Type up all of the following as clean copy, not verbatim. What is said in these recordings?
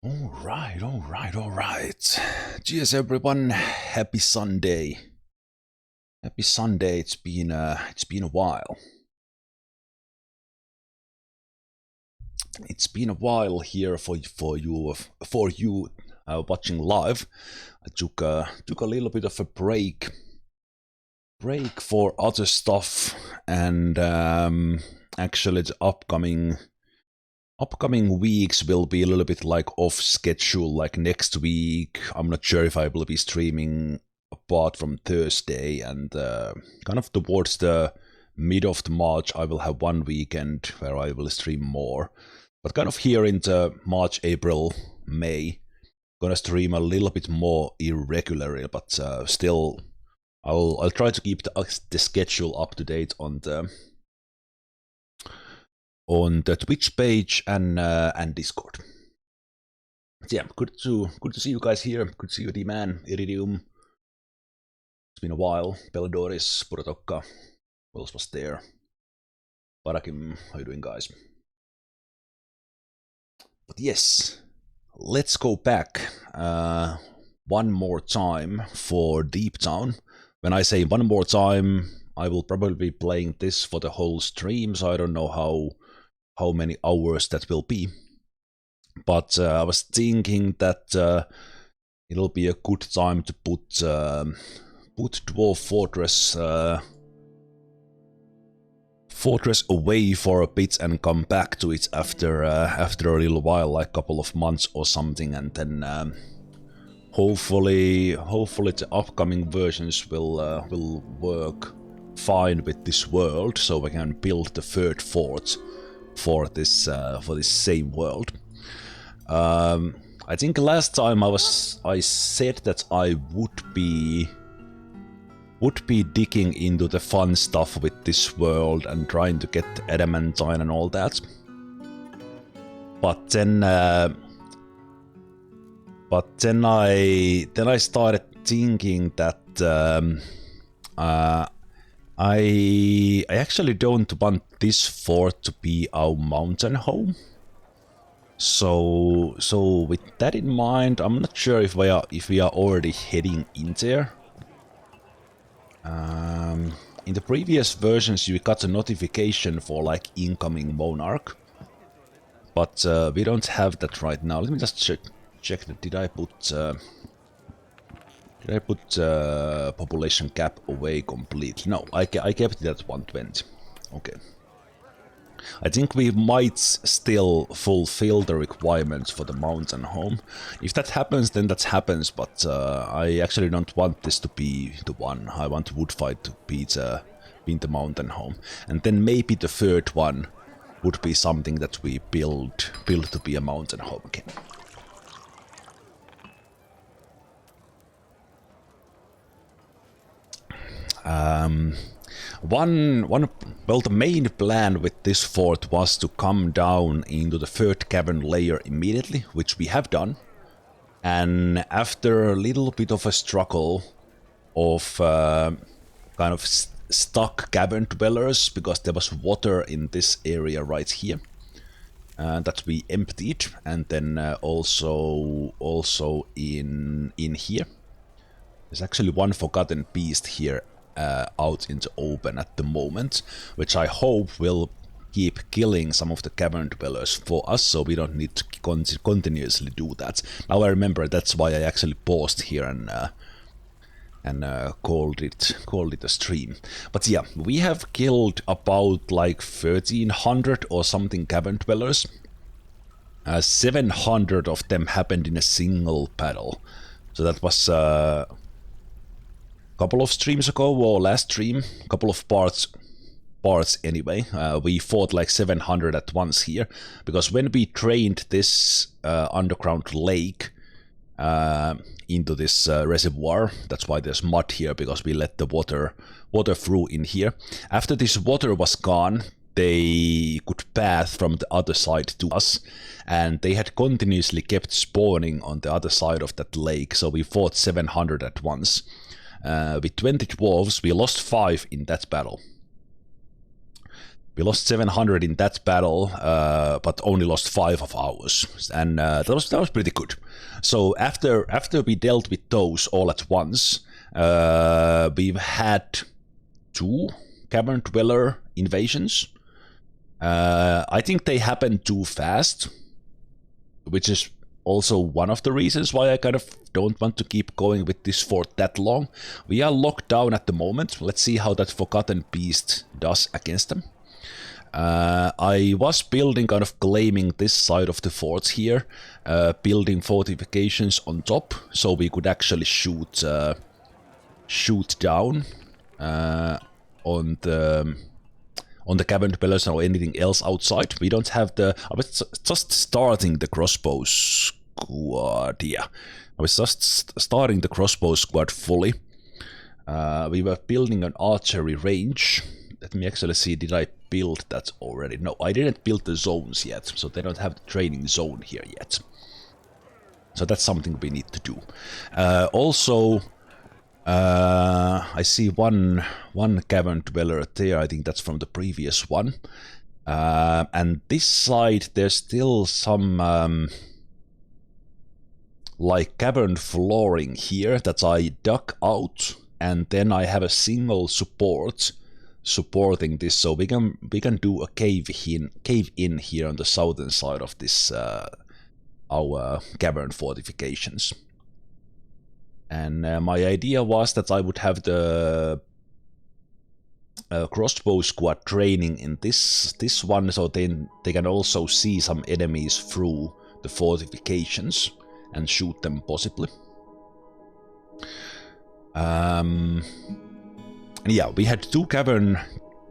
Alright. Cheers everyone. Happy Sunday. Happy Sunday. It's been a while. It's been a while here for you watching live. I took a little bit of a break for other stuff, and actually the upcoming weeks will be a little bit like off schedule. Like next week, I'm not sure if I will be streaming apart from Thursday, and kind of towards the mid of the March, I will have one weekend where I will stream more. But kind of here in the March, April, May, gonna stream a little bit more irregularly, but still, I'll try to keep the schedule up to date on the Twitch page and Discord. But yeah, good to see you guys here. Good to see you, D-Man, Iridium. It's been a while. Beldoris, Purotokka, who else was there? Barakim, how you doing, guys? But yes, let's go back one more time for Deeptown. When I say one more time, I will probably be playing this for the whole stream, so I don't know how many hours that will be. But I was thinking that it'll be a good time to put Dwarf Fortress away for a bit and come back to it after a little while, like a couple of months or something, and then hopefully the upcoming versions will work fine with this world, so we can build the third fort for this same world. I think last time I said that I would be digging into the fun stuff with this world and trying to get adamantine and all that. But then I started thinking that I actually don't want this fort to be our mountain home. So with that in mind, I'm not sure if we are already heading in there. In the previous versions, you got a notification for like incoming monarch, but we don't have that right now. Let me just check that. Did I put population cap away completely? No, I kept it at 120. Okay. I think we might still fulfill the requirements for the mountain home. If that happens, then that happens, but I actually don't want this to be the one. I want Woodfight to be the mountain home. And then maybe the third one would be something that we build to be a mountain home again. The main plan with this fort was to come down into the third cavern layer immediately, which we have done. And after a little bit of a struggle of kind of stuck cavern dwellers, because there was water in this area right here, that we emptied, and then also in here. There's actually one forgotten beast here out in the open at the moment, which I hope will keep killing some of the cavern dwellers for us, so we don't need to continuously do that. Now I remember that's why I actually paused here and called it a stream. But yeah, we have killed about like 1300 or something cavern dwellers. 700 of them happened in a single battle, so that was couple of streams ago, or last stream, couple of parts anyway. We fought like 700 at once here, because when we drained this underground lake into this reservoir, that's why there's mud here, because we let the water through in here. After this water was gone, they could path from the other side to us, and they had continuously kept spawning on the other side of that lake, so we fought 700 at once. With 20 dwarves, we lost 5 in that battle. We lost 700 in that battle, but only lost 5 of ours, and that was pretty good. So after we dealt with those all at once, we've had 2 Cavern Dweller invasions. I think they happened too fast, which is also one of the reasons why I kind of don't want to keep going with this fort that long. We are locked down at the moment. Let's see how that Forgotten Beast does against them. I was building, kind of claiming this side of the forts here, building fortifications on top, so we could actually shoot down on the Cavern Dwellers or anything else outside. We don't have the... I was just starting the crossbow squad, yeah. I was just starting the crossbow squad fully. We were building an archery range. Let me actually see, did I build that already? No, I didn't build the zones yet, so they don't have the training zone here yet. So that's something we need to do. Also, I see one Cavern Dweller there, I think that's from the previous one. And this side, there's still some like cavern flooring here that I dug out, and then I have a single support supporting this, so we can do a cave in here on the southern side of this our cavern fortifications. And my idea was that I would have the crossbow squad training in this one, so then they can also see some enemies through the fortifications and shoot them possibly. And yeah, we had 2 Cavern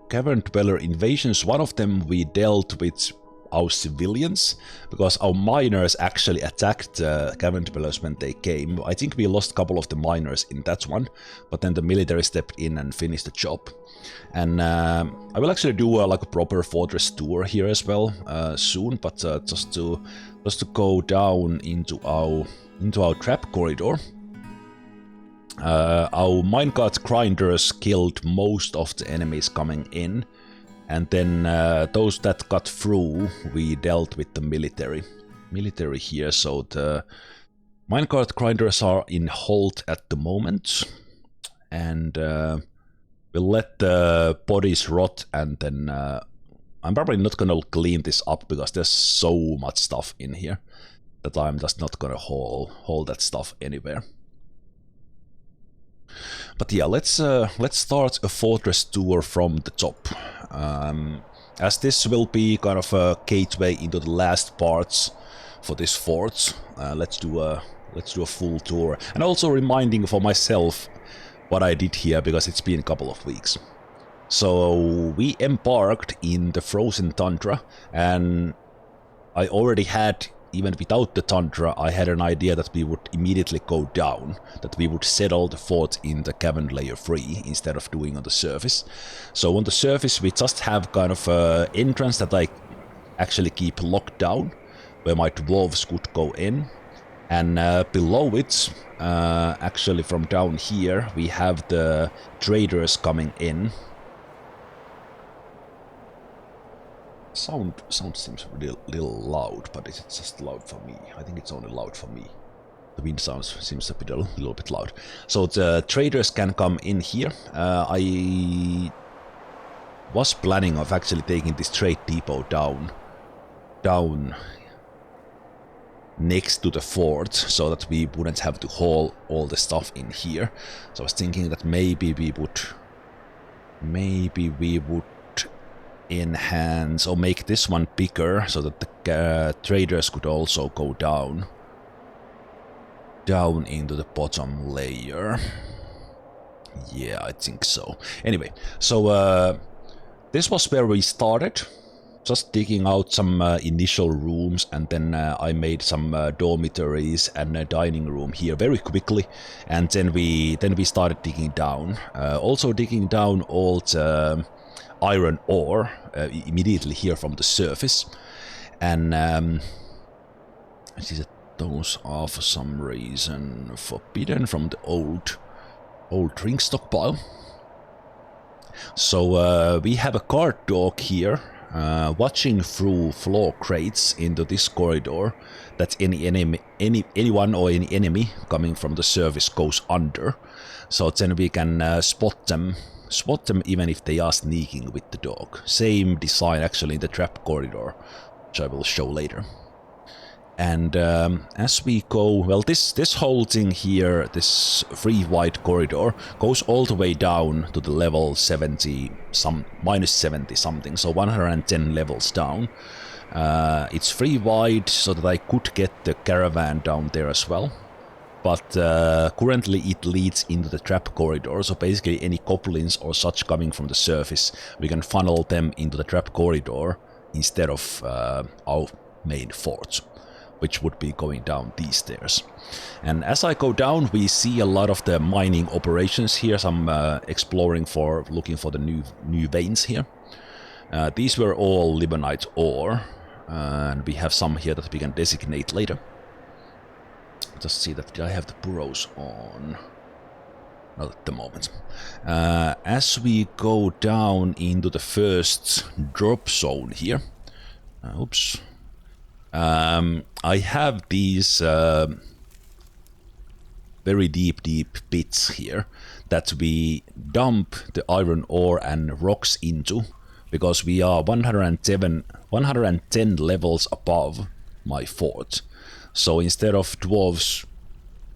Dweller invasions. One of them we dealt with our civilians, because our miners actually attacked Cavern Dwellers when they came. I think we lost a couple of the miners in that one, but then the military stepped in and finished the job. And I will actually do like a proper fortress tour here as well soon, but just to go down into our trap corridor. Our minecart grinders killed most of the enemies coming in, and then those that got through, we dealt with the military here. So the minecart grinders are in halt at the moment, and we'll let the bodies rot, and then I'm probably not gonna clean this up because there's so much stuff in here that I'm just not gonna haul that stuff anywhere. But yeah, let's start a fortress tour from the top. As this will be kind of a gateway into the last parts for this fort, let's do a full tour, and also reminding for myself what I did here, because it's been a couple of weeks. So we embarked in the frozen tundra, and I already had, even without the tundra, I had an idea that we would immediately go down, that we would settle the fort in the cavern layer 3 instead of doing on the surface. So on the surface we just have kind of an entrance that I actually keep locked down, where my dwarves could go in, and below it, actually from down here, we have the traders coming in. Sound seems a little loud, but it's just loud for me. I think it's only loud for me. The wind sounds seems a little bit loud. So the traders can come in here. I was planning of actually taking this trade depot down next to the fort, so that we wouldn't have to haul all the stuff in here. So I was thinking that maybe we would enhance or make this one bigger, so that the traders could also go down into the bottom layer. Yeah, I think so. Anyway, so this was where we started, just digging out some initial rooms, and then I made some dormitories and a dining room here very quickly, and then we started digging down, also digging down all the iron ore immediately here from the surface. And I see that those are for some reason forbidden from the old drink stockpile. So we have a guard dog here, watching through floor crates into this corridor that anyone or any enemy coming from the surface goes under. So then we can spot them even if they are sneaking with the dog. Same design actually in the trap corridor, which I will show later. And as we go, well, this whole thing here, this free wide corridor, goes all the way down to the level 70, minus 70 something, so 110 levels down. It's free wide, so that I could get the caravan down there as well. But currently it leads into the trap corridor, so basically any goblins or such coming from the surface, we can funnel them into the trap corridor instead of our main fort, which would be going down these stairs. And as I go down, we see a lot of the mining operations here. So I'm exploring looking for the new veins here. These were all limonite ore, and we have some here that we can designate later. Just see that I have the burrows on. Not at the moment. As we go down into the first drop zone here. Oops. I have these very deep pits here that we dump the iron ore and rocks into, because we are 110 levels above my fort. So instead of dwarves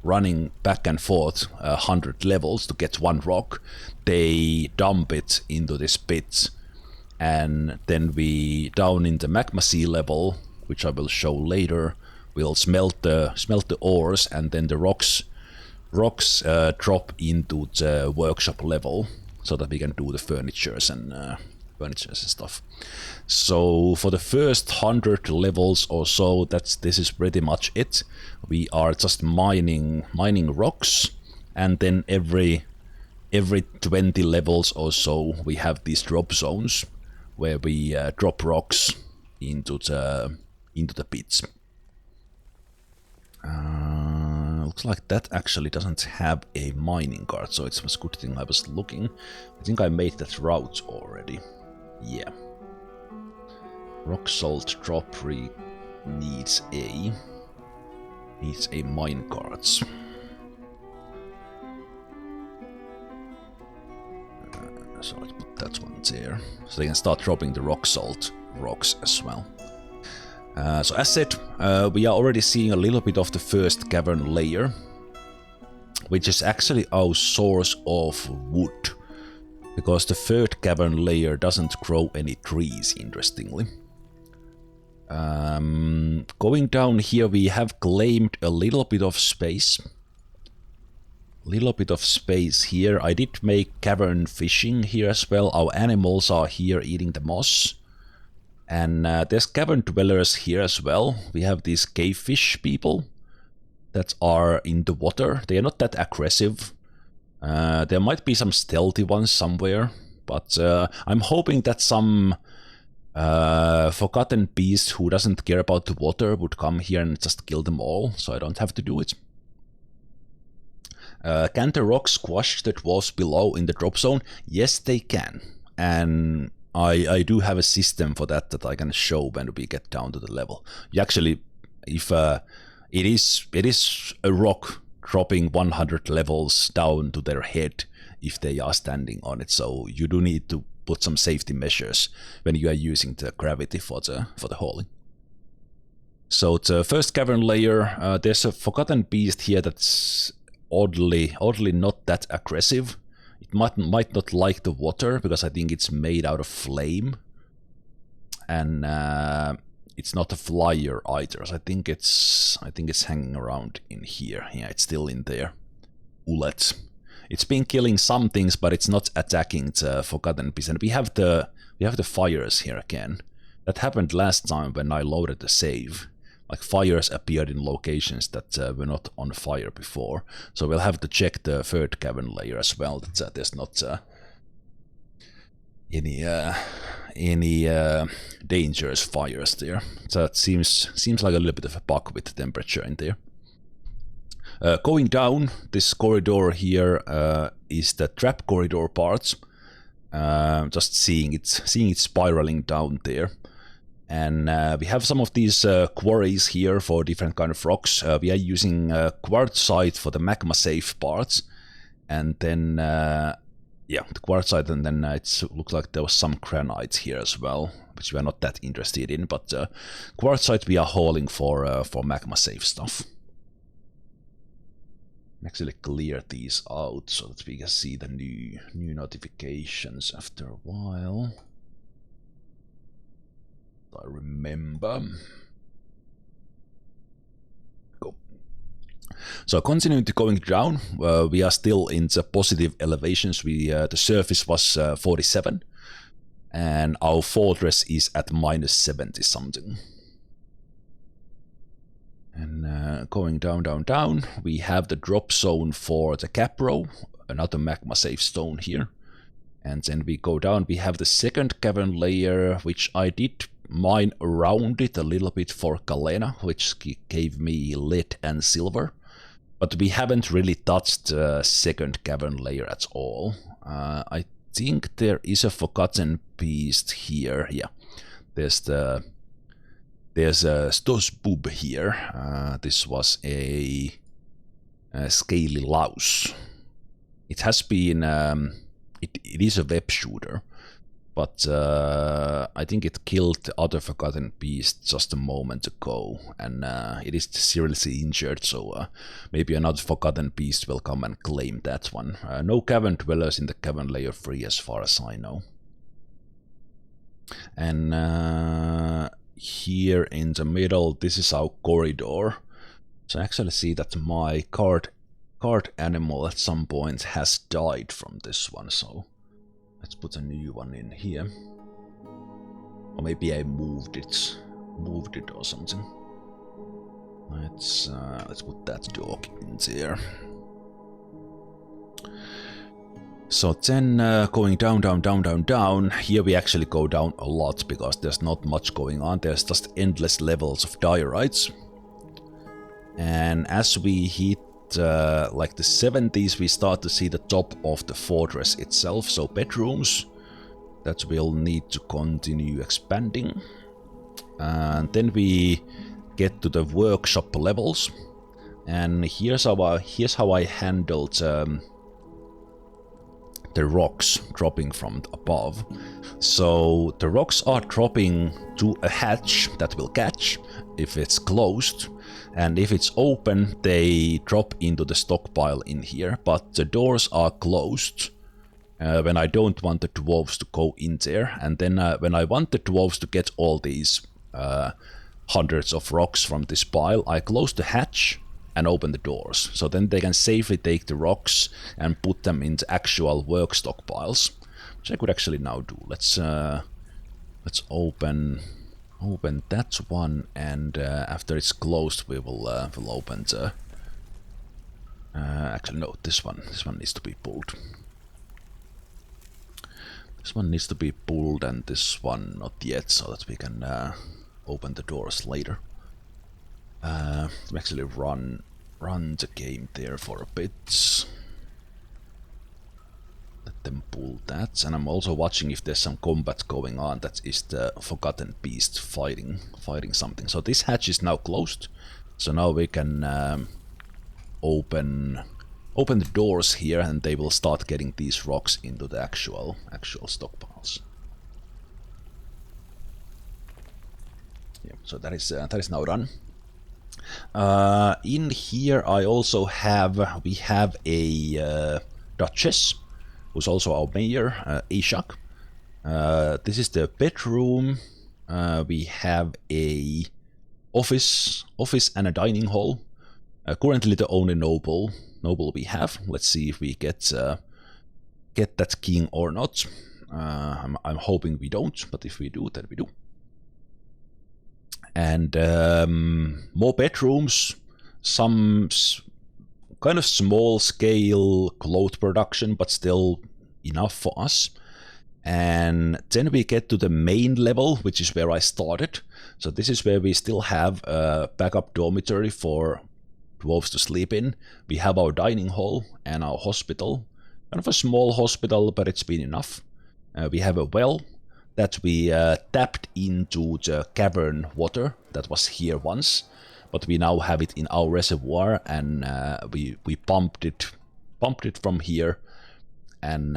running back and forth 100 levels to get one rock, they dump it into this pit, and then we down in the magma sea level, which I will show later, we'll smelt the ores, and then the rocks drop into the workshop level, so that we can do the furnitures and stuff. So for the first 100 levels or so, this is pretty much it. We are just mining rocks, and then every 20 levels or so we have these drop zones where we drop rocks into the pits. Looks like that actually doesn't have a mining cart, so it was a good thing I was looking. I think I made that route already. Yeah. Rock salt drop needs a mine cart. So let's put that one there, so they can start dropping the rock salt rocks as well. So as said, we are already seeing a little bit of the first cavern layer, which is actually our source of wood, because the third cavern layer doesn't grow any trees, interestingly. Going down here, we have claimed a little bit of space. Here. I did make cavern fishing here as well. Our animals are here eating the moss. And there's cavern dwellers here as well. We have these cave fish people that are in the water. They are not that aggressive. There might be some stealthy ones somewhere, but I'm hoping that some forgotten beast who doesn't care about the water would come here and just kill them all, so I don't have to do it. Can the rocks squash the dwarves below in the drop zone? Yes, they can. And I do have a system for that I can show when we get down to the level. You actually, if it is a rock dropping 100 levels down to their head if they are standing on it, so you do need to put some safety measures when you are using the gravity for the hauling. So the first cavern layer, there's a forgotten beast here that's oddly not that aggressive. It might not like the water, because I think it's made out of flame, and it's not a flyer either. So I think it's hanging around in here. Yeah, it's still in there. Ulet. It's been killing some things, but it's not attacking the forgotten beast. And we have the fires here again. That happened last time when I loaded the save. Like, fires appeared in locations that were not on fire before. So we'll have to check the third cavern layer as well, that there's not any dangerous fires there. So it seems like a little bit of a bug with the temperature in there. Going down this corridor here is the trap corridor part. just seeing it spiraling down there. And we have some of these quarries here for different kind of rocks. We are using quartzite for the magma safe parts, and then yeah, the quartzite, and then it looks like there was some granite here as well, which we are not that interested in. But quartzite we are hauling for magma safe stuff. Actually clear these out so that we can see the new notifications after a while. I remember. Go. So continuing to going down, we are still in the positive elevations. The surface was 47, and our fortress is at -70 something. And going down, we have the drop zone for the Burrow, another magma safe stone here. And then we go down, we have the second cavern layer, which I did mine around it a little bit for Galena, which gave me lead and silver. But we haven't really touched the second cavern layer at all. I think there is a forgotten beast here. Yeah, there's a Stosbub here. This was a scaly louse. It has been it is a web shooter, but I think it killed the other forgotten beast just a moment ago, and it is seriously injured, so maybe another forgotten beast will come and claim that one. No cavern dwellers in the cavern layer 3 as far as I know. And here in the middle, this is our corridor. So I actually see that my card animal at some point has died from this one, so let's put a new one in here. Or maybe I moved it or something. Let's put that dog in there. So then going down, here we actually go down a lot because there's not much going on. There's just endless levels of diorites. And as we hit like the 70s, we start to see the top of the fortress itself, so bedrooms that will need to continue expanding. And then we get to the workshop levels, and here's how I handled the rocks dropping from above. So the rocks are dropping to a hatch that will catch if it's closed, and if it's open they drop into the stockpile in here, but the doors are closed when I don't want the dwarves to go in there. And then when I want the dwarves to get all these hundreds of rocks from this pile, I close the hatch and open the doors, so then they can safely take the rocks and put them into actual work stockpiles, which I could actually now do. Let's open that one, and after it's closed we will open the actually no, this one needs to be pulled. This one needs to be pulled, and this one not yet, so that we can open the doors later. Actually run the game there for a bit. Let them pull that, and I'm also watching if there's some combat going on. That is the forgotten beast fighting something. So this hatch is now closed, so now we can open the doors here, and they will start getting these rocks into the actual stockpiles. Yeah, so that is now done. In here I also we have a duchess, who's also our mayor, Ashok. This is the bedroom. We have a office and a dining hall. Currently the only noble we have. Let's see if we get that king or not. I'm hoping we don't, but if we do, then we do. And more bedrooms, some kind of small scale cloth production, but still enough for us. And then we get to the main level, which is where I started. So this is where we still have a backup dormitory for dwarves to sleep in. We have our dining hall and our hospital. Kind of a small hospital, but it's been enough. We have a well that we tapped into the cavern water that was here once, but we now have it in our reservoir, and we pumped it from here, and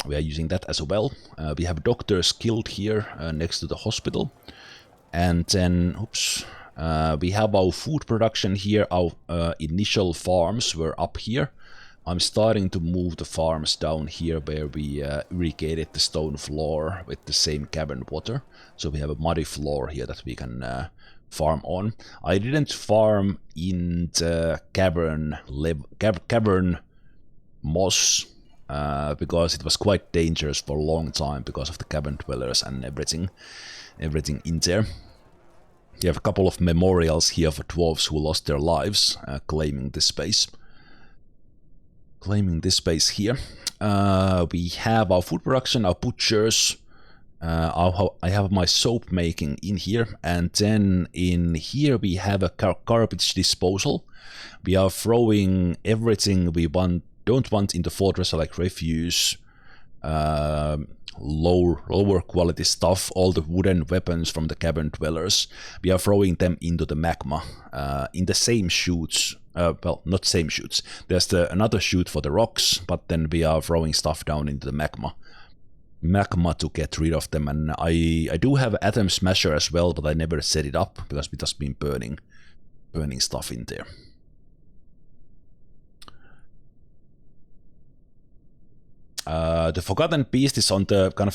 we are using that as well. We have doctors killed here next to the hospital, and then we have our food production here. Our initial farms were up here. I'm starting to move the farms down here where we irrigated the stone floor with the same cavern water. So we have a muddy floor here that we can farm on. I didn't farm in the cavern moss because it was quite dangerous for a long time because of the cavern dwellers and everything in there. You have a couple of memorials here for dwarves who lost their lives, claiming this space. Here. We have our food production, our butchers. I have my soap making in here, and then in here we have a garbage disposal. We are throwing everything we don't want in the fortress, like refuse, lower quality stuff, all the wooden weapons from the cavern dwellers. We are throwing them into the magma in the same chutes. Well, not same chutes. There's another chute for the rocks, but then we are throwing stuff down into the magma to get rid of them. And I do have atom smasher as well, but I never set it up because we just been burning stuff in there. The Forgotten Beast is on the kind of,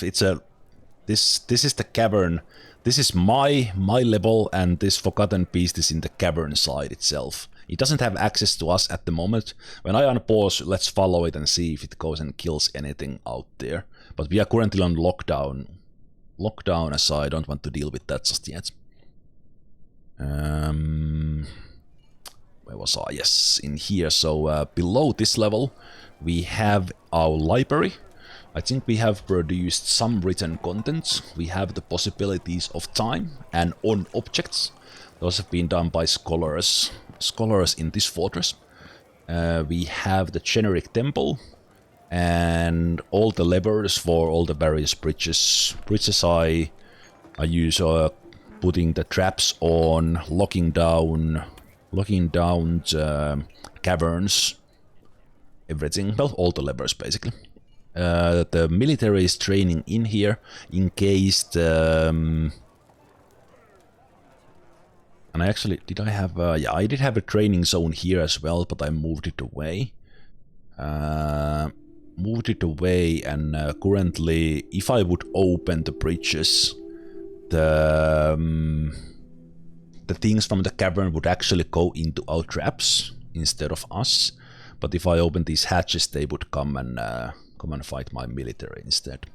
this is the cavern. This is my level, and this Forgotten Beast is in the cavern side itself. It doesn't have access to us at the moment. When I unpause, let's follow it and see if it goes and kills anything out there. But we are currently on lockdown. As I don't want to deal with that just yet. Where was I? Yes, in here. So below this level, we have our library. I think we have produced some written content. We have the possibilities of time and on objects. Those have been done by scholars in this fortress. We have the generic temple and all the levers for all the various bridges. I use putting the traps on, locking down the caverns, everything. Well, all the levers basically. The military is training in here in case the... And I actually, did I have... yeah, I did have a training zone here as well, but I moved it away. And currently, if I would open the bridges, the things from the cavern would actually go into our traps instead of us. But if I open these hatches, they would come and fight my military instead.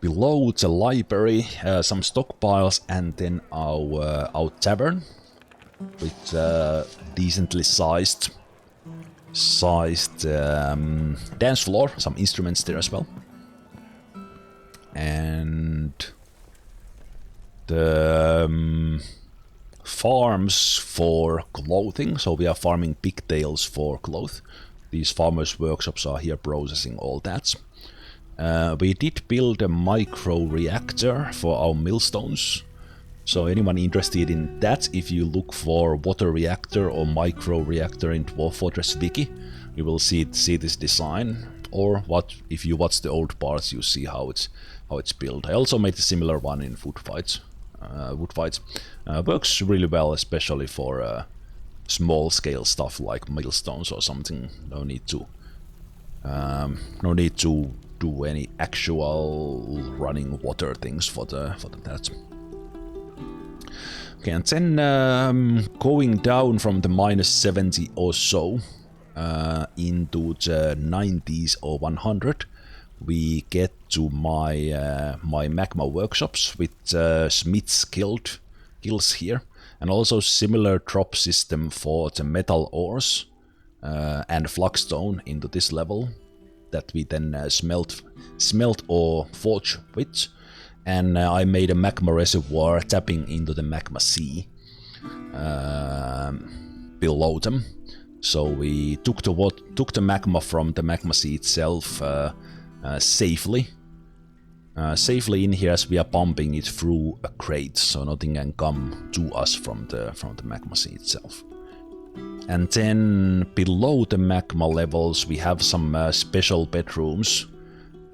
Below the library, some stockpiles, and then our tavern with decently sized dance floor, some instruments there as well, and the farms for clothing. So we are farming pigtails for clothes. These farmers' workshops are here processing all that. We did build a micro reactor for our millstones. So anyone interested in that, if you look for water reactor or micro reactor in Dwarf Fortress Wiki, you will see this design. Or if you watch the old parts, you see how it's built. I also made a similar one in wood fights. Works really well, especially for small scale stuff like millstones or something. No need to do any actual running water things for that. Okay, and then going down from the -70 or so into the 90s or 100, we get to my magma workshops with smith's guilds here, and also similar drop system for the metal ores and flagstone into this level that we then smelt or forge with. And I made a magma reservoir tapping into the magma sea below them. So we took the magma from the magma sea itself, safely. Safely in here as we are pumping it through a crate, so nothing can come to us from the magma sea itself. And then below the magma levels we have some special bedrooms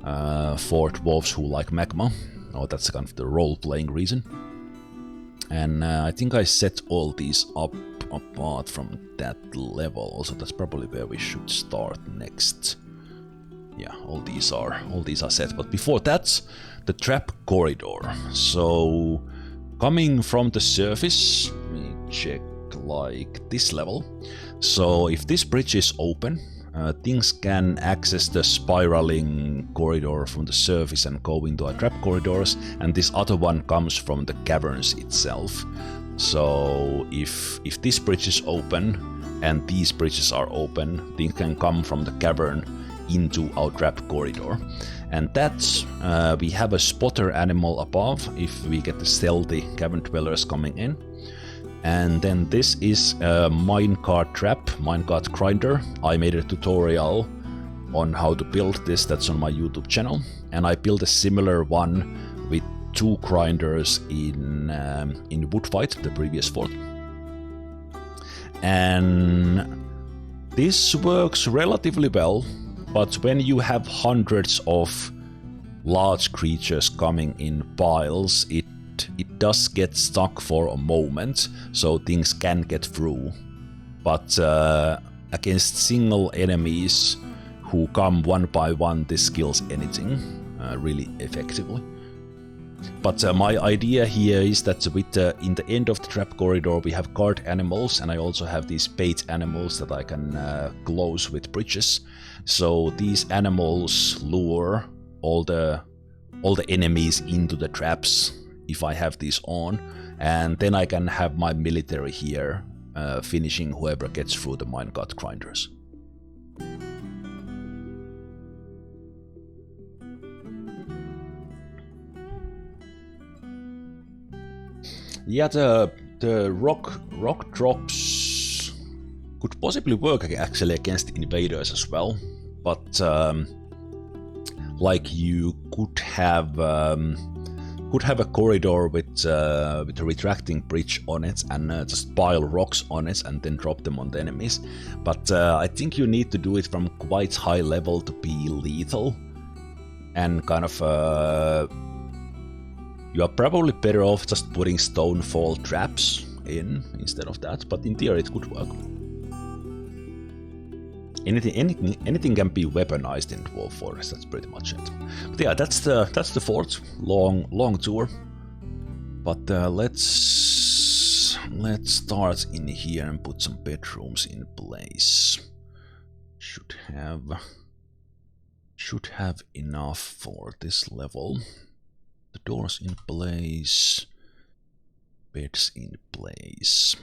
for dwarves who like magma. Oh, that's kind of the role-playing reason. And I think I set all these up apart from that level, so that's probably where we should start next. Yeah, all these are set, but before that, the trap corridor. So coming from the surface, let me check, like this level. So if this bridge is open, things can access the spiraling corridor from the surface and go into our trap corridors, and this other one comes from the caverns itself. So if this bridge is open and these bridges are open, things can come from the cavern into our trap corridor. And that's we have a spotter animal above if we get the stealthy cavern dwellers coming in. And then this is a minecart trap, minecart grinder. I made a tutorial on how to build this, that's on my YouTube channel. And I built a similar one with 2 grinders in Woodfight, the previous fort. And this works relatively well, but when you have hundreds of large creatures coming in piles, it does get stuck for a moment, so things can get through. But against single enemies who come one by one, this kills anything really effectively. But my idea here is that with in the end of the trap corridor we have guard animals, and I also have these bait animals that I can close with bridges. So these animals lure all the enemies into the traps if I have these on, and then I can have my military here finishing whoever gets through the minecart grinders. Yeah, the rock drops could possibly work actually against invaders as well, but like you could have a corridor with a retracting bridge on it and just pile rocks on it and then drop them on the enemies. But I think you need to do it from quite high level to be lethal, and kind of you are probably better off just putting stonefall traps in instead of that, but in theory it could work. Anything can be weaponized in Dwarf Fortress, that's pretty much it. But yeah, that's the fort. Long tour. But let's start in here and put some bedrooms in place. Should have enough for this level. The doors in place, beds in place.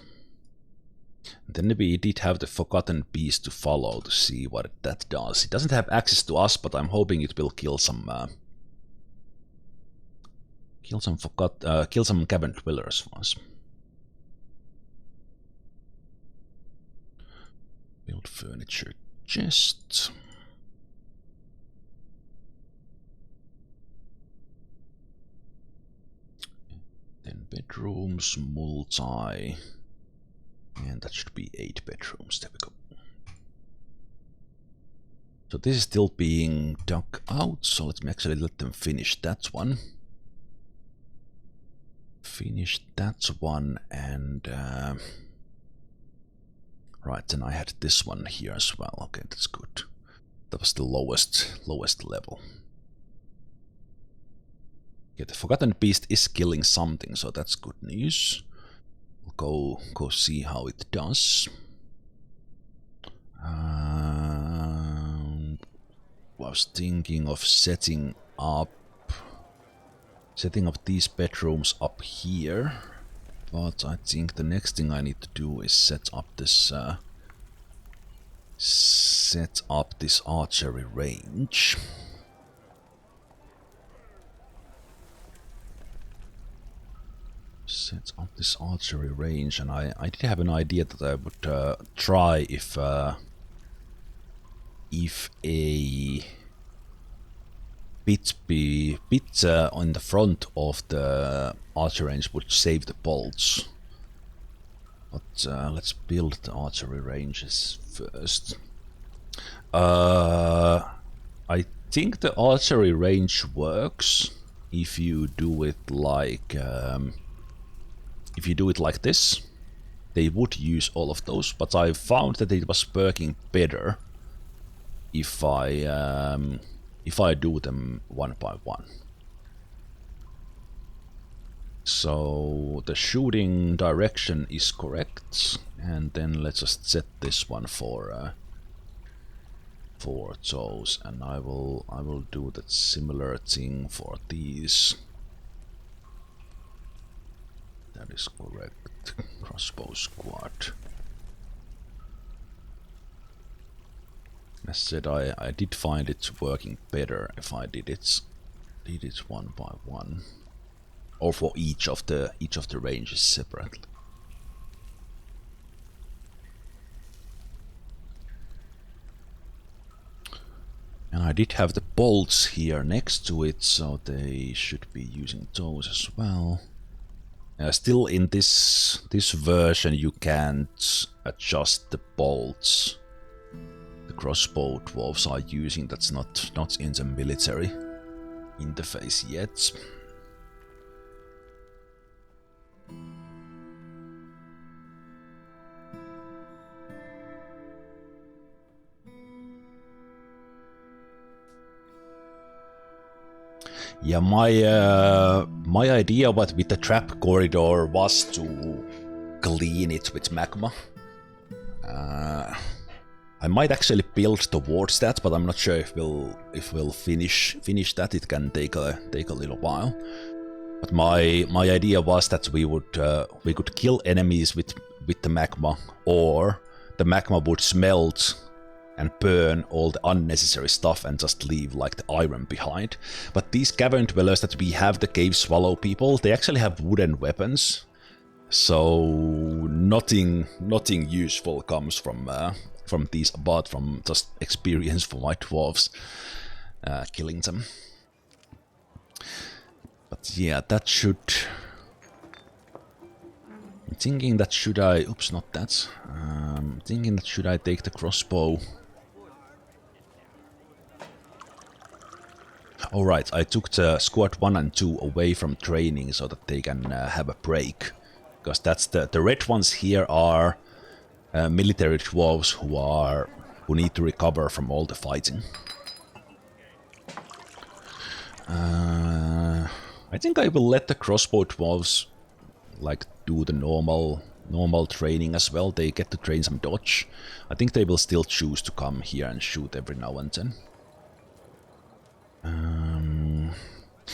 And then we did have the Forgotten Beast to follow to see what that does. It doesn't have access to us, but I'm hoping it will kill some cavern dwellers for us. Build furniture chest. Then bedrooms, multi, and that should be 8 bedrooms. There we go. So this is still being dug out, so let me actually let them finish that one. Finish that one, and right, then I had this one here as well. Okay, that's good. That was the lowest level. Yeah, the Forgotten Beast is killing something, so that's good news. We'll go see how it does. Was thinking of setting up these bedrooms up here, but I think the next thing I need to do is set up this archery range. Set up this archery range, and I did have an idea that I would try if a bit on the front of the archery range would save the bolts. But let's build the archery ranges first. I think the archery range works if you do it like this. They would use all of those, but I found that it was working better if I do them one by one. So the shooting direction is correct, and then let's just set this one for those, and I will do that similar thing for these. That is correct. Crossbow squad. As said, I did find it working better if I did it one by one, or for each of the ranges separately. And I did have the bolts here next to it, so they should be using those as well. Still in this version you can't adjust the bolts the crossbow dwarves are using. That's not in the military interface yet. Yeah, my idea with the trap corridor was to clean it with magma. I might actually build towards that, but I'm not sure if we'll finish that. It can take a little while. But my idea was that we could kill enemies with the magma, or the magma would smelt and burn all the unnecessary stuff and just leave like the iron behind. But these cavern dwellers that we have, the cave swallow people, they actually have wooden weapons, so nothing useful comes from these apart from just experience for my dwarves killing them. But yeah, that should... I'm thinking that should I... Oops, not that. Thinking that should I take the crossbow... Alright, I took the squad 1 and 2 away from training so that they can have a break. Because that's the red ones here are military dwarves who need to recover from all the fighting. I think I will let the crossbow dwarves like do the normal training as well. They get to train some dodge. I think they will still choose to come here and shoot every now and then.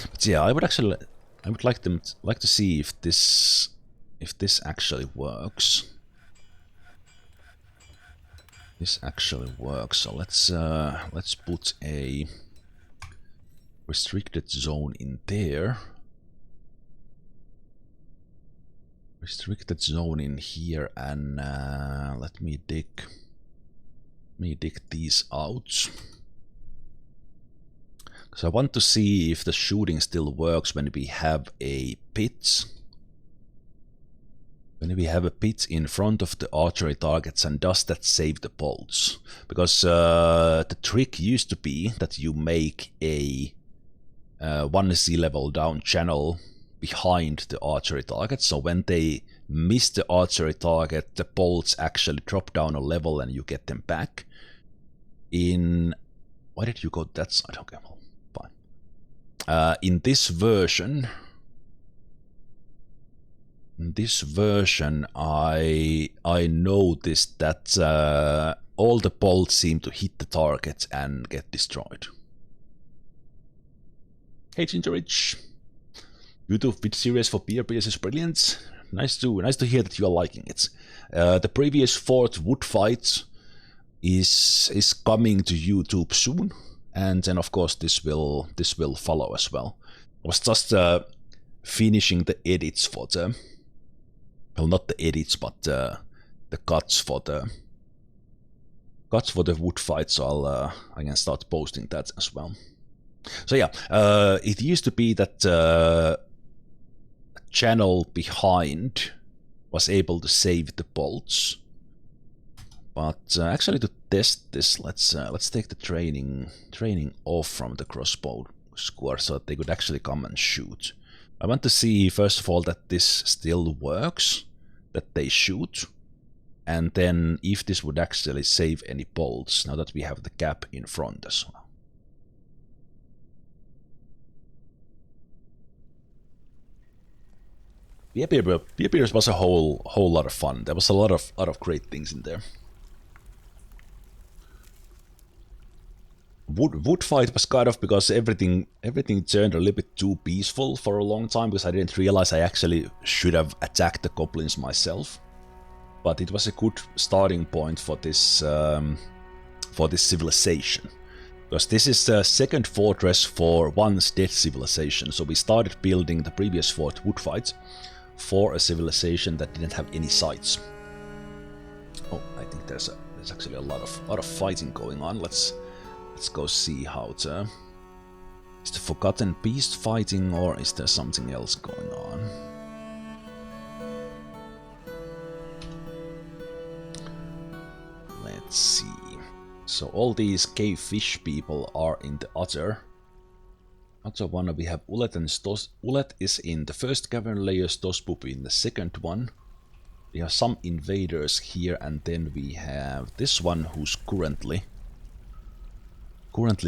But yeah, I would like to see if this actually works. This actually works. So let's put a restricted zone in there. Restricted zone in here, and let me dig these out. So I want to see if the shooting still works when we have a pit. When we have a pit in front of the archery targets, and does that save the bolts? Because the trick used to be that you make a 1 sea level down channel behind the archery target, so when they miss the archery target, the bolts actually drop down a level and you get them back. In... Why did you go that side? Okay, well, fine. In this version... I noticed that all the bolts seem to hit the target and get destroyed. Hey Gingerich, YouTube vid series for BRBS is brilliant. Nice to hear that you are liking it. The previous 4th wood fight is coming to YouTube soon, and then of course this will follow as well. I was just finishing the edits for the... Well, not the edits, but the cuts for the wood fight, so I can start posting that as well. So yeah, it used to be that channel behind was able to save the bolts, but actually to test this, let's take the training off from the crossbow squad so that they could actually come and shoot. I want to see first of all that this still works, that they shoot, and then if this would actually save any bolts now that we have the gap in front as well. Beer was a whole lot of fun. There was a lot of great things in there. Wood fight was kind of because everything turned a little bit too peaceful for a long time because I didn't realize I actually should have attacked the goblins myself. But it was a good starting point for this civilization. Because this is the second fortress for once dead civilization. So we started building the previous fort, wood fight, for a civilization that didn't have any sites. Oh, I think there's actually a lot of fighting going on. Let's go see how to... Is the Forgotten Beast fighting or is there something else going on? Let's see. So all these cave fish people are in the other one. We have Ulet and Stos. Ulet is in the first cavern layer, Stospupi in the second one. We have some invaders here, and then we have this one who's currently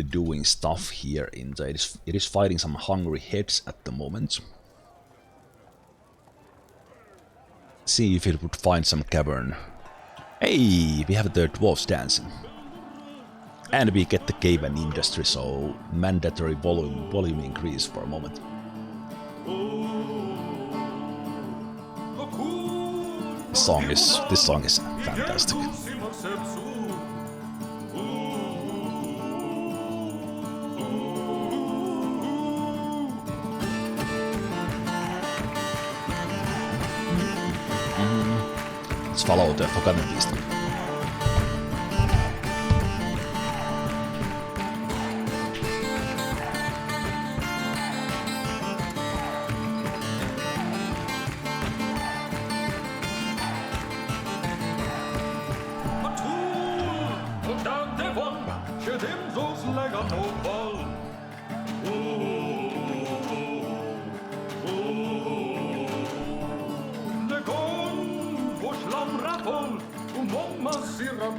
doing stuff here in the... It is fighting some hungry heads at the moment. See if it would find some cavern. Hey, we have the dwarves dancing. And we get the cave and industry, so mandatory volume increase for a moment. This song is fantastic. Let's follow the Forgotten Beast.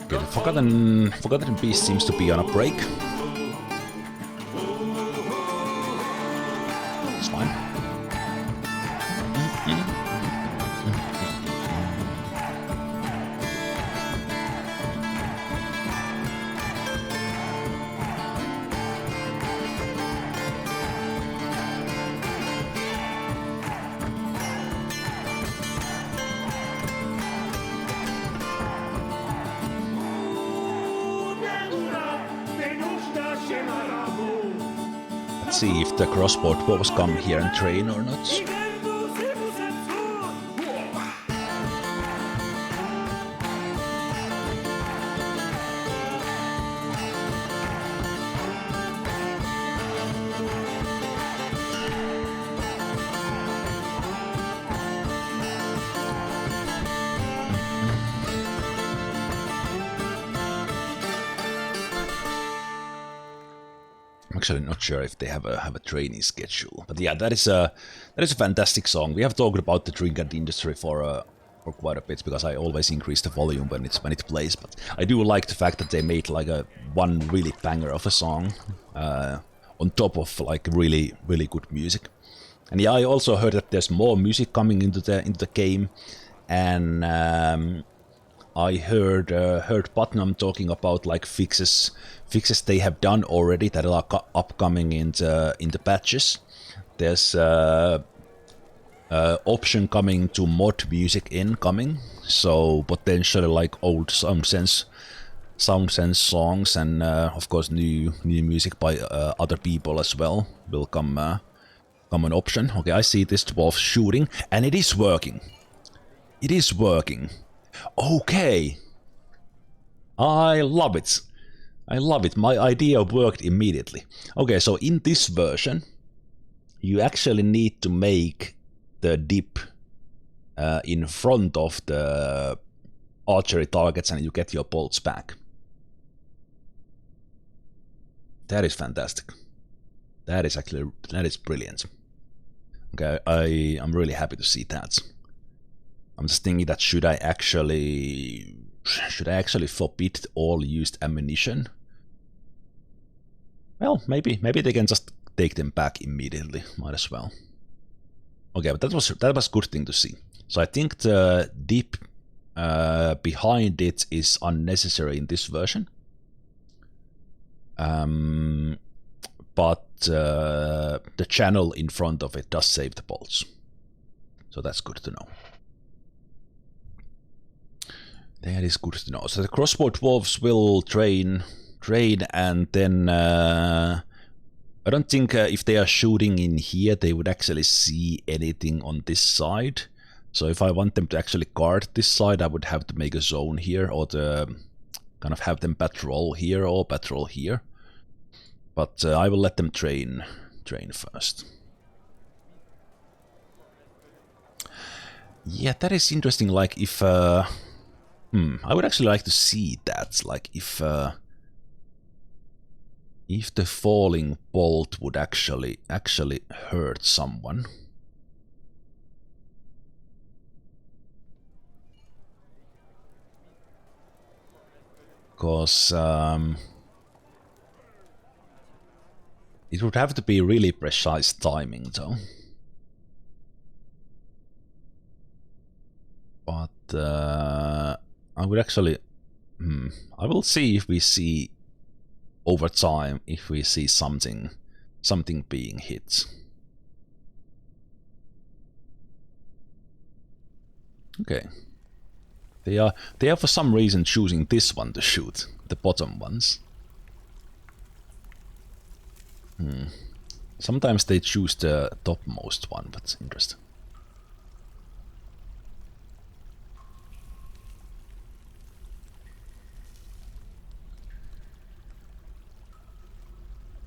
Okay, the Forgotten Beast seems to be on a break. It's fine. Let's see if the crossbow dwarves come here and train or not. Actually not sure if they have a training schedule, but yeah, that is a fantastic song. We have talked about the drink and industry for quite a bit because I always increase the volume when it plays. But I do like the fact that they made like one really banger of a song on top of like really good music. And yeah, I also heard that there's more music coming into the game, and I heard Putnam talking about like fixes they have done already that are upcoming in the patches. There's option coming to mod music incoming, so potentially like old Sound Sense songs and of course new music by other people as well will come an option. Okay, I see this dwarf shooting and it is working. It is working. Okay, I love it. I love it. My idea worked immediately. Okay, so in this version, you actually need to make the dip in front of the archery targets and you get your bolts back. That is fantastic. That is brilliant. Okay, I'm really happy to see that. I'm just thinking that should I actually forbid all used ammunition? Well, maybe they can just take them back immediately. Might as well. Okay, but that was good thing to see. So I think the dip behind it is unnecessary in this version. But the channel in front of it does save the bolts. So that's good to know. That is good to know. So the crossbow dwarves will train and then I don't think if they are shooting in here they would actually see anything on this side. So if I want them to actually guard this side, I would have to make a zone here or kind of have them patrol here or patrol here. But I will let them train first. Yeah, that is interesting. Like if I would actually like to see that. Like if the falling bolt would actually hurt someone. Because it would have to be really precise timing though. But I would actually I will see if we see over time if we see something being hit. Okay. They are for some reason choosing this one to shoot, the bottom ones. Sometimes they choose the topmost one, but interesting.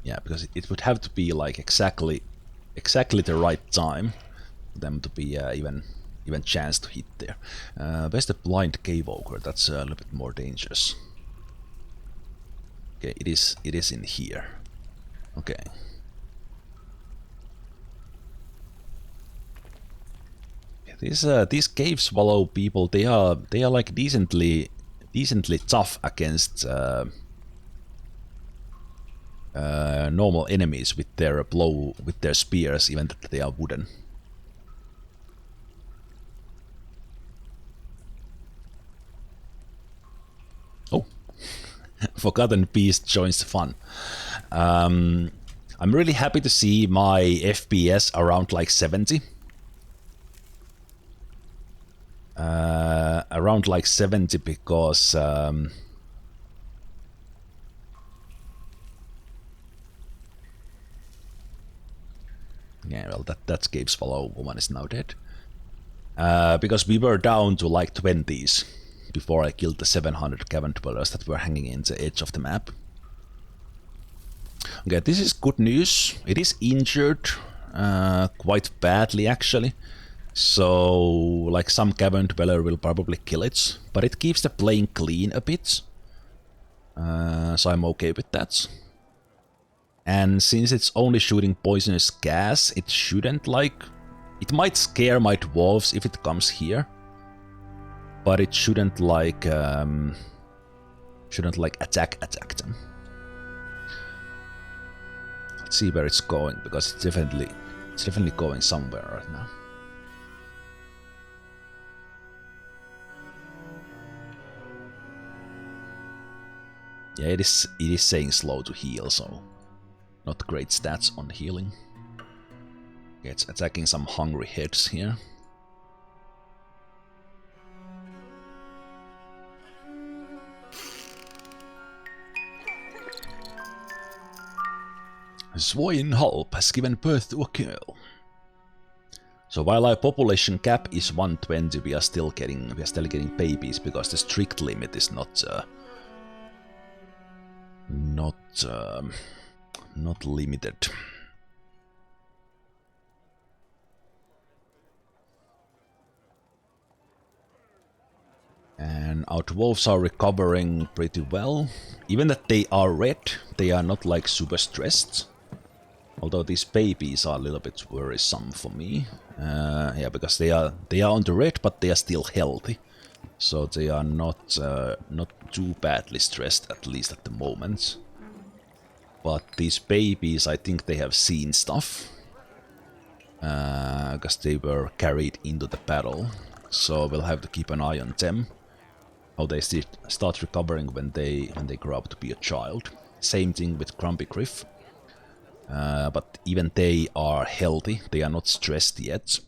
Yeah, because it would have to be like exactly the right time for them to be even chance to hit there. Where's the blind cave ogre? That's a little bit more dangerous. Okay, it is in here. Okay. These cave swallow people, they are like decently tough against normal enemies with their spears, even that they are wooden. Oh, Forgotten Beast joins the fun. I'm really happy to see my FPS around like 70. Around like 70 because yeah, well, that cave swallow woman is now dead. Because we were down to like 20s before I killed the 700 cavern dwellers that were hanging in the edge of the map. Okay, this is good news. It is injured quite badly actually. So, like some cavern dweller will probably kill it, but it keeps the plane clean a bit. So I'm okay with that. And since it's only shooting poisonous gas, it shouldn't like... It might scare my dwarves if it comes here. But it shouldn't like attack them. Let's see where it's going, because it's definitely going somewhere right now. Yeah, it is saying slow to heal, so not great stats on healing. Okay, it's attacking some hungry heads here. Zemalf has given birth to a girl. So while our population cap is 120, we are still getting babies because the strict limit is not not limited. And our dwarves are recovering pretty well. Even that they are red, they are not like super stressed. Although these babies are a little bit worrisome for me. Yeah, because they are on the red, but they are still healthy. So they are not too badly stressed, at least at the moment. But these babies, I think they have seen stuff. Because they were carried into the battle. So we'll have to keep an eye on them. How they start recovering when they grow up to be a child. Same thing with Grumpy Griff. But even they are healthy, they are not stressed yet.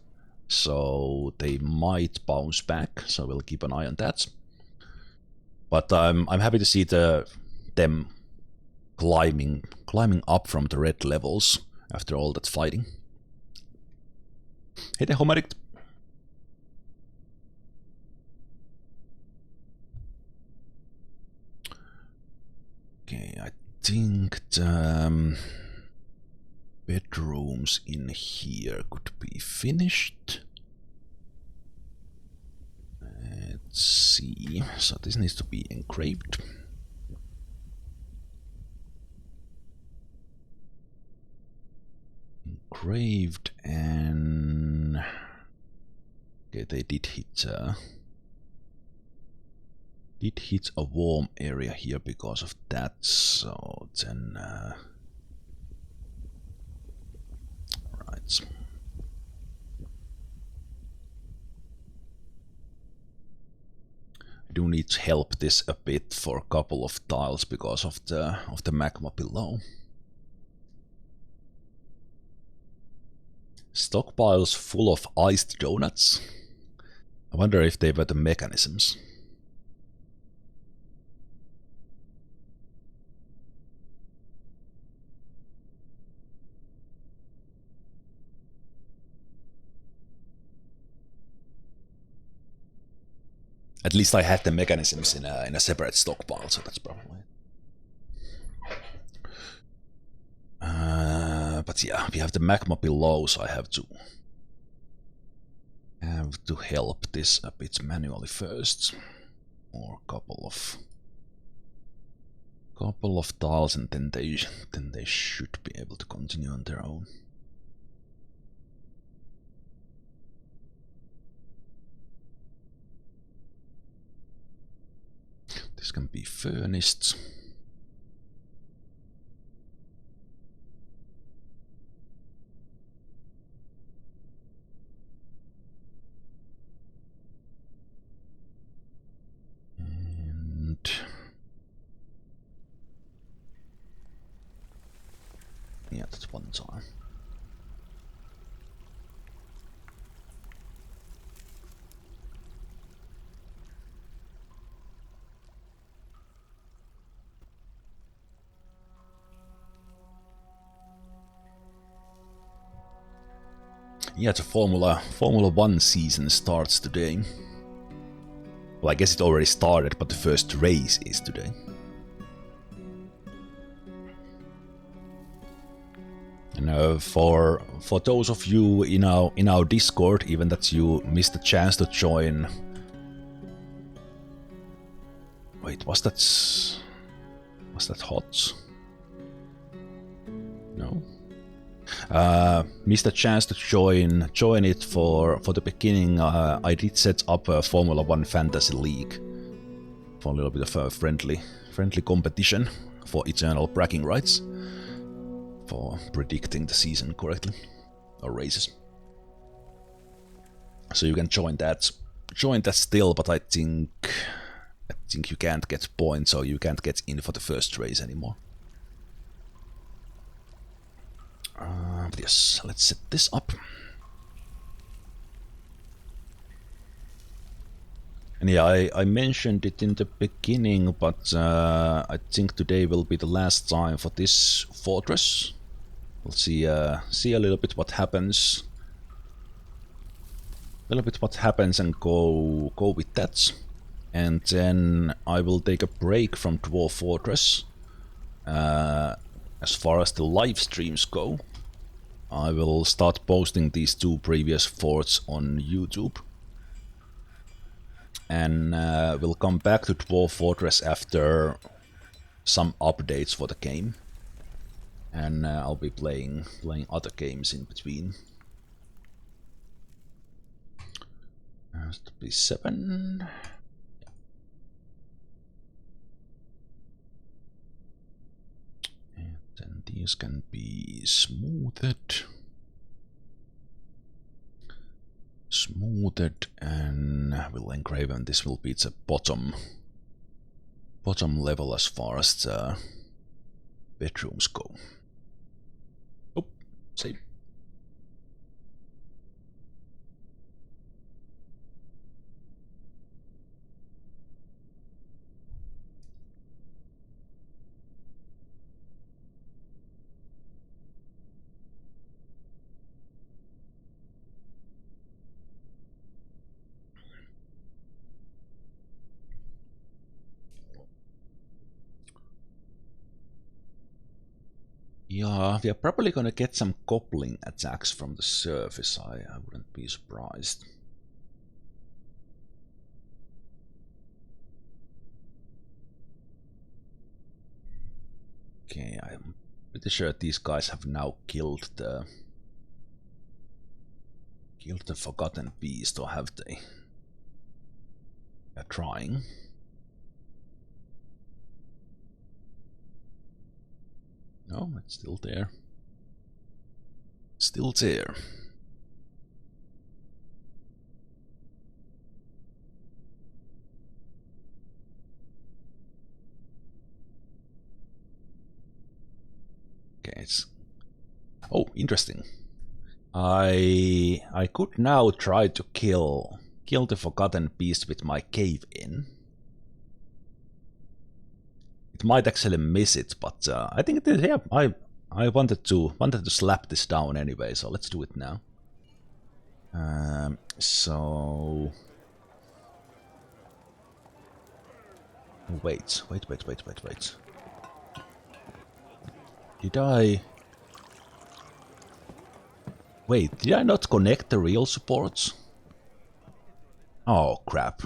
So they might bounce back, so we'll keep an eye on that. But I'm happy to see them climbing up from the red levels after all that fighting. Hey there, Homeric. Okay, I think the bedrooms in here could be finished. Let's see. So this needs to be engraved. Engraved and... Okay, they did hit a warm area here because of that, so then right. I do need to help this a bit for a couple of tiles because of the magma below. Stockpiles full of iced donuts. I wonder if they were the mechanisms. At least I had the mechanisms in a separate stockpile, so that's probably. But yeah, we have the magma below, so I have to help this a bit manually first, or a couple of tiles, and then they should be able to continue on their own. This can be furnished. And yeah, that's one time. Yeah, the Formula 1 season starts today. Well, I guess it already started, but the first race is today. And for those of you in our Discord, even that you missed the chance to join. Wait, was that hot? No. Missed a chance to join it for the beginning. I did set up a Formula 1 Fantasy League for a little bit of a friendly competition for eternal bragging rights for predicting the season correctly, or races. So you can join that still, but I think you can't get points, so you can't get in for the first race anymore. But yes, let's set this up. And yeah, I mentioned it in the beginning, but I think today will be the last time for this fortress. We'll see a little bit what happens. And go with that. And then I will take a break from Dwarf Fortress as far as the live streams go, I will start posting these 2 previous forts on YouTube. And we'll come back to Dwarf Fortress after some updates for the game. And I'll be playing other games in between. Has to be 7. And then these can be smoothed. And we'll engrave, and this will be the bottom level as far as the bedrooms go. Oh, save. Yeah, we are probably gonna get some goblin attacks from the surface. I wouldn't be surprised. Okay, I'm pretty sure these guys have now killed the forgotten beast, or have they? They're trying. No, it's still there. Still there. Okay, it's... Oh, interesting. I could now try to kill the forgotten beast with my cave-in. It might actually miss it, but I think it, yeah, I wanted to slap this down anyway, so let's do it now. So wait. Did I? Wait, did I not connect the real supports? Oh crap!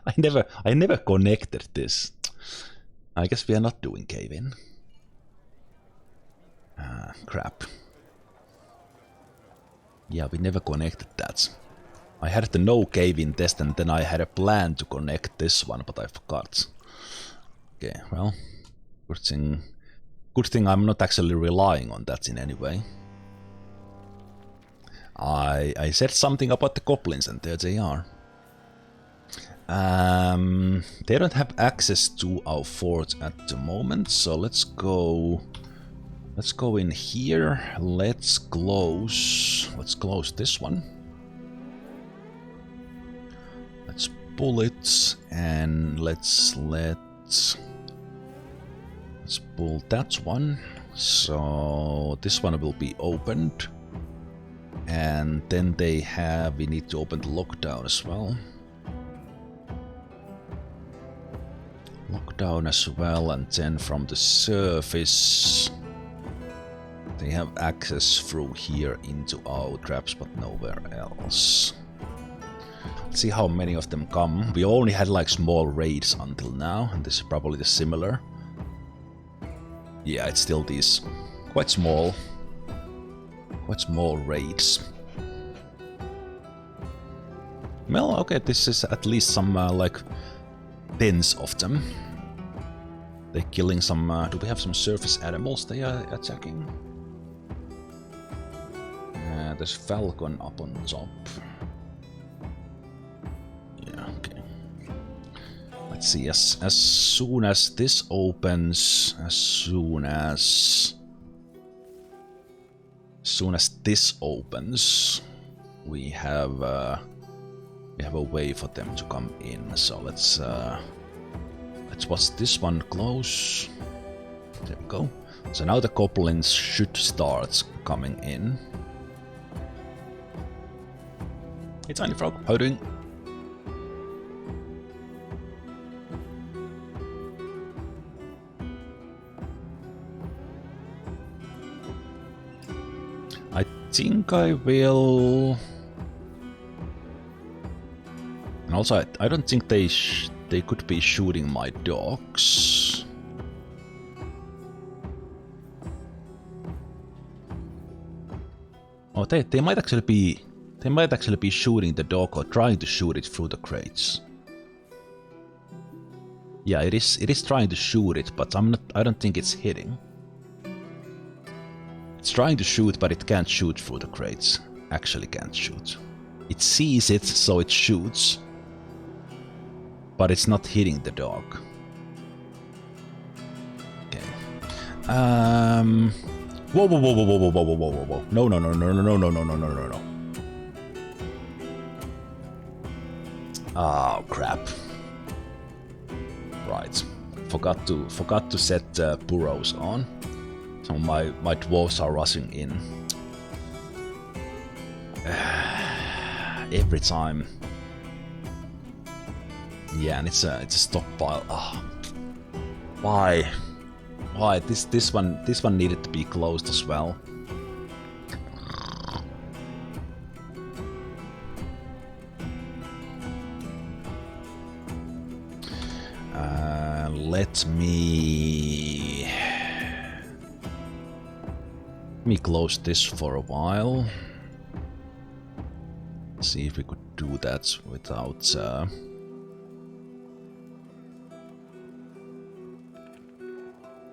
I never connected this. I guess we are not doing cave-in. Crap. Yeah, we never connected that. I had the no cave-in test, and then I had a plan to connect this one, but I forgot. Okay, well, good thing I'm not actually relying on that in any way. I said something about the goblins, and there they are. They don't have access to our fort at the moment, so let's go in here. Let's close this one. Let's pull it, and let's pull that one. So this one will be opened, and then we need to open the lockdown as well. Lockdown as well, and then from the surface they have access through here into our traps, but nowhere else. Let's see how many of them come. We only had like small raids until now, and this is probably the similar. Yeah, it's still these quite small raids. Well, okay, this is at least some like tens of them. They're killing some... do we have some surface animals they are attacking? There's Falcon up on top. Yeah, okay. Let's see, as soon as this opens, as soon as this opens, we have a way for them to come in. So let's watch this one close. There we go. So now the goblins should start coming in. Hey Tiny Frog, how are you doing? think I will... And also, I don't think they could be shooting my dogs. Oh, they might actually be... They might actually be shooting the dog or trying to shoot it through the crates. Yeah, it is trying to shoot it, but I don't think it's hitting. It's trying to shoot, but it can't shoot through the crates. Actually can't shoot. It sees it, so it shoots. But it's not hitting the dog. Okay. Whoa, whoa, whoa, whoa, whoa, whoa, whoa, whoa, whoa, whoa. No, no, no, no, no, no, no, no, no, no, no. Oh, crap. Right. Forgot to set burrows on. So my dwarves are rushing in. Every time. Yeah, and it's a stockpile. Oh. Why? This one needed to be closed as well. Let me close this for a while. See if we could do that without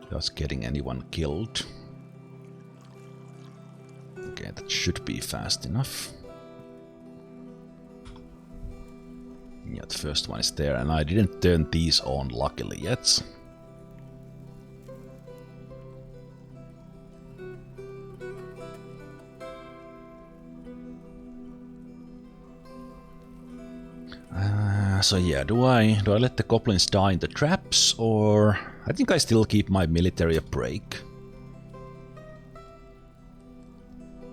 just getting anyone killed. Okay, that should be fast enough. Yeah, the first one is there, and I didn't turn these on luckily yet. So yeah, do I let the goblins die in the traps, or I think I still keep my military a break.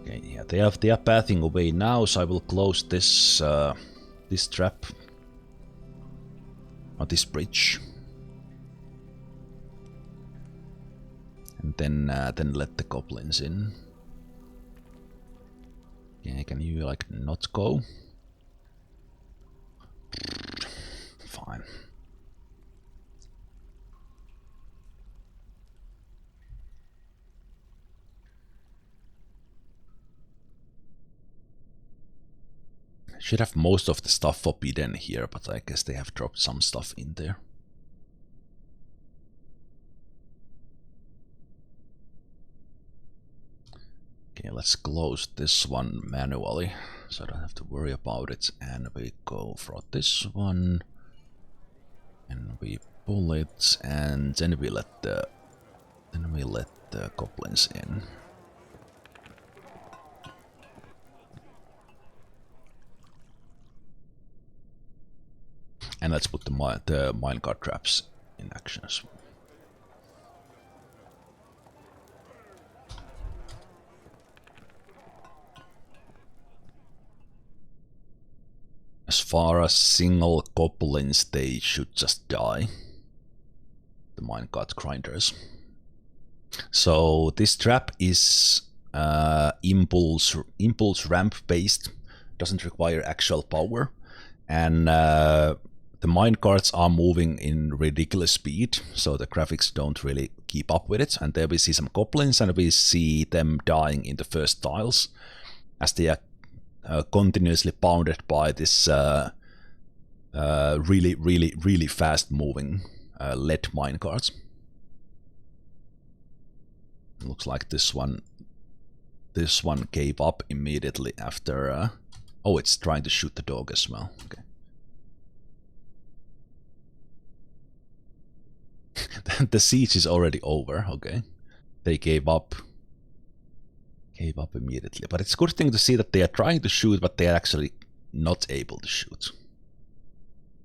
Okay, yeah, they are pathing away now, so I will close this this trap. On this bridge, and then let the goblins in. Yeah, can you like not go? Fine. Should have most of the stuff forbidden here, but I guess they have dropped some stuff in there. Okay, let's close this one manually, so I don't have to worry about it. And we go for this one, and we pull it, and then we let the goblins in. And let's put the minecart traps in action as well. As far as single goblins, they should just die. The minecart grinders. So this trap is impulse ramp based, doesn't require actual power, and the minecarts are moving in ridiculous speed, so the graphics don't really keep up with it. And there we see some goblins, and we see them dying in the first tiles as they are continuously pounded by this really fast moving lead minecarts. Looks like this one gave up immediately after. Oh, it's trying to shoot the dog as well. Okay. The siege is already over. Okay, they gave up immediately. But it's a good thing to see that they are trying to shoot, but they are actually not able to shoot.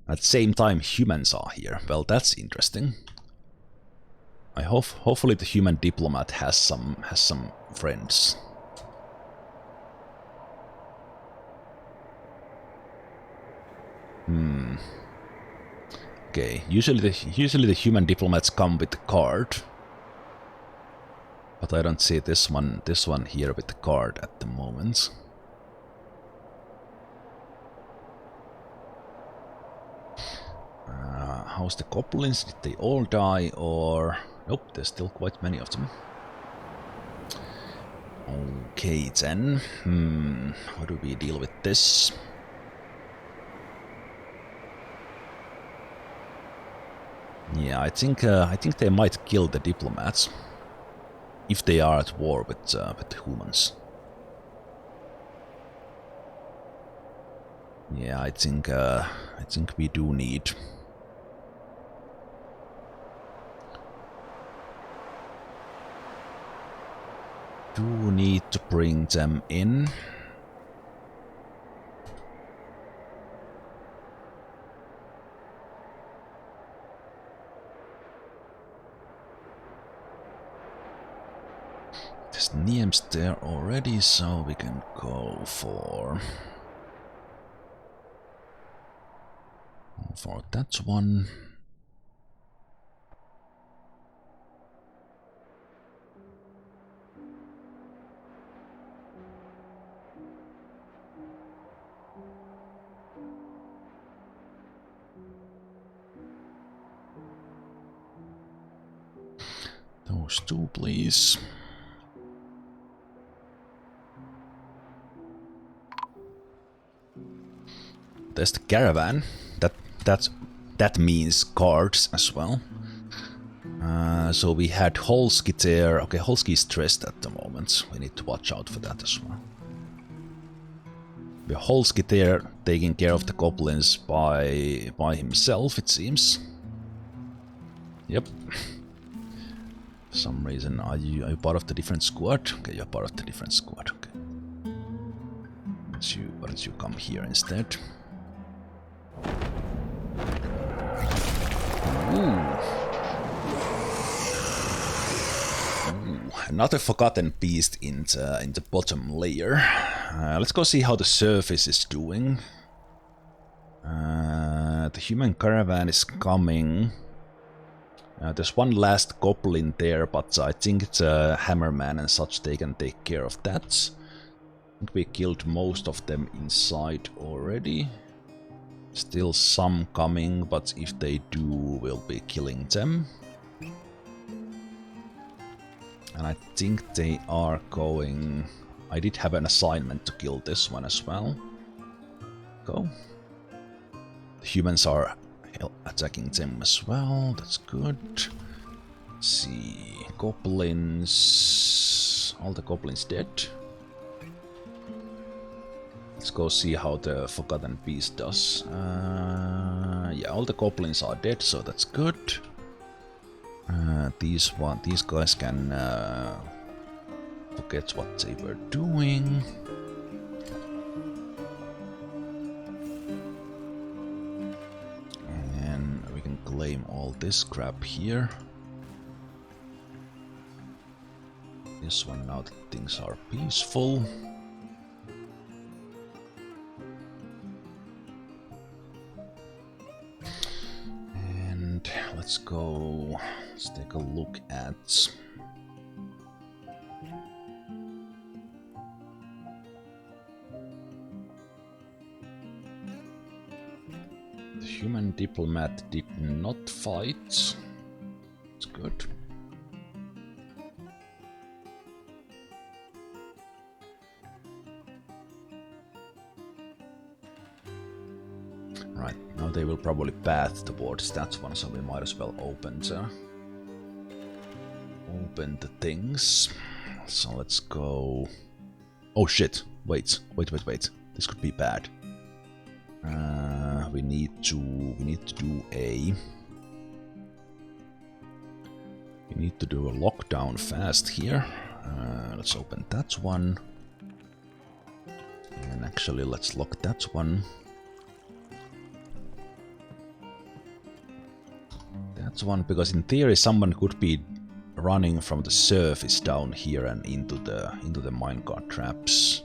At the same time, humans are here. Well, that's interesting. Hopefully the human diplomat has some friends. Okay, usually the human diplomats come with the card. But I don't see this one here with the card at the moment. How's the goblins? Did they all die or... Nope, there's still quite many of them. Okay then, how do we deal with this? Yeah, I think they might kill the diplomats if they are at war with the humans. Yeah, I think we do need. Do need to bring them in. There's Niems there already, so we can go for that one. Those two, please. There's the caravan. That means guards as well. So we had Holsky there. Okay, Holsky is stressed at the moment. We need to watch out for that as well. We have Holsky there taking care of the goblins by himself, it seems. Yep. For some reason, are you part of the different squad? Okay, you're part of the different squad. Okay. Why don't you come here instead? Ooh. Another forgotten beast in the bottom layer. Let's go see how the surface is doing. The human caravan is coming. There's one last goblin there, but I think it's a hammerman and such. They can take care of that. I think we killed most of them inside already. Still some coming, but if they do, we'll be killing them. And I think they are going... I did have an assignment to kill this one as well. Go. The humans are attacking them as well, that's good. Let's see... Goblins... All the goblins dead. Let's go see how the Forgotten Beast does. Yeah, all the goblins are dead, so that's good. These guys can forget what they were doing. And we can claim all this crap here. This one, now that things are peaceful. Let's go, let's take a look at the human diplomat did not fight. It's good. Right, now they will probably path towards that one, so we might as well open the things. So let's go... Oh shit, wait. This could be bad. We need to do a... We need to do a lockdown fast here. Let's open that one. And actually let's lock that one. That's one, because in theory someone could be running from the surface down here and into the minecart traps.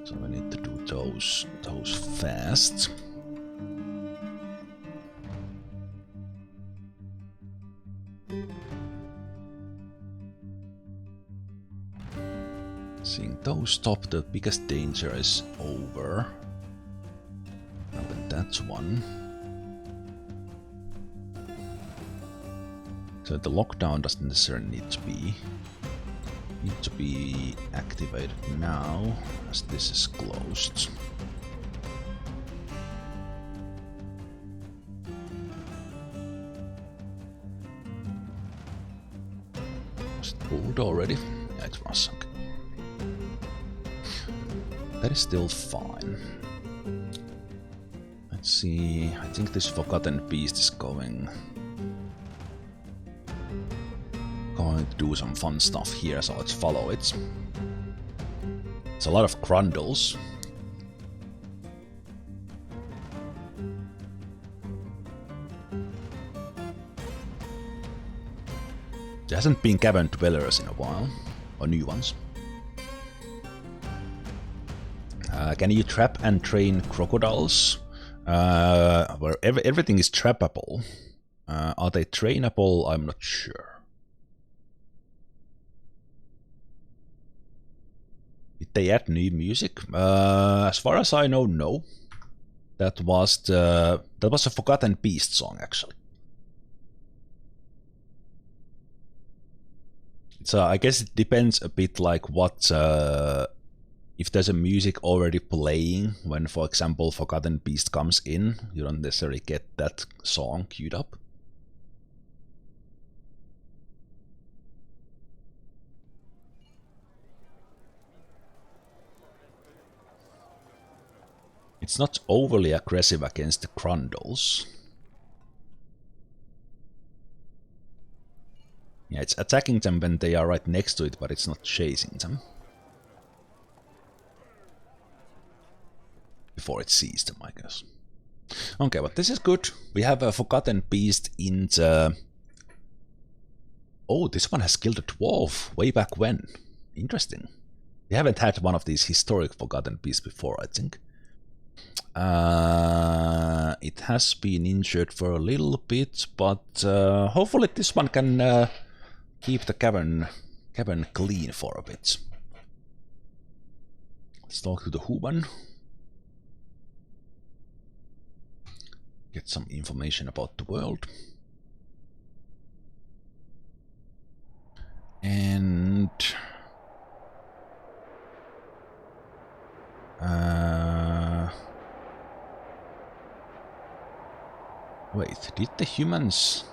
So we need to do those fast. Seeing those top, the biggest danger is over. Now then that's one. So the lockdown doesn't necessarily need to be activated now, as this is closed. Was it pulled already? Yeah, it was. Okay. That is still fine. Let's see. I think this Forgotten Beast is going to do some fun stuff here, so let's follow it. It's a lot of grundles. There hasn't been cavern dwellers in a while, or new ones. Can you trap and train crocodiles? Where everything is trappable. Are they trainable? I'm not sure. Did they add new music? As far as I know, no. That was a Forgotten Beast song, actually. So I guess it depends a bit, like what if there's a music already playing when, for example, Forgotten Beast comes in, you don't necessarily get that song queued up. It's not overly aggressive against the grundles. Yeah, it's attacking them when they are right next to it, but it's not chasing them. Before it sees them, I guess. Okay, but this is good. We have a Forgotten Beast in the... Oh, this one has killed a dwarf way back when. Interesting. We haven't had one of these historic Forgotten Beasts before, I think. It has been injured for a little bit, but hopefully this one can keep the cavern clean for a bit. Let's talk to the human. Get some information about the world. And wait, did the humans...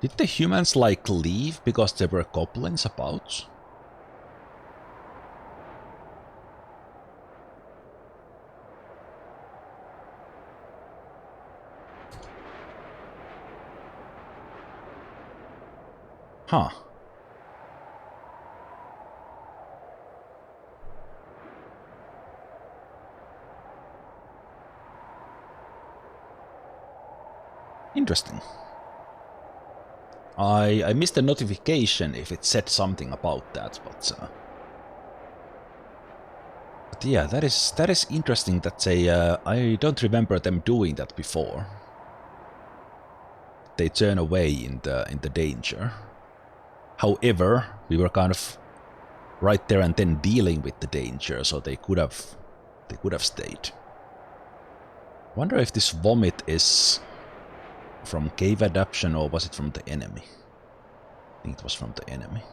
Did the humans, like, leave because there were goblins about? Huh. Interesting. I missed a notification if it said something about that, but yeah, that is interesting that they I don't remember them doing that before. They turn away in the danger. However, we were kind of right there and then dealing with the danger, so they could have stayed. Wonder if this vomit is from cave adaptation or was it from the enemy? I think it was from the enemy.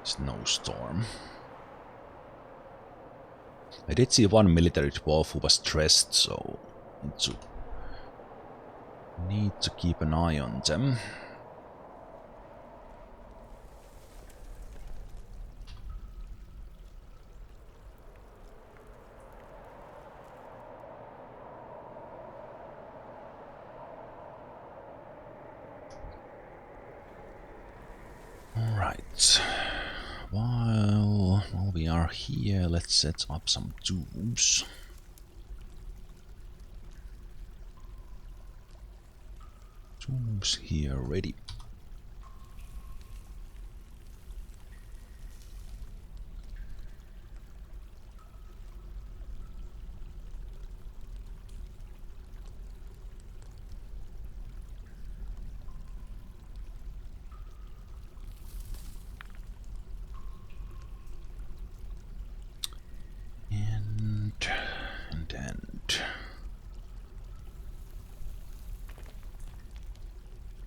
Snowstorm. I did see one military dwarf who was dressed, so need to keep an eye on them. All right. While we are here, let's set up some tombs. Tombs here ready.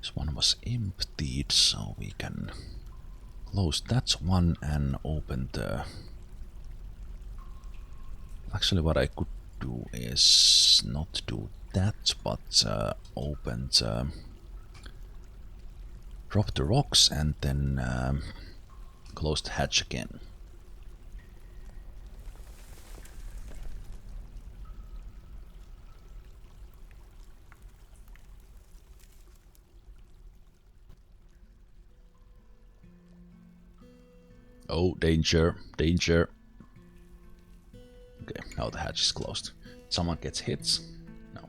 This one was emptied, so we can close that one and open the... Actually, what I could do is not do that, but open the... Drop the rocks and then close the hatch again. Oh, danger, danger. Okay, now the hatch is closed. Someone gets hit? No.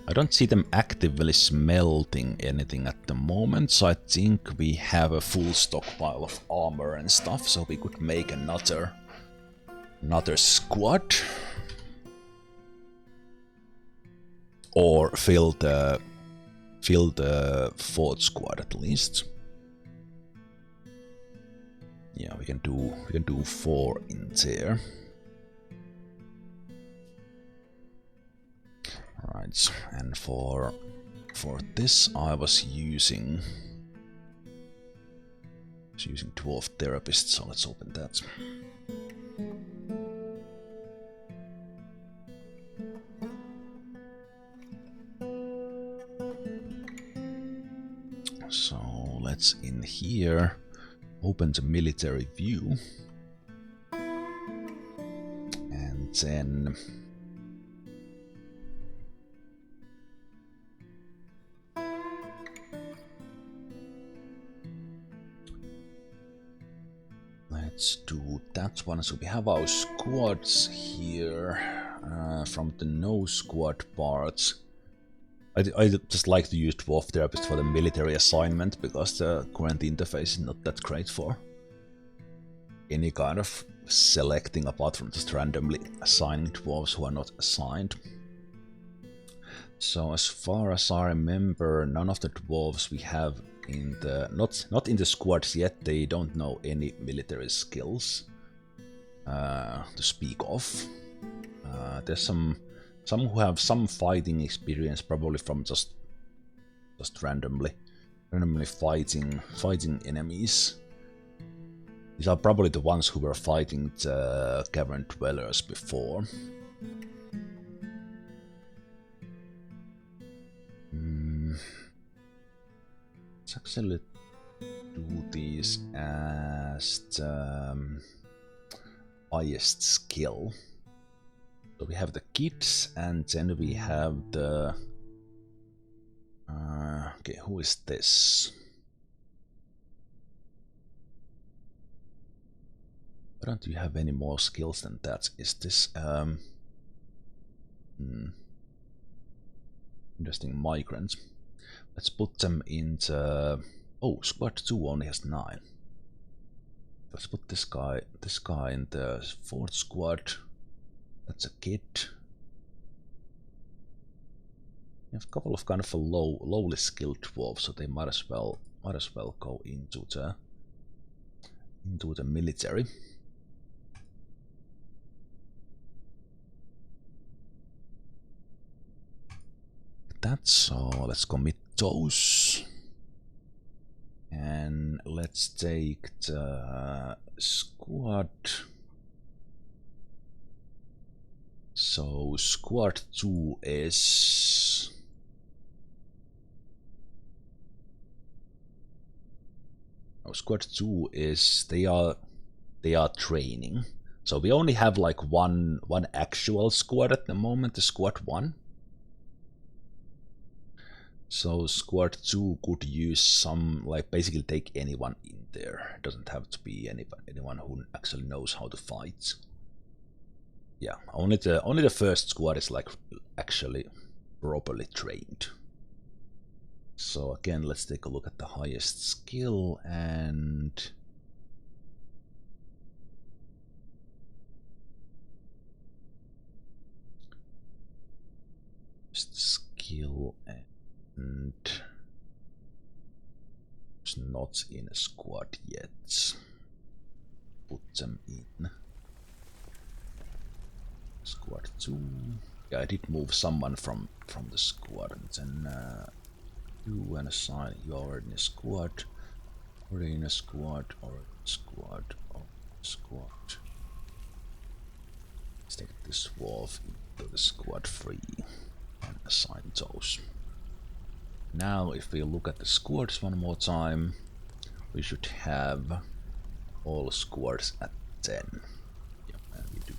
I don't see them actively smelting anything at the moment, so I think we have a full stockpile of armor and stuff, so we could make another squad. Or fill the fourth squad at least. Yeah, we can do 4 in there. Right, and for this I was using Dwarf Therapist, so let's open that. So let's in here open the military view and then let's do that one. So we have our squads here from the no squad parts. I just like to use Dwarf Therapist for the military assignment because the current interface is not that great for any kind of selecting apart from just randomly assigning dwarves who are not assigned. So as far as I remember, none of the dwarves we have in the not in the squads yet, they don't know any military skills to speak of. There's some who have some fighting experience, probably from just randomly fighting enemies. These are probably the ones who were fighting the cavern dwellers before. Let's actually do these as the highest skill. So we have the kids, and then we have the... okay, who is this? Why don't you have any more skills than that? Is this... interesting, migrants. Let's put them in the... oh, squad 2 only has 9. Let's put this guy in the 4th squad. That's a kid. We have a couple of kind of a lowly skilled dwarves, so they might as well go into the military. That, so let's commit those. And let's take the squad. So squad 2 is... oh, squad 2 is... they are training. So we only have like one actual squad at the moment, the squad 1. So squad 2 could use some, like, basically take anyone in there. It doesn't have to be anyone who actually knows how to fight. Yeah, only the first squad is like actually properly trained. So again, let's take a look at the highest skill and skill and It's not in a squad yet. Put them in. Squad 2. Yeah, I did move someone from the squad, and then you and assign you are in a squad, or in a squad, or a squad, or a squad. Let's take this dwarf into the squad 3 and assign those. Now, if we look at the squads one more time, we should have all squads at 10. Yeah, and we do.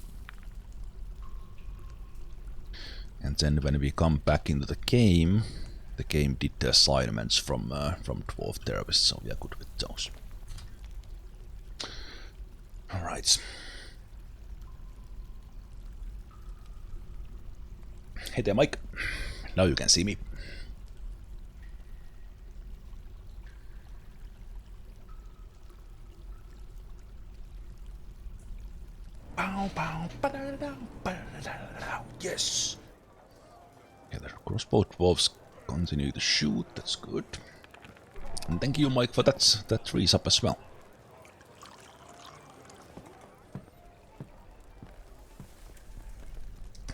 And then when we come back into the game did the assignments from Dwarf Therapist, so we are good with those. Alright. Hey there, Mike. Now you can see me. Yes. Yeah, the crossbow dwarves continue to shoot. That's good. And thank you, Mike, for that 3 sub as well.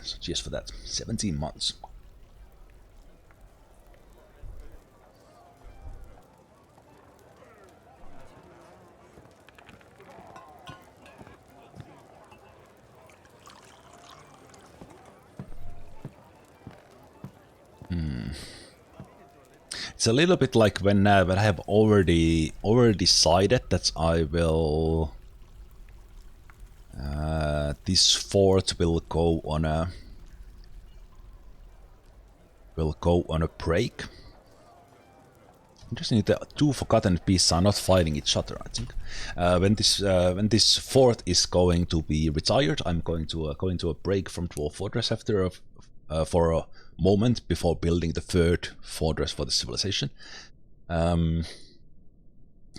So cheers for that. 17 months. It's a little bit like when I have already decided that I will this fort will go on a break. Interesting, the 2 forgotten pieces are not fighting each other. I think when this fort is going to be retired, I'm going to a break from Dwarf Fortress after for a moment before building the 3rd fortress for the civilization. Kind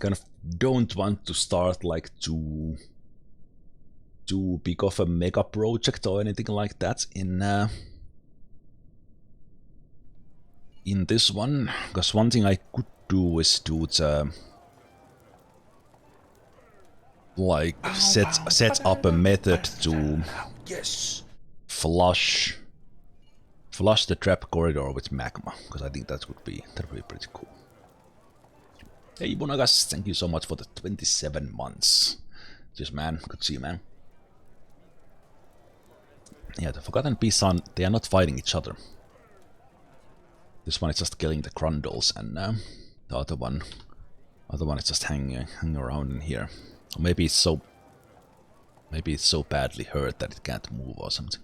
of don't want to start like too big of a mega project or anything like that in this one, because one thing I could do is do the like set up a method to flush the trap corridor with magma, because I think that would be pretty cool. Hey Bonagas, thank you so much for the 27 months. Just man, good to see you, man. Yeah, the Forgotten Beasts they are not fighting each other. This one is just killing the Grundles, and the other one is just hanging around in here. Or maybe it's so badly hurt that it can't move or something.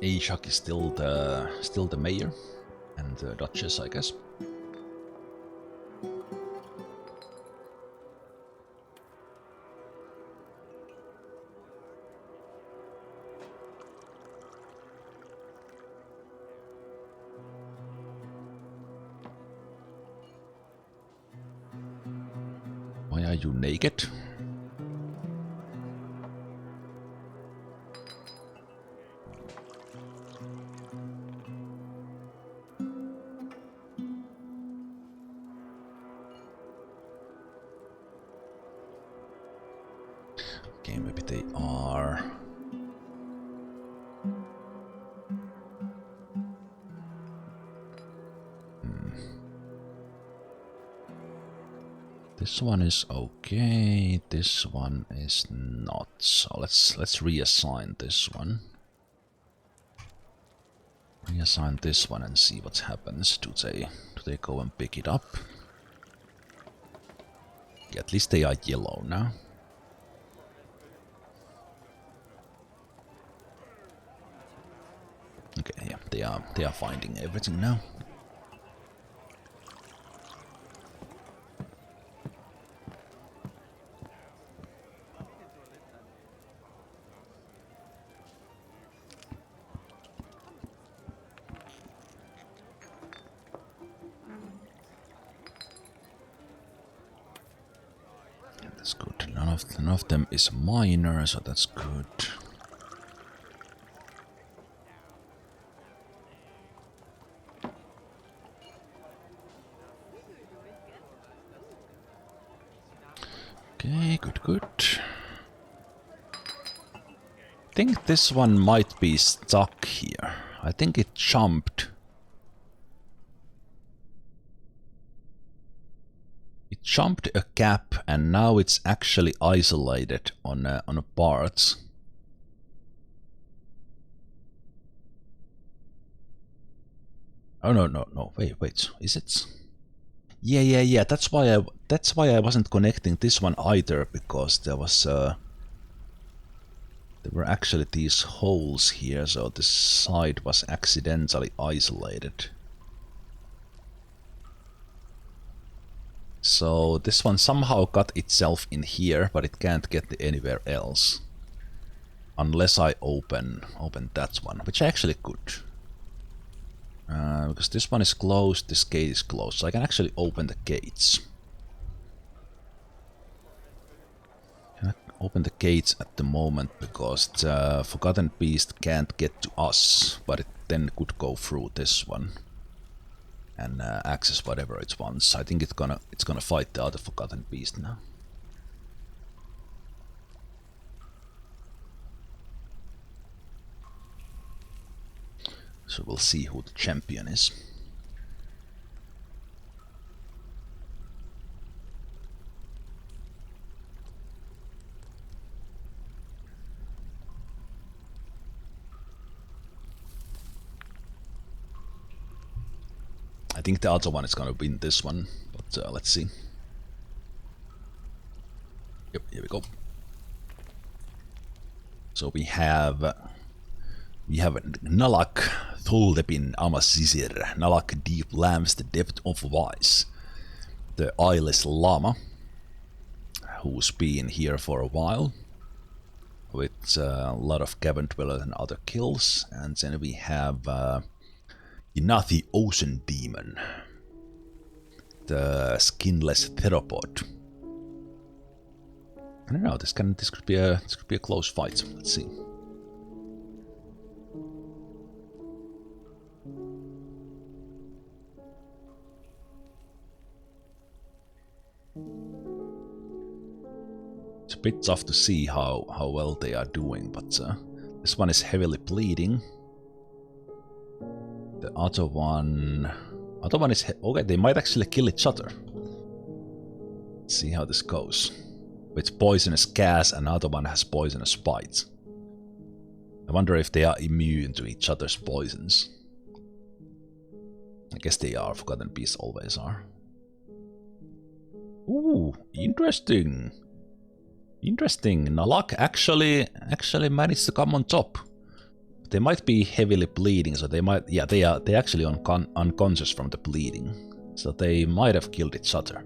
Ashak is still the mayor and the duchess, I guess. Why are you naked? Okay, maybe they are. This one is okay, this one is not. So let's reassign this one. Reassign this one and see what happens. Do they go and pick it up? Yeah, at least they are yellow now. Okay, yeah, they are finding everything now. That's good. None of them is minor, so that's good. Okay, good. I think this one might be stuck here. I think it jumped. It jumped a gap and now it's actually isolated on a parts. Oh no. Wait. Is it? Yeah. That's why I wasn't connecting this one either, because there were actually these holes here, so this side was accidentally isolated. So this one somehow got itself in here, but it can't get anywhere else. Unless I open that one, which I actually could. Because this one is closed, this gate is closed, so I can actually open the gates. Cannot open the gates at the moment because the Forgotten Beast can't get to us, but it then could go through this one and access whatever it wants. I think it's gonna fight the other Forgotten Beast now. So we'll see who the champion is. I think the other one is gonna win this one, but let's see. Yep, here we go. So we have Nalak Thuldepin Amasisir, Nalak Deep Lambs, the Depth of Wise, the Eyeless Llama, who's been here for a while, with a lot of cavern dwellers and other kills, and then we have Inathi Ocean Demon, the Skinless Theropod. I don't know. This could be a close fight. Let's see. It's a bit tough to see how well they are doing, but this one is heavily bleeding. The other one is okay. They might actually kill each other. Let's see how this goes. With poisonous gas, and other one has poisonous bites. I wonder if they are immune to each other's poisons. I guess they are. Forgotten Beasts always are. Ooh, interesting. Interesting. Nalak actually managed to come on top. They might be heavily bleeding, so they might. Yeah, they actually unconscious from the bleeding, so they might have killed each other.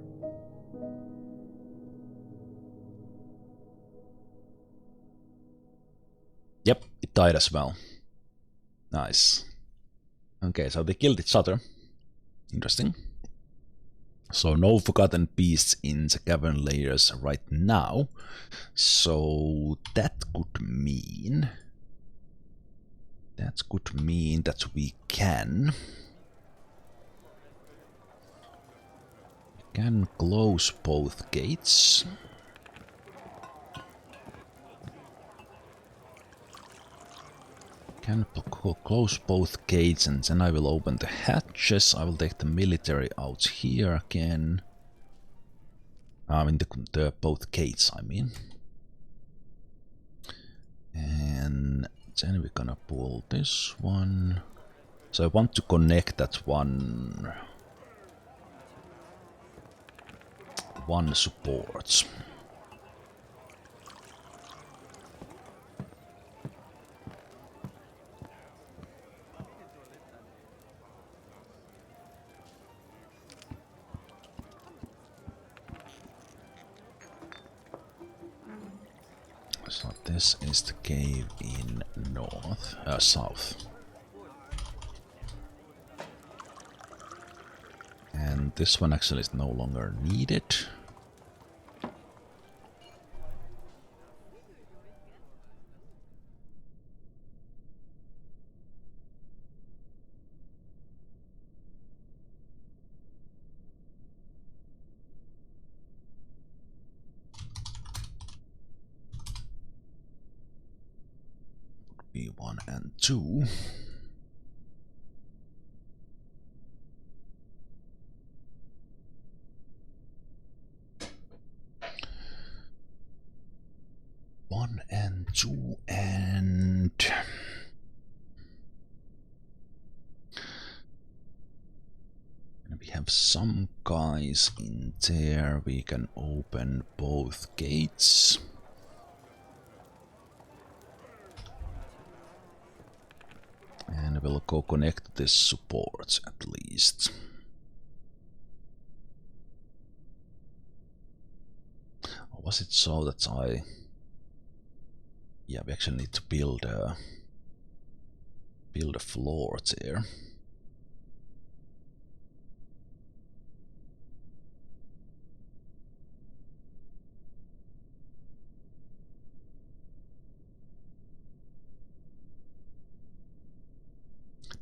Yep, it died as well. Nice. Okay, so they killed each other. Interesting. So no Forgotten Beasts in the cavern layers right now. So that could mean that we can close both gates. Can close both gates, and then I will open the hatches. I will take the military out here again. I mean the both gates, I mean. And then we're gonna pull this one. So I want to connect that one supports. So this is the cave in north, south. And this one actually is no longer needed. B1 and 2. One and 2 and we have some guys in there. We can open both gates. And we'll go connect this support at least. Or was it so that yeah, we actually need to build a floor there.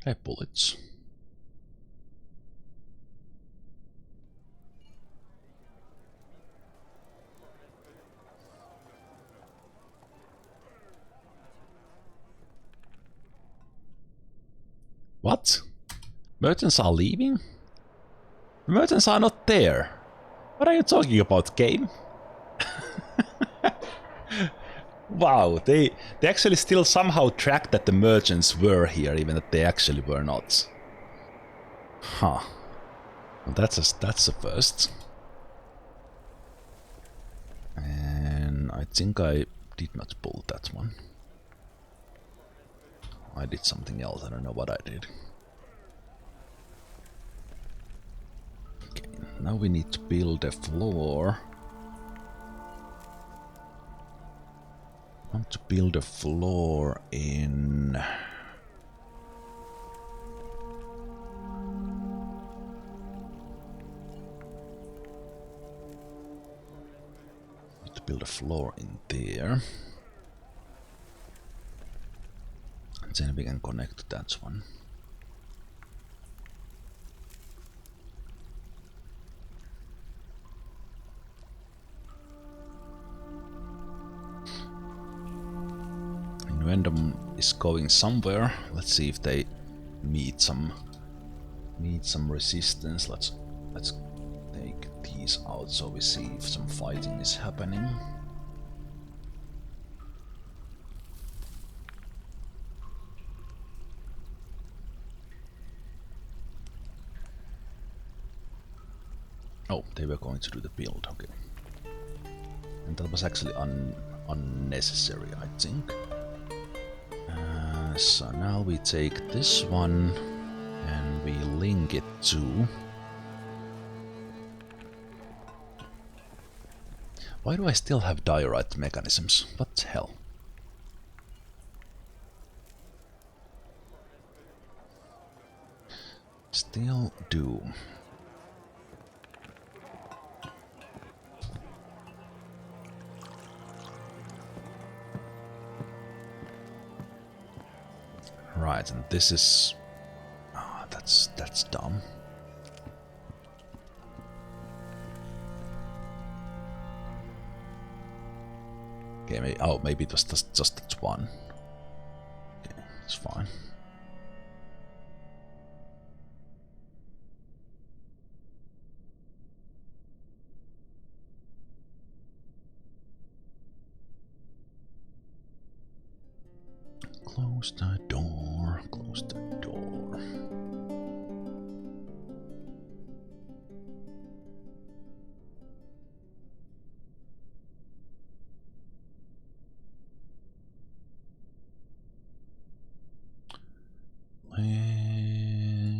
I have bullets. What? Merchants are leaving? The merchants are not there. What are you talking about, game? Wow, they actually still somehow tracked that the merchants were here, even that they actually were not. Huh. Well, that's a first. And I think I did not pull that one. I did something else, I don't know what I did. Okay, now we need to build a floor. I want to build a floor in... build a floor in there. And then we can connect that one. Random is going somewhere. Let's see if they meet some resistance. Let's take these out so we see if some fighting is happening. Oh, they were going to do the build, okay. And that was actually unnecessary, I think. So now we take this one and we link it to... Why do I still have diorite mechanisms? What the hell? Still do. Right, and this is... Ah, that's dumb. Okay, maybe it was just that one. Okay, it's fine. Close the door, close the door.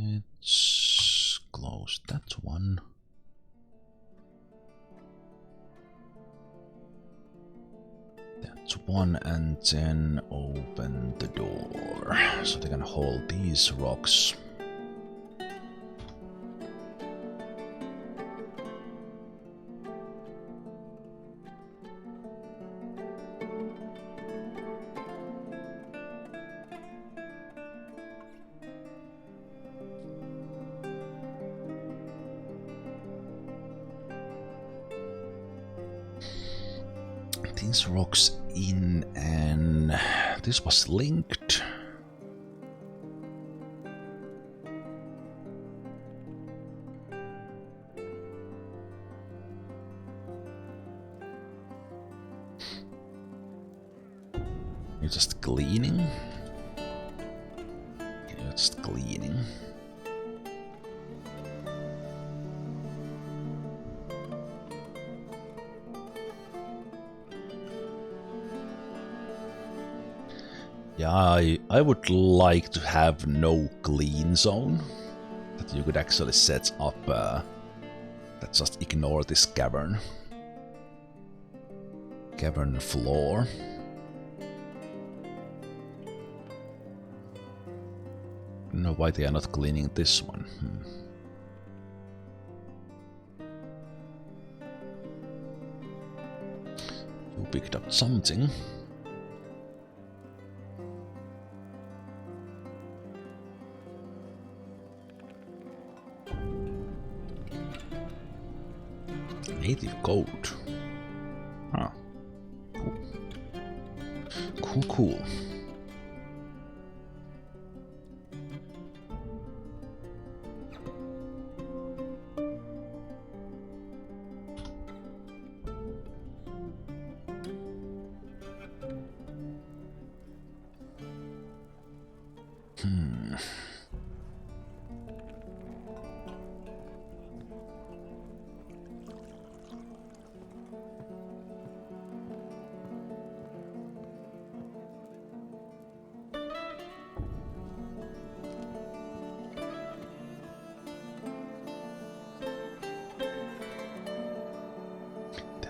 Let's close that one. That one and then open the door so they can hold these rocks. These rocks in, and this was linked. You're just cleaning. You're just cleaning. Yeah, I would like to have no clean zone that you could actually set up that just ignore this cavern floor. I don't know why they are not cleaning this one. You picked up something. Native gold. Huh. Cool. Cool.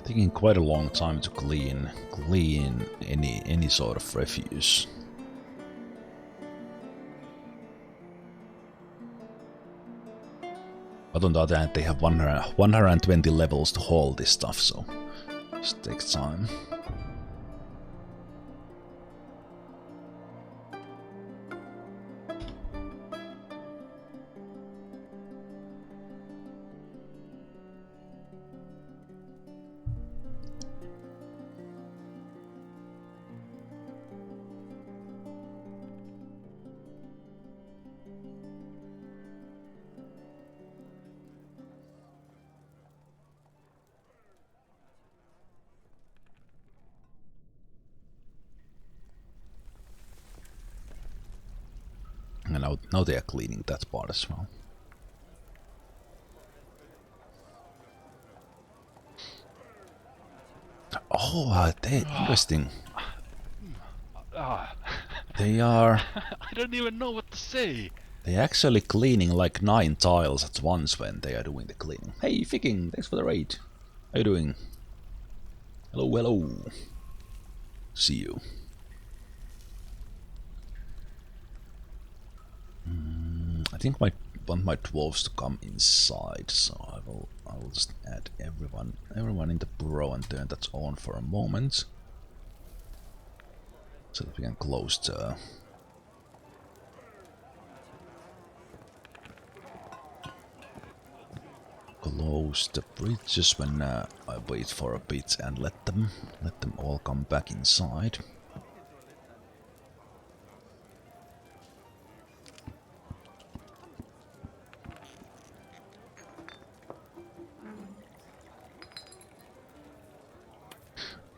Taking quite a long time to clean any sort of refuse. But on the other hand, they have 120 levels to haul this stuff, so it takes time. And now they are cleaning that part as well. Oh, interesting. They are... I don't even know what to say. They're actually cleaning like 9 tiles at once when they are doing the cleaning. Hey, Viking, thanks for the raid. How you doing? Hello, hello. See you. I think I want my dwarves to come inside, so I will just add everyone in the Burrow and turn that on for a moment, so that we can close the bridges when I wait for a bit and let them all come back inside.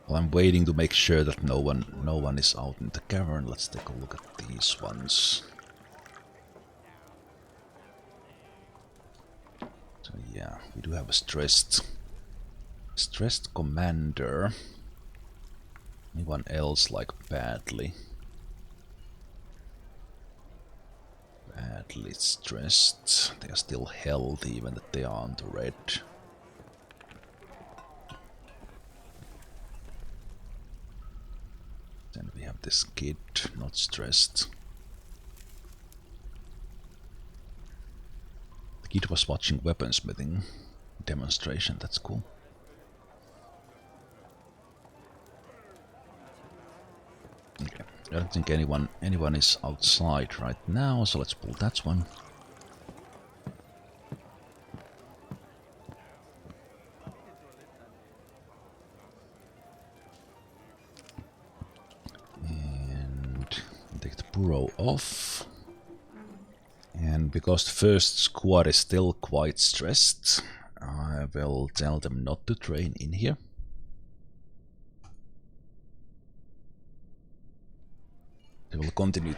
Well, I'm waiting to make sure that no one is out in the cavern. Let's take a look at these ones. So yeah, we do have a stressed commander. Anyone else like badly stressed? They are still healthy even that they are on the red. this kid, not stressed. The kid was watching weaponsmithing demonstration, that's cool. Okay, I don't think anyone is outside right now, so let's pull that one. Take the Burrow off. And because the first squad is still quite stressed, I will tell them not to train in here. They will continue.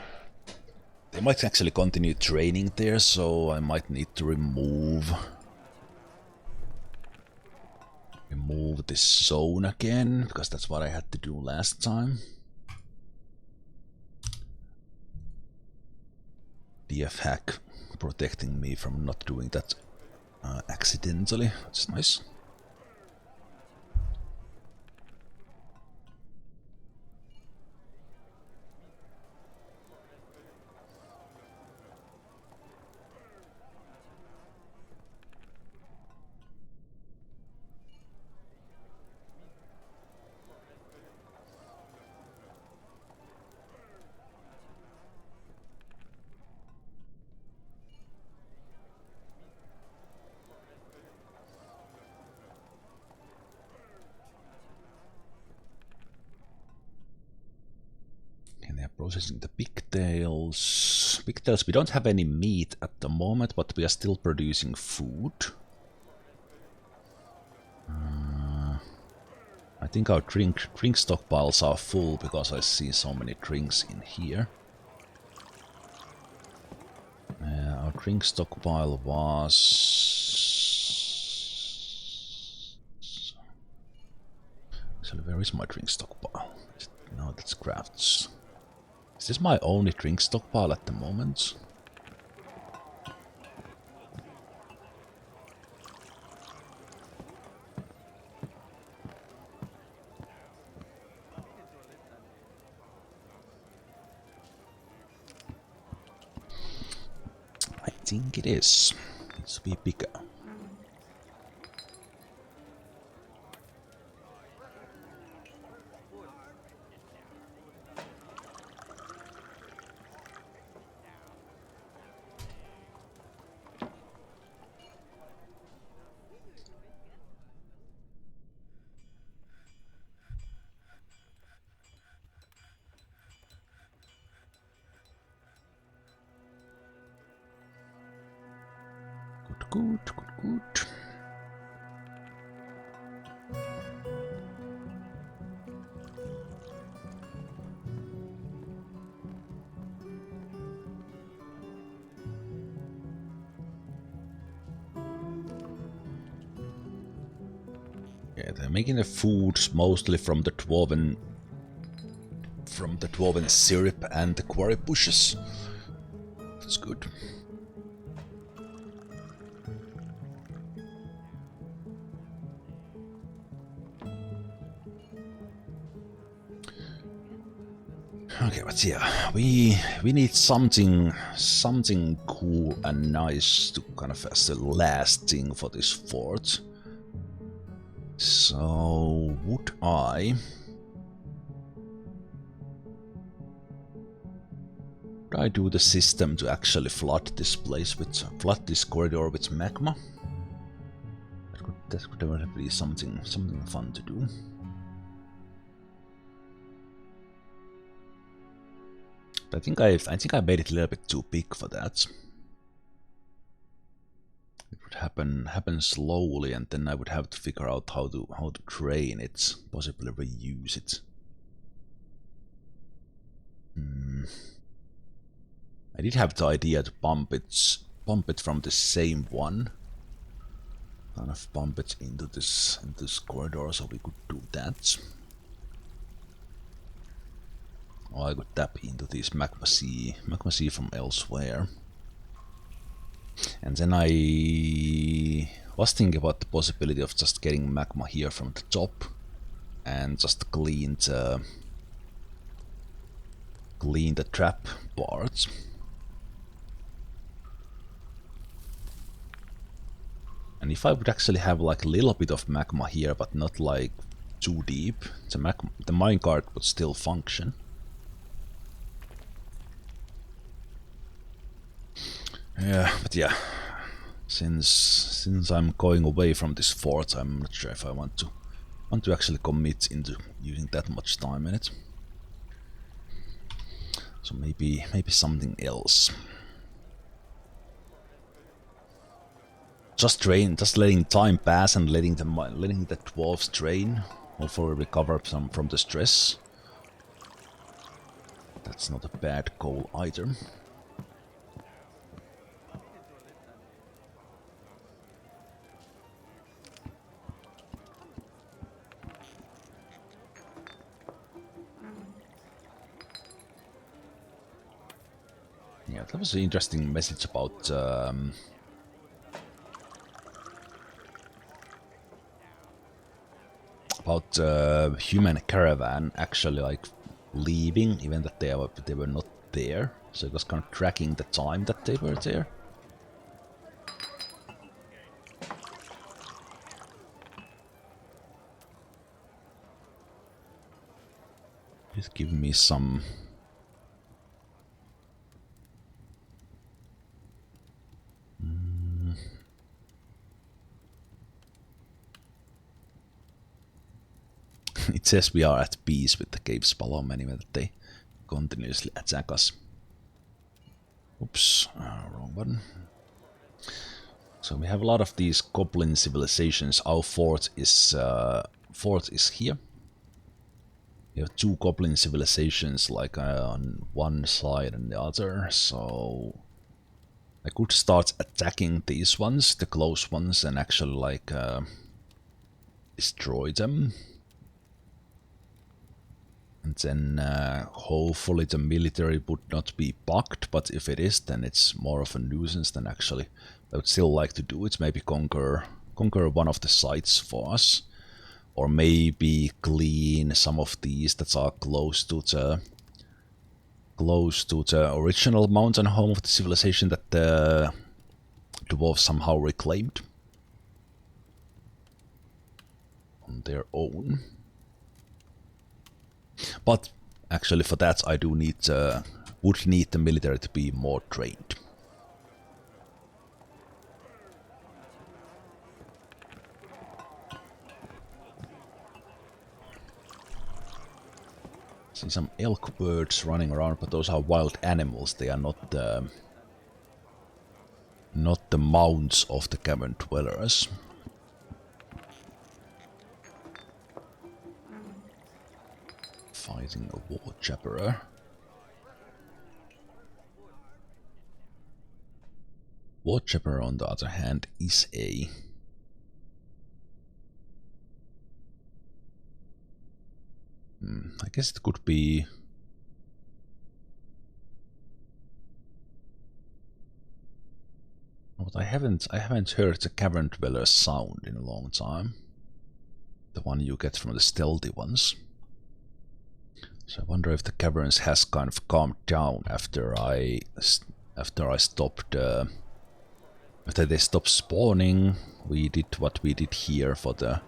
They might actually continue training there, so I might need to remove this zone again, because that's what I had to do last time. DF hack protecting me from not doing that accidentally. That's nice. Processing the pigtails. Pigtails, we don't have any meat at the moment, but we are still producing food. I think our drink stockpiles are full because I see so many drinks in here. Our drink stockpile was... Actually, where is my drink stockpile? No, that's crafts. Is this my only drink stockpile at the moment? I think it is. Needs to be bigger. Good. Yeah, they're making the foods mostly from the dwarven syrup and the quarry bushes. That's good. Okay, but yeah, we need something cool and nice to kind of as the last thing for this fort. So would I do the system to actually flood this place with this corridor with magma? That could definitely be something fun to do. I think I made it a little bit too big for that. It would happen slowly, and then I would have to figure out how to train it, possibly reuse it. I did have the idea to bump it from the same one. Kind of bump it into this corridor, so we could do that. Or I could tap into this Magma Sea from elsewhere. And then I was thinking about the possibility of just getting magma here from the top and just clean clean the trap parts. And if I would actually have like a little bit of magma here, but not like too deep, the minecart would still function. Yeah, but yeah, since I'm going away from this fort, I'm not sure if I want to actually commit into using that much time in it. So maybe something else. Just letting time pass and letting the dwarves train. Hopefully recover some from the stress. That's not a bad goal either. Yeah, that was an interesting message about human caravan actually like leaving, even that they were not there. So it was kind of tracking the time that they were there. Just give me some. It says we are at peace with the cave spalom anyway, that they continuously attack us. Oops, wrong button. So we have a lot of these goblin civilizations. Our fort is here. We have 2 goblin civilizations like on one side and the other, so I could start attacking these ones, the close ones, and actually like destroy them. And then hopefully the military would not be bugged, but if it is, then it's more of a nuisance than actually. I would still like to do it, maybe conquer one of the sites for us. Or maybe clean some of these that are close to the original mountain home of the civilization that the dwarves somehow reclaimed on their own. But actually for that I do need would need the military to be more trained. See some elk birds running around, but those are wild animals. They are not the mounts of the cavern dwellers. Fighting a war chapperer. War chapperer, on the other hand, is a I guess it could be. But I haven't heard the cavern dweller sound in a long time. The one you get from the stealthy ones. So I wonder if the caverns has kind of calmed down after I stopped. After they stopped spawning, we did what we did here for the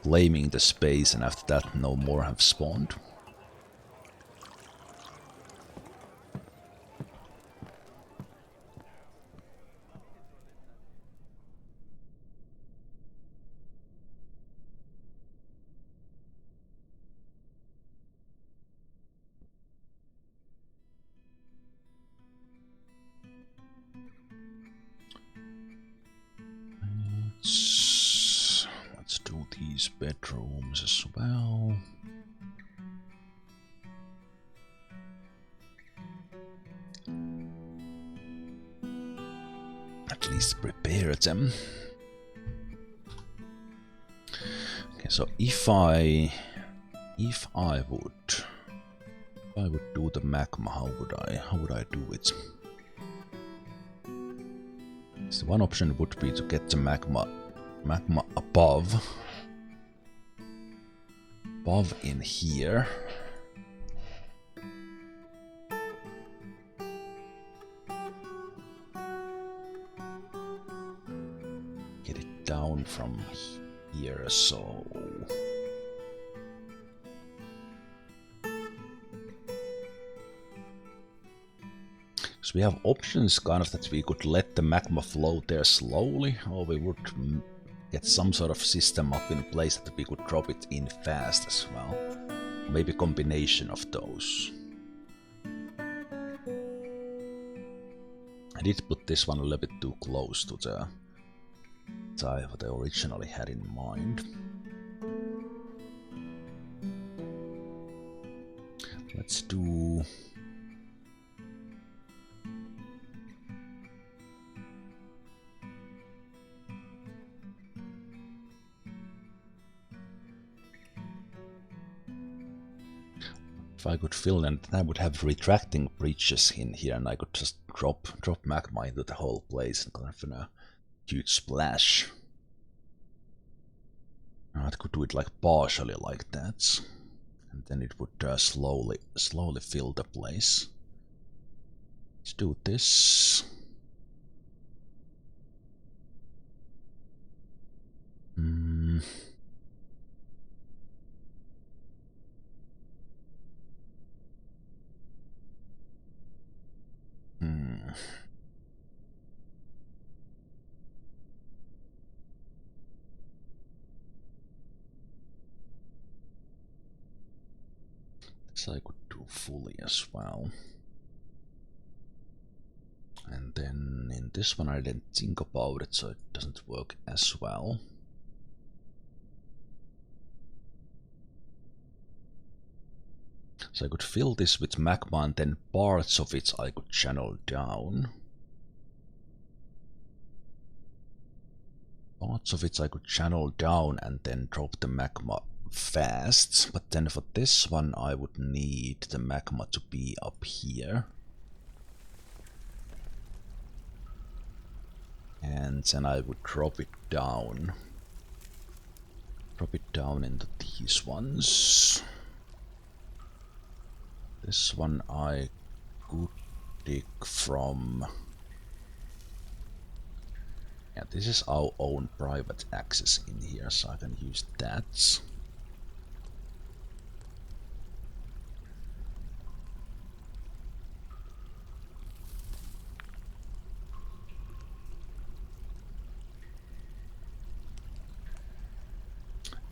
claiming the space, and after that no more have spawned. Let's do these bedrooms as well. At least prepare them. Okay, so if I would do the magma, how would I do it? So one option would be to get the magma above in here. down from here, so... So we have options kind of that we could let the magma flow there slowly, or we would get some sort of system up in place that we could drop it in fast as well. Maybe a combination of those. I did put this one a little bit too close to the type what I originally had in mind. Let's do... If I could fill them, then I would have retracting breaches in here, and I could just drop magma into the whole place and kind of in a huge splash. I could do it like partially like that, and then it would slowly fill the place. Let's do this. This I could do fully as well. And then in this one I didn't think about it, so it doesn't work as well. So I could fill this with magma and then parts of it I could channel down. Parts of it I could channel down and then drop the magma fast. But then for this one I would need the magma to be up here. And then I would drop it down. Drop it down into these ones. This one I could dig from... Yeah, this is our own private access in here, so I can use that.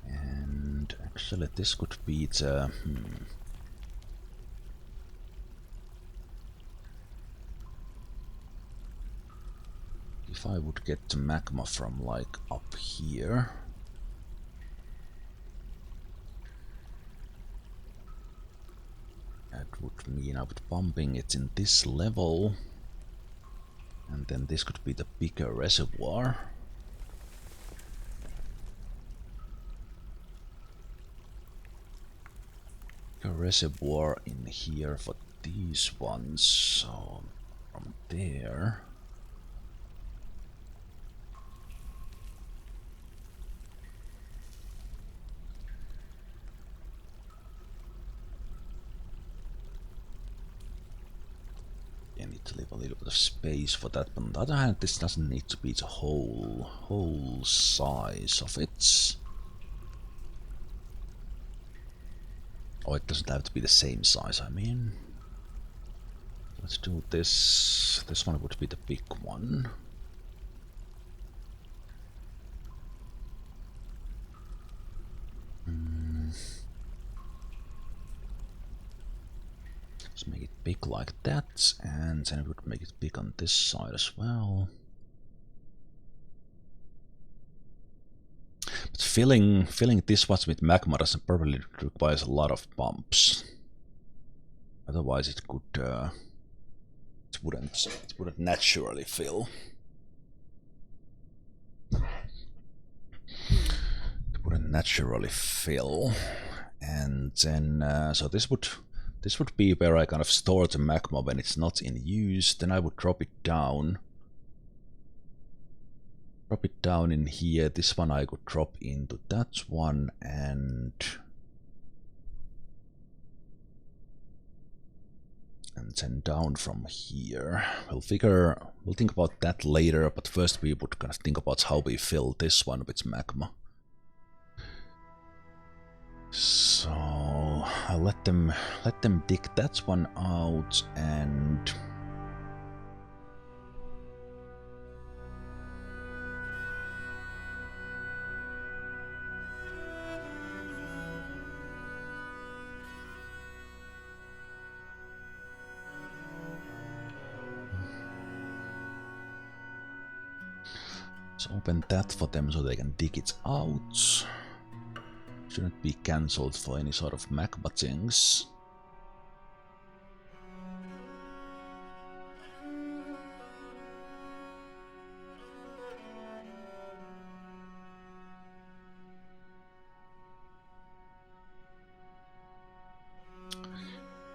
And actually this could be the... If I would get the magma from like up here, that would mean I would pumping it in this level, and then this could be the bigger reservoir. A reservoir in here for these ones, so from there. I need to leave a little bit of space for that, but on the other hand, this doesn't need to be the whole size of it. Oh, it doesn't have to be the same size, I mean. Let's do this. This one would be the big one. Let's make it big like that, and then it would make it big on this side as well. But filling this much with magma doesn't probably requires a lot of pumps. Otherwise, it could it wouldn't naturally fill. It wouldn't naturally fill, and then so this would be where I kind of store the magma when it's not in use. Then I would drop it down. Drop it down in here. This one I could drop into that one, and And then down from here. We'll think about that later, but first we would kind of think about how we fill this one with magma. So I'll let them dig that one out and let's open that for them so they can dig it out. Shouldn't be cancelled for any sort of magma things.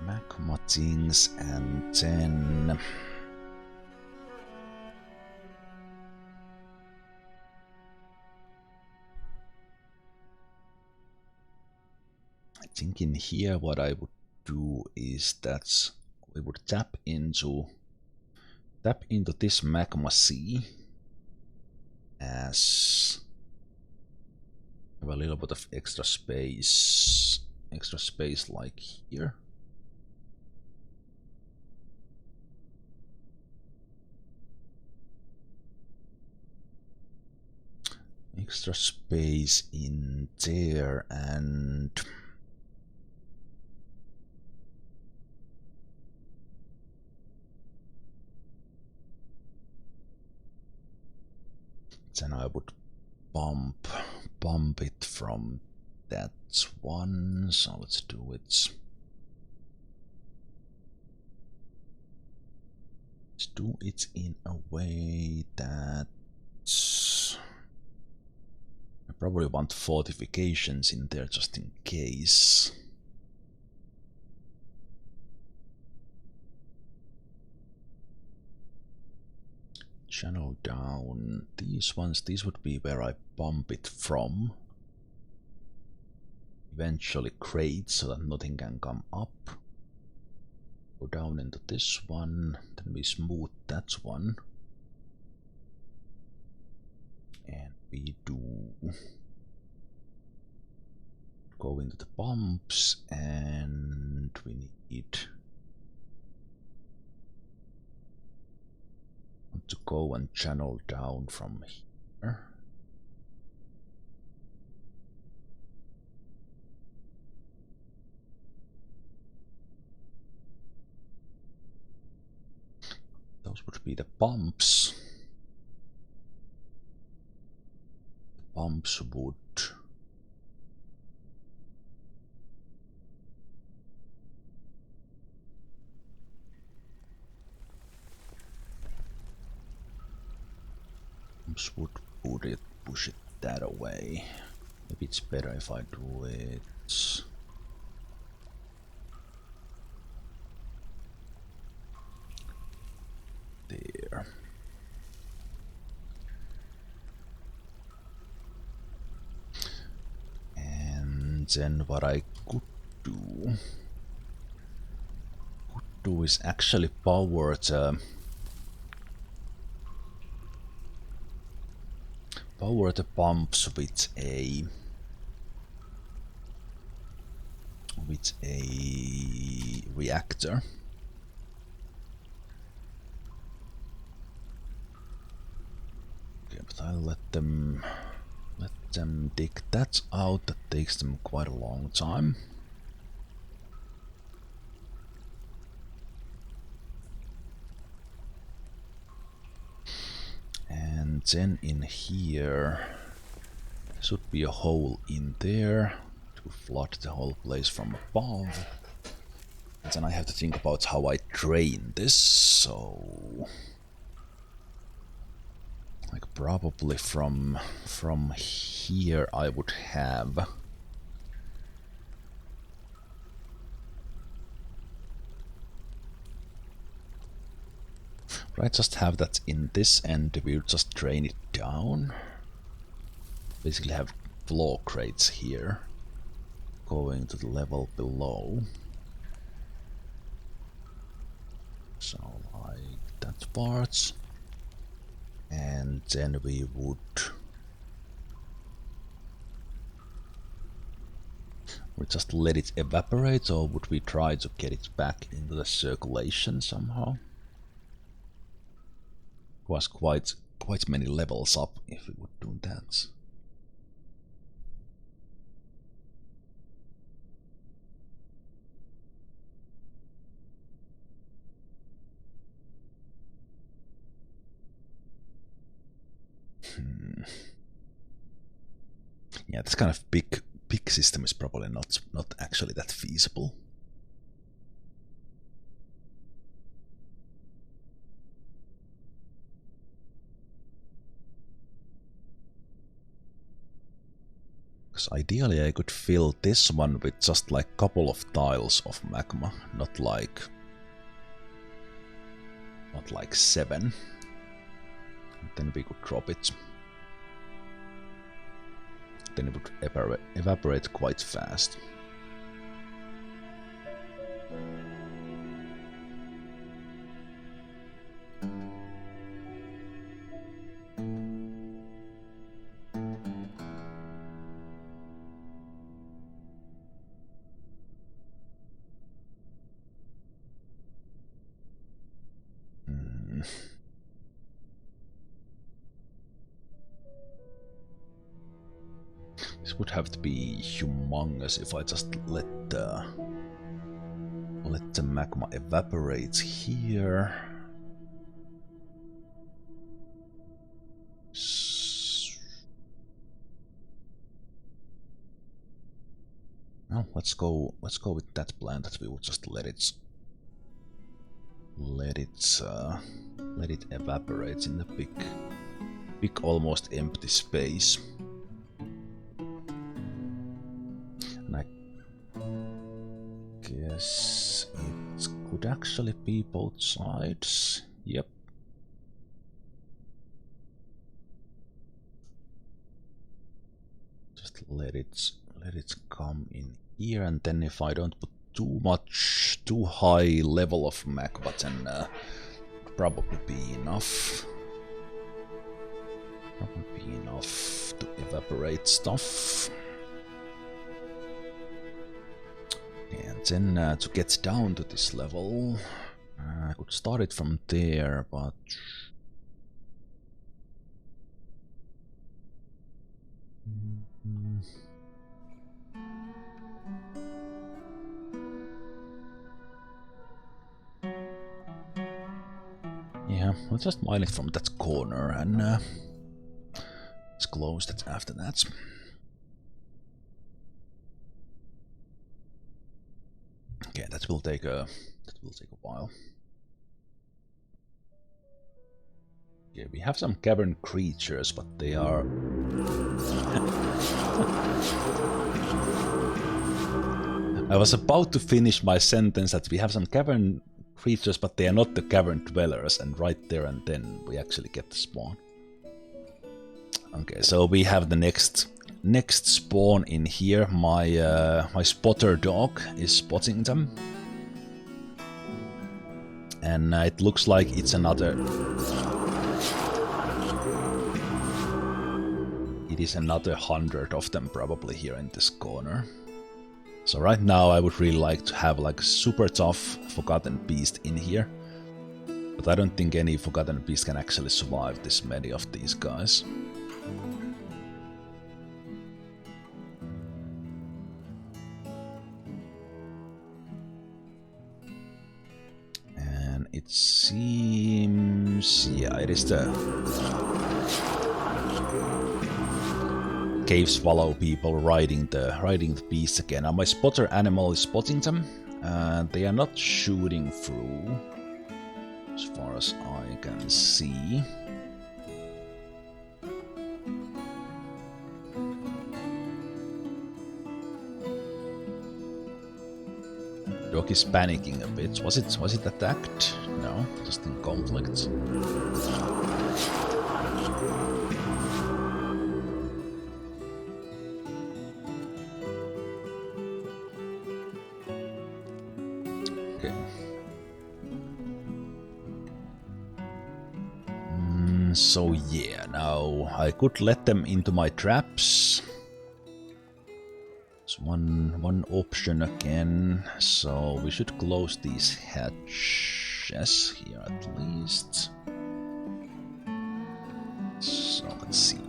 Magma things, and then I think in here what I would do is that we would tap into this magma sea as have a little bit of extra space like here. Extra space in there, and then I would bump it from that one. So let's do it. Let's do it in a way that I probably want fortifications in there just in case. Channel down. These ones, these would be where I bump it from. Eventually crate so that nothing can come up. Go down into this one, then we smooth that one. And we do go into the bumps, and we need to go and channel down from here. Those would be the bumps. The bumps would push it that away. Maybe it's better if I do it there. And then what I could do is actually power the pumps with a reactor. Okay, but I'll let them dig that out. That takes them quite a long time. And then in here should be a hole in there to flood the whole place from above. And then I have to think about how I drain this, so like probably from here I would have just have that in this end. We'll just drain it down. Basically have floor crates here going to the level below. So like that part. And then we would just let it evaporate, or would we try to get it back into the circulation somehow? It was quite many levels up if we would do that. Yeah, this kind of big system is probably not actually that feasible. Because ideally I could fill this one with just like a couple of tiles of magma, not like 7. And then we could drop it. Then it would evaporate quite fast. This would have to be humongous if I just let the magma evaporate here. No, let's go with that plan that we would just let it evaporate in the big almost empty space. And I guess it could actually be both sides. Yep. Just let it come in here, and then if I don't put too high level of magma, then probably be enough. Probably be enough to evaporate stuff. And then to get down to this level, I could start it from there, but yeah, I'll just mine it from that corner and let's close that after that. Okay, that will take a while. Yeah, we have some cavern creatures, but they are I was about to finish my sentence that we have some cavern creatures, but they are not the cavern dwellers, and right there and then we actually get the spawn. Okay, so we have the next spawn in here. My spotter dog is spotting them. And it looks like it's another... It is another 100 of them probably here in this corner. So right now I would really like to have like a super tough Forgotten Beast in here. But I don't think any Forgotten Beast can actually survive this many of these guys. And it seems... yeah, it is the cave swallow people riding the beasts again. Now my spotter animal is spotting them, and they are not shooting through, as far as I can see. Dog is panicking a bit. Was it attacked? No, just in conflict. So yeah, now I could let them into my traps. It's one option again, so we should close these hatches here at least. So let's see.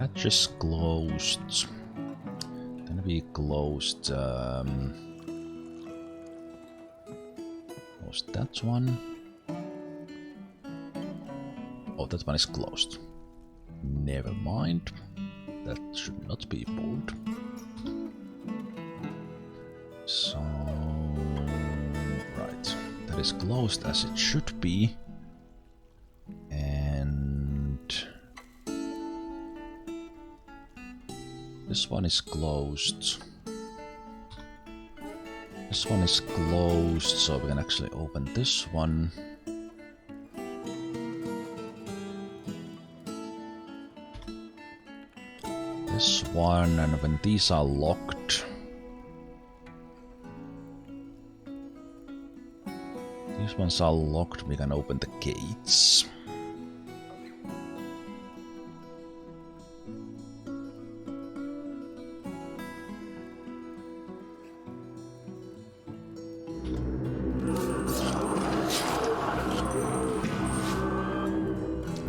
Hatches closed. Gonna be closed. Close that one. Oh, that one is closed. Never mind. That should not be pulled. So, right. That is closed as it should be. And this one is closed. This one is closed, so we can actually open this one. This one, and when these are locked, these ones are locked, we can open the gates.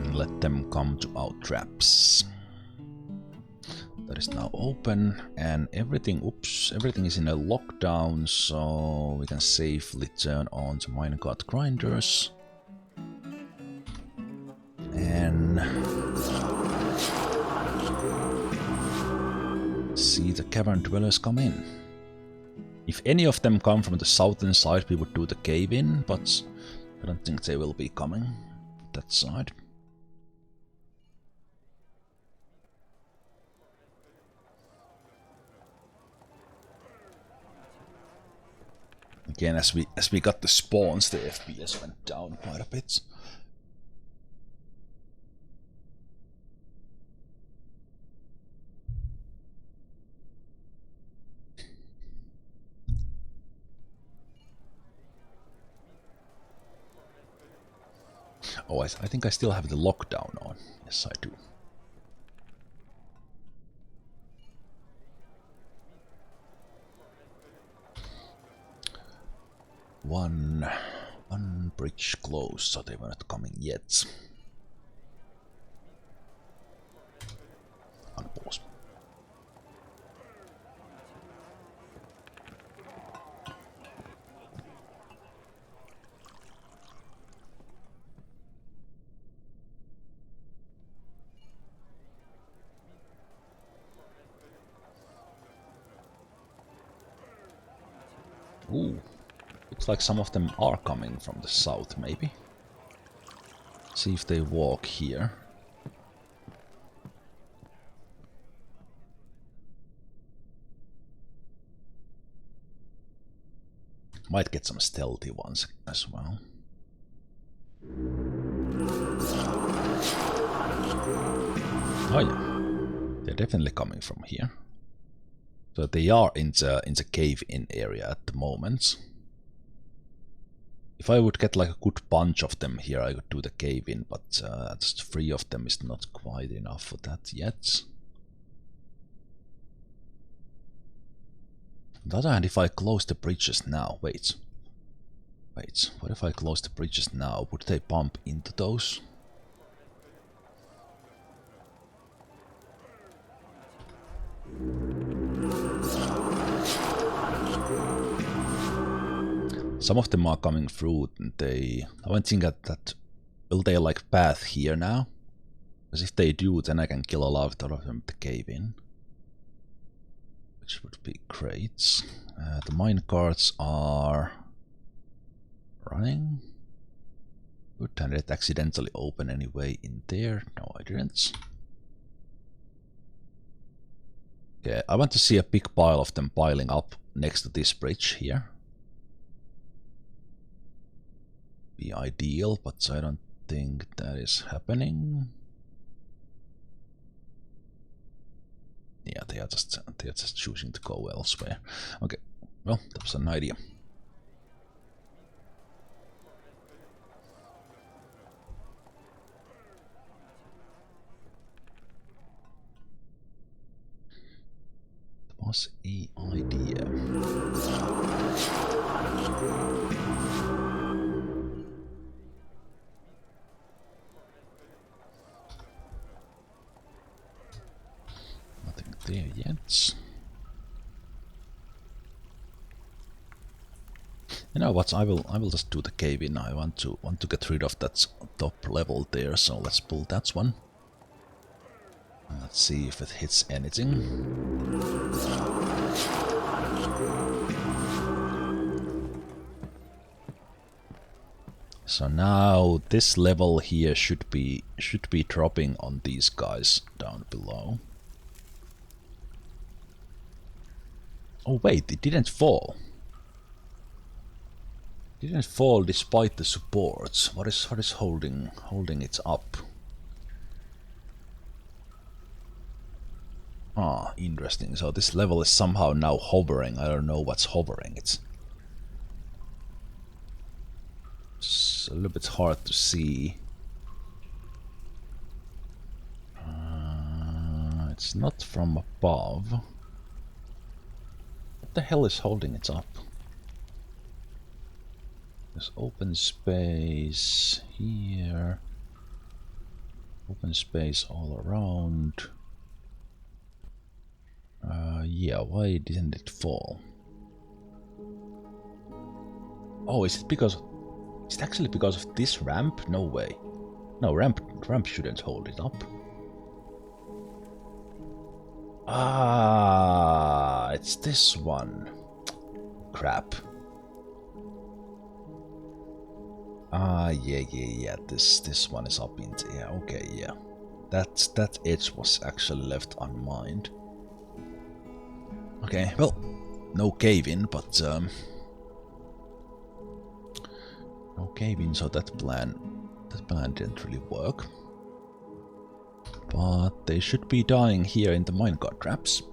And let them come to our traps. That is now open, and everything is in a lockdown, so we can safely turn on the minecart grinders. And see the cavern dwellers come in. If any of them come from the southern side, we would do the cave in, but I don't think they will be coming that side. Again, as we got the spawns, the FPS went down quite a bit. Oh, I think I still have the lockdown on. Yes, I do. One bridge closed, so they were not coming yet. Unpause. Ooh. Looks like some of them are coming from the south, maybe. See if they walk here. Might get some stealthy ones as well. Oh yeah, they're definitely coming from here. So they are in the cave-in area at the moment. If I would get like a good bunch of them here, I could do the cave-in, but just 3 of them is not quite enough for that yet. On the other hand, if I close the bridges now, wait, what if I close the bridges now? Would they bump into those? Some of them are coming through, and I won't think that will they like path here now? Because if they do, then I can kill a lot of them to cave in, which would be great. The minecarts are running. Good, and it accidentally opened anyway in there. No, I didn't. Yeah, I want to see a big pile of them piling up next to this bridge here. Be ideal, but I don't think that is happening. Yeah, they are just choosing to go elsewhere. Okay, well, that was an idea. was a idea. Nothing there yet. You know what? I will just do the cave in. I want to get rid of that top level there. So let's pull that one. And let's see if it hits anything. So now this level here should be dropping on these guys down below. Oh wait, it didn't fall. It didn't fall despite the supports. What is holding it up? Ah, interesting. So this level is somehow now hovering. I don't know what's hovering. It's a little bit hard to see. It's not from above. What the hell is holding it up? There's open space here. Open space all around. Yeah, why didn't it fall? Oh, is it actually because of this ramp? No way. No, ramp shouldn't hold it up. Ah, it's this one. Crap. Ah, yeah. This one is up in there. Okay, yeah. That edge was actually left unmined. Okay, well, no cave-in, but no cave-in, so that plan didn't really work. But they should be dying here in the minecart traps.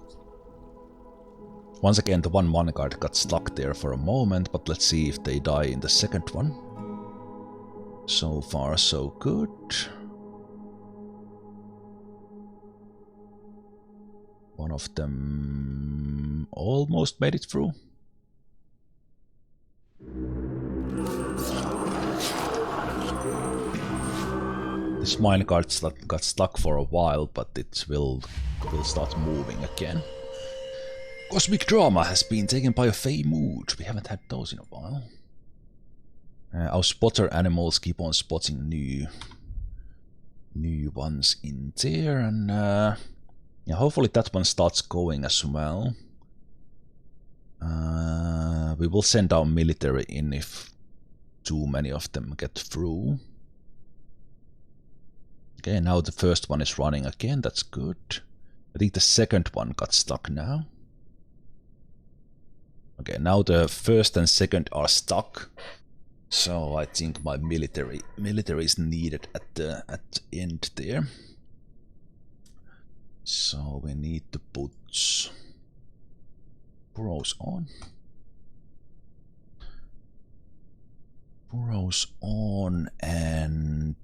Once again, the one minecart got stuck there for a moment, but let's see if they die in the second one. So far, so good. One of them almost made it through. This minecart got stuck for a while, but it will start moving again. Cosmic Drama has been taken by a Fey Mood. We haven't had those in a while. Our spotter animals keep on spotting new ones in there, and yeah, hopefully that one starts going as well. We will send our military in if too many of them get through. Okay, now the first one is running again, that's good. I think the second one got stuck now. Okay, now the first and second are stuck. So I think my military is needed at the end there. So we need to put Burrows on. Burrows on and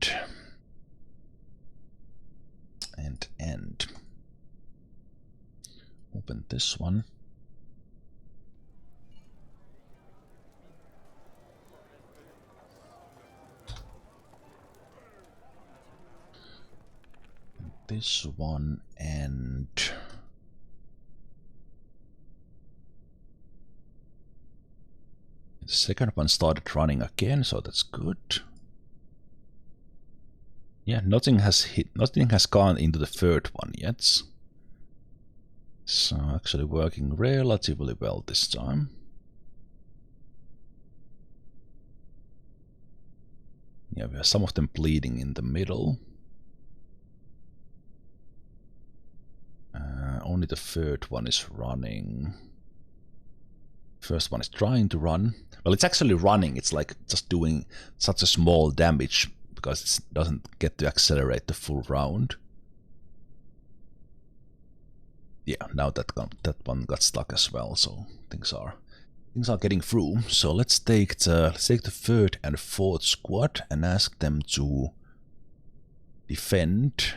end. Open this one. This one and the second one started running again, so that's good. Yeah, nothing has gone into the third one yet. So actually working relatively well this time. Yeah, we have some of them bleeding in the middle. Only the third one is running. First one is trying to run. Well, it's actually running. It's like just doing such a small damage because it doesn't get to accelerate the full round. Yeah, now that one got stuck as well, so things are getting through. So let's take the third and fourth squad and ask them to defend.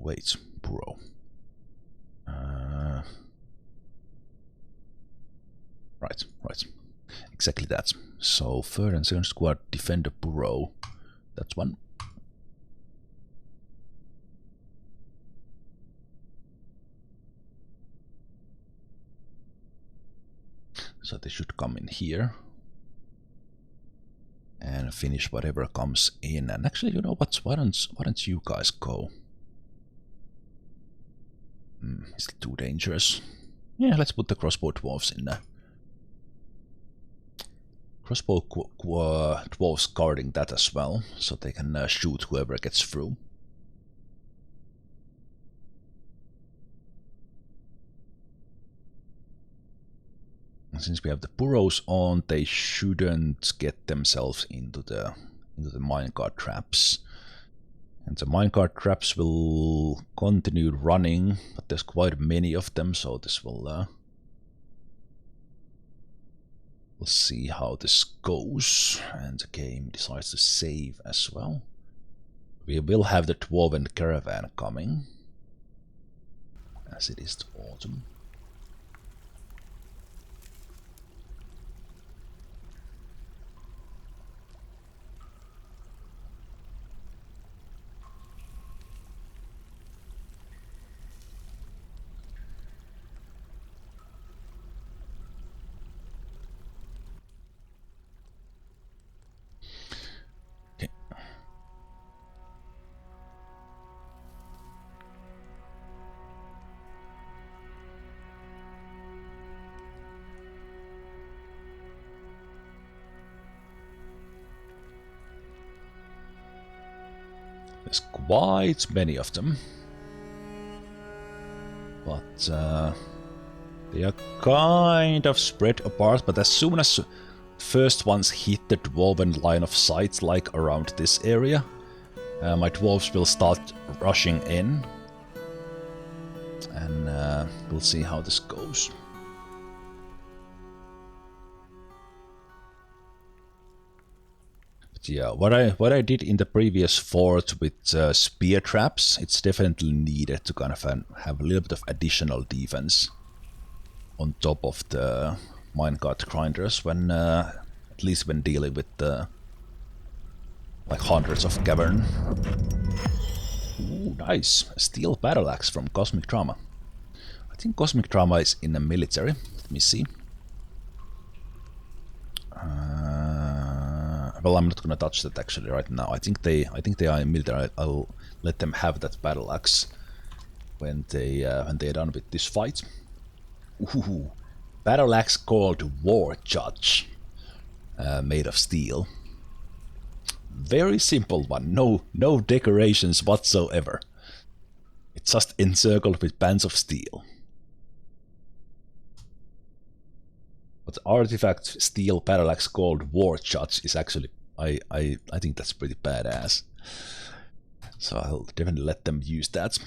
wait, Burrow. Right. Exactly that. So, 3rd and 2nd squad defend the Burrow. That's one. So they should come in here. And finish whatever comes in. And actually, you know what? Why don't you guys go? Is it too dangerous? Yeah, let's put the crossbow dwarves in there. Crossbow dwarves guarding that as well, so they can shoot whoever gets through. And since we have the burrows on, they shouldn't get themselves into the minecart traps. And the minecart traps will continue running, but there's quite many of them, so this will we'll see how this goes. And the game decides to save as well. We will have the Dwarven caravan coming, as it is the autumn. There's quite many of them, but they are kind of spread apart. But as soon as first ones hit the dwarven line of sight, like around this area, my dwarves will start rushing in, and we'll see how this goes. Yeah, what I did in the previous fort with spear traps, it's definitely needed to kind of have a little bit of additional defense on top of the minecart grinders when, at least when dealing with like hundreds of cavern. Ooh, nice! A steel battle axe from Cosmic Drama. I think Cosmic Drama is in the military. Let me see. Well, I'm not gonna touch that actually right now. I think they are in military. I'll let them have that battle axe when they're done with this fight. Ooh, battle axe called War Judge, made of steel. Very simple one. No decorations whatsoever. It's just encircled with bands of steel. But the artifact steel battle axe called War Judge is actually, I think that's pretty badass. So I'll definitely let them use that.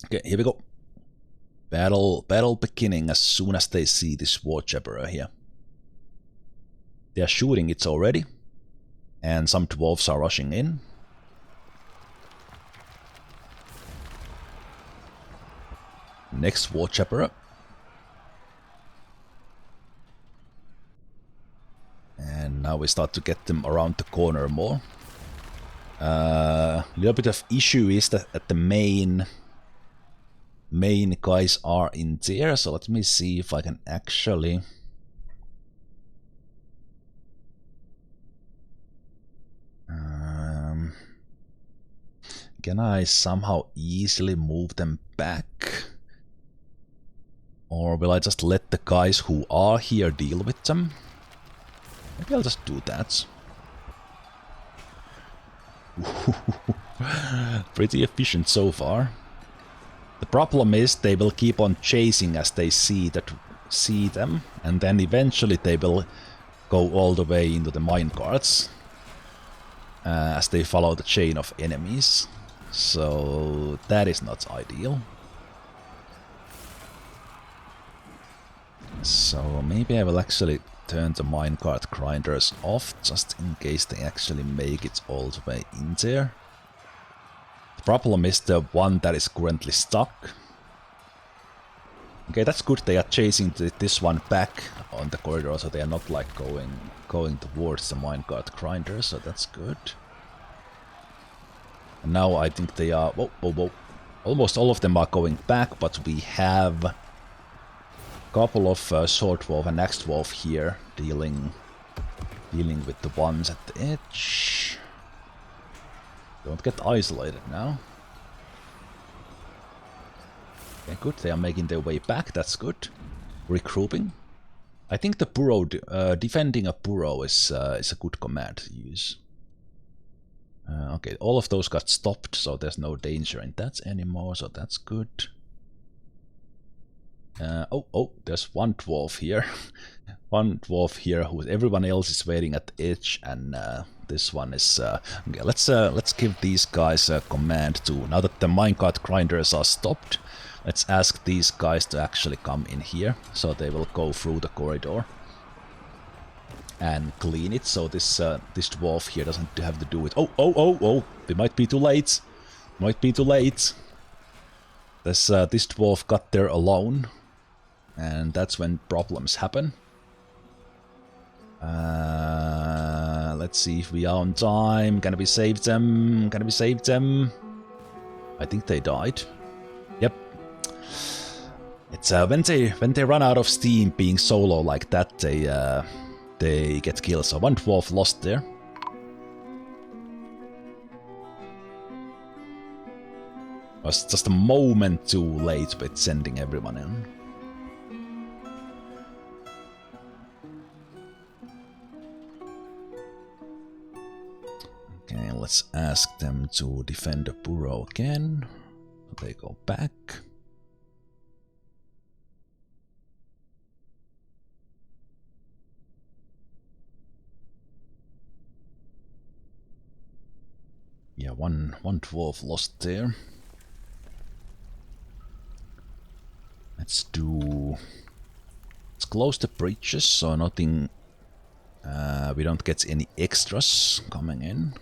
Okay, here we go. Battle beginning as soon as they see this War Jabberer here. They are shooting it already, and some dwarves are rushing in. Next War Jabberer. And now we start to get them around the corner more. A little bit of issue is that the main guys are in there, so let me see if I can actually... can I somehow easily move them back? Or will I just let the guys who are here deal with them? Maybe I'll just do that. Pretty efficient so far. The problem is they will keep on chasing as they see them, and then eventually they will go all the way into the minecarts as they follow the chain of enemies. So that is not ideal. So maybe I will actually turn the minecart grinders off, just in case they actually make it all the way in there. But problem is the one that is currently stuck. Okay, that's good. They are chasing this one back on the corridor, so they are not like going towards the minecart grinder, so that's good. And now I think they are... Whoa, whoa, whoa. Almost all of them are going back, but we have a couple of sword dwarf and axe dwarf here dealing with the ones at the edge. Don't get isolated now. Okay, good. They are making their way back. That's good. Regrouping. I think the Burrow, defending a Burrow is a good command to use. Okay, all of those got stopped, so there's no danger in that anymore, so that's good. Oh, there's one dwarf here. One dwarf here who everyone else is waiting at the edge, and this one is... okay, let's give these guys a command to... Now that the minecart grinders are stopped, let's ask these guys to actually come in here, so they will go through the corridor and clean it, so this dwarf here doesn't have to do it. Oh, we might be too late. Might be too late. This dwarf got there alone, and that's when problems happen. Let's see if we are on time. Can we save them? Can we save them? I think they died. Yep. It's when they run out of steam being solo like that, they get killed. So one dwarf lost there. Was just a moment too late with sending everyone in. Okay, let's ask them to defend the Burrow again. They go back. Yeah, one dwarf lost there. Let's close the breaches so nothing... we don't get any extras coming in.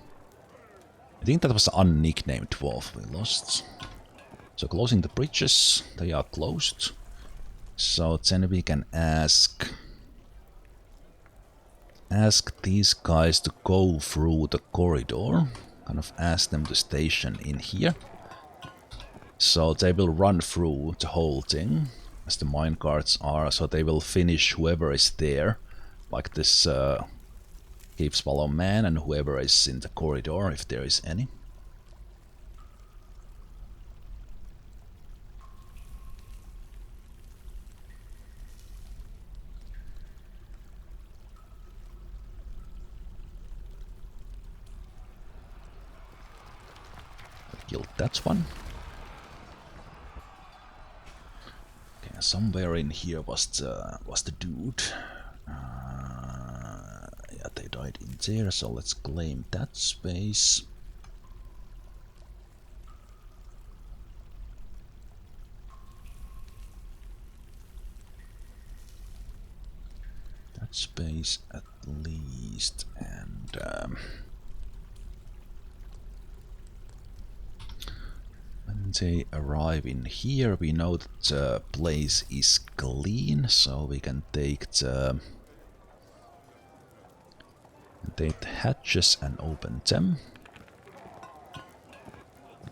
I think that was an unnicknamed dwarf we lost. So closing the breaches, they are closed. So then we can ask these guys to go through the corridor. Kind of ask them to station in here. So they will run through the whole thing, as the minecarts are, so they will finish whoever is there. Like this Cave Swallow man and whoever is in the corridor, if there is any. Killed that one. Okay, somewhere in here was the dude. Yeah, they died in there, so let's claim that space. That space at least, and when they arrive in here, we know that the place is clean, so we can take the hatches and open them.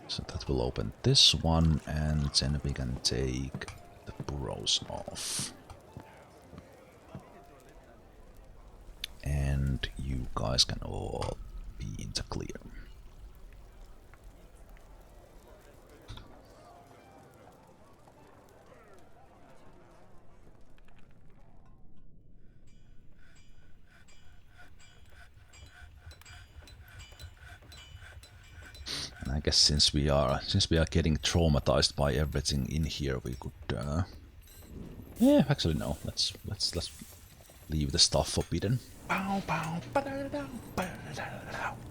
So that will open this one, and then we can take the burrows off. And you guys can all be in the clear. And I guess since we are getting traumatized by everything in here, we could yeah, actually no. Let's leave the stuff forbidden.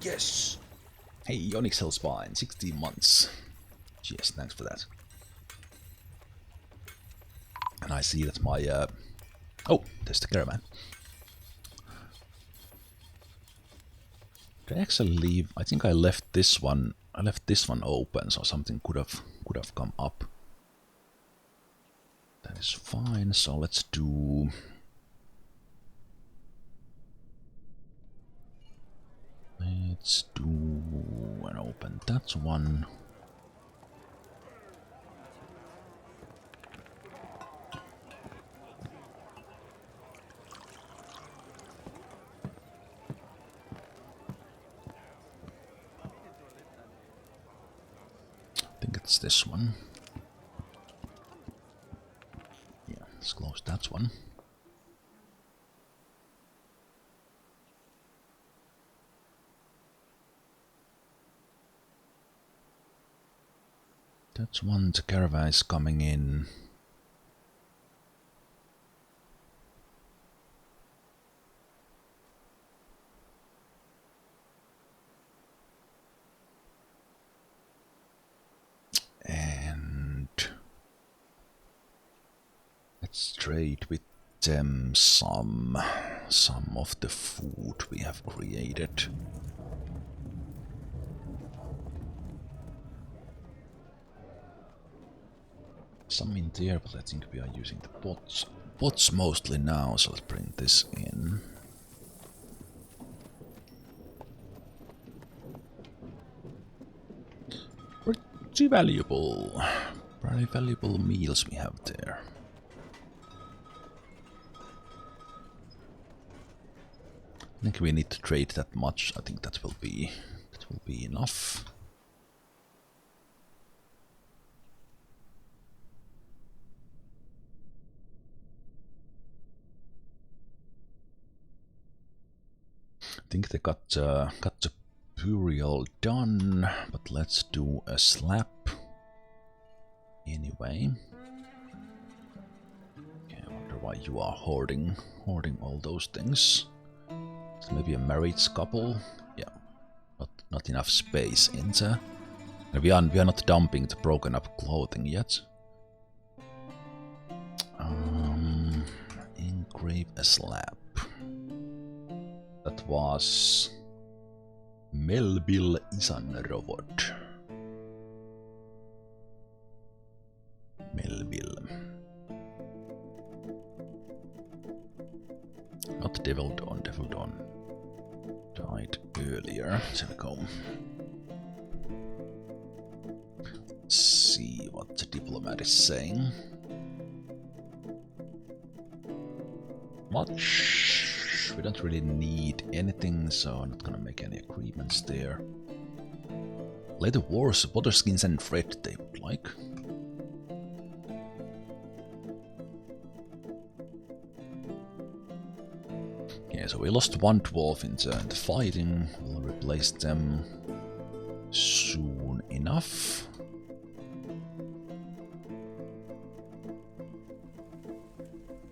Yes. Hey, Onyx Hellspine, 16 months. Yes, thanks for that. And I see that my oh, there's the caravan. Did I actually leave? I think I left this one. I left this one open, so something could have come up. That is fine. So let's do. Let's do and open that one. I think it's this one. Yeah, let's close that one. That's one, the caravan is coming in. And let's trade with them some of the food we have created. Some in there, but I think we are using the pots mostly now, so let's bring this in. Pretty valuable. Very valuable meals we have there. I think we need to trade that much. I think that will be enough. I think they got the burial done, but let's do a slab anyway. Okay, I wonder why you are hoarding all those things. It's maybe a married couple. Yeah, not enough space in there. And we are not dumping the broken up clothing yet. Engrave a slab. That was Melville Isanrovod. Melville. Not Devil Dawn. Devil Dawn died earlier. There we go. Let's see what the diplomat is saying. Much. We don't really need anything, so I'm not gonna make any agreements there. Later wars, butter skins and thread they would like. Yeah, so we lost one dwarf in the fighting. We'll replace them soon enough.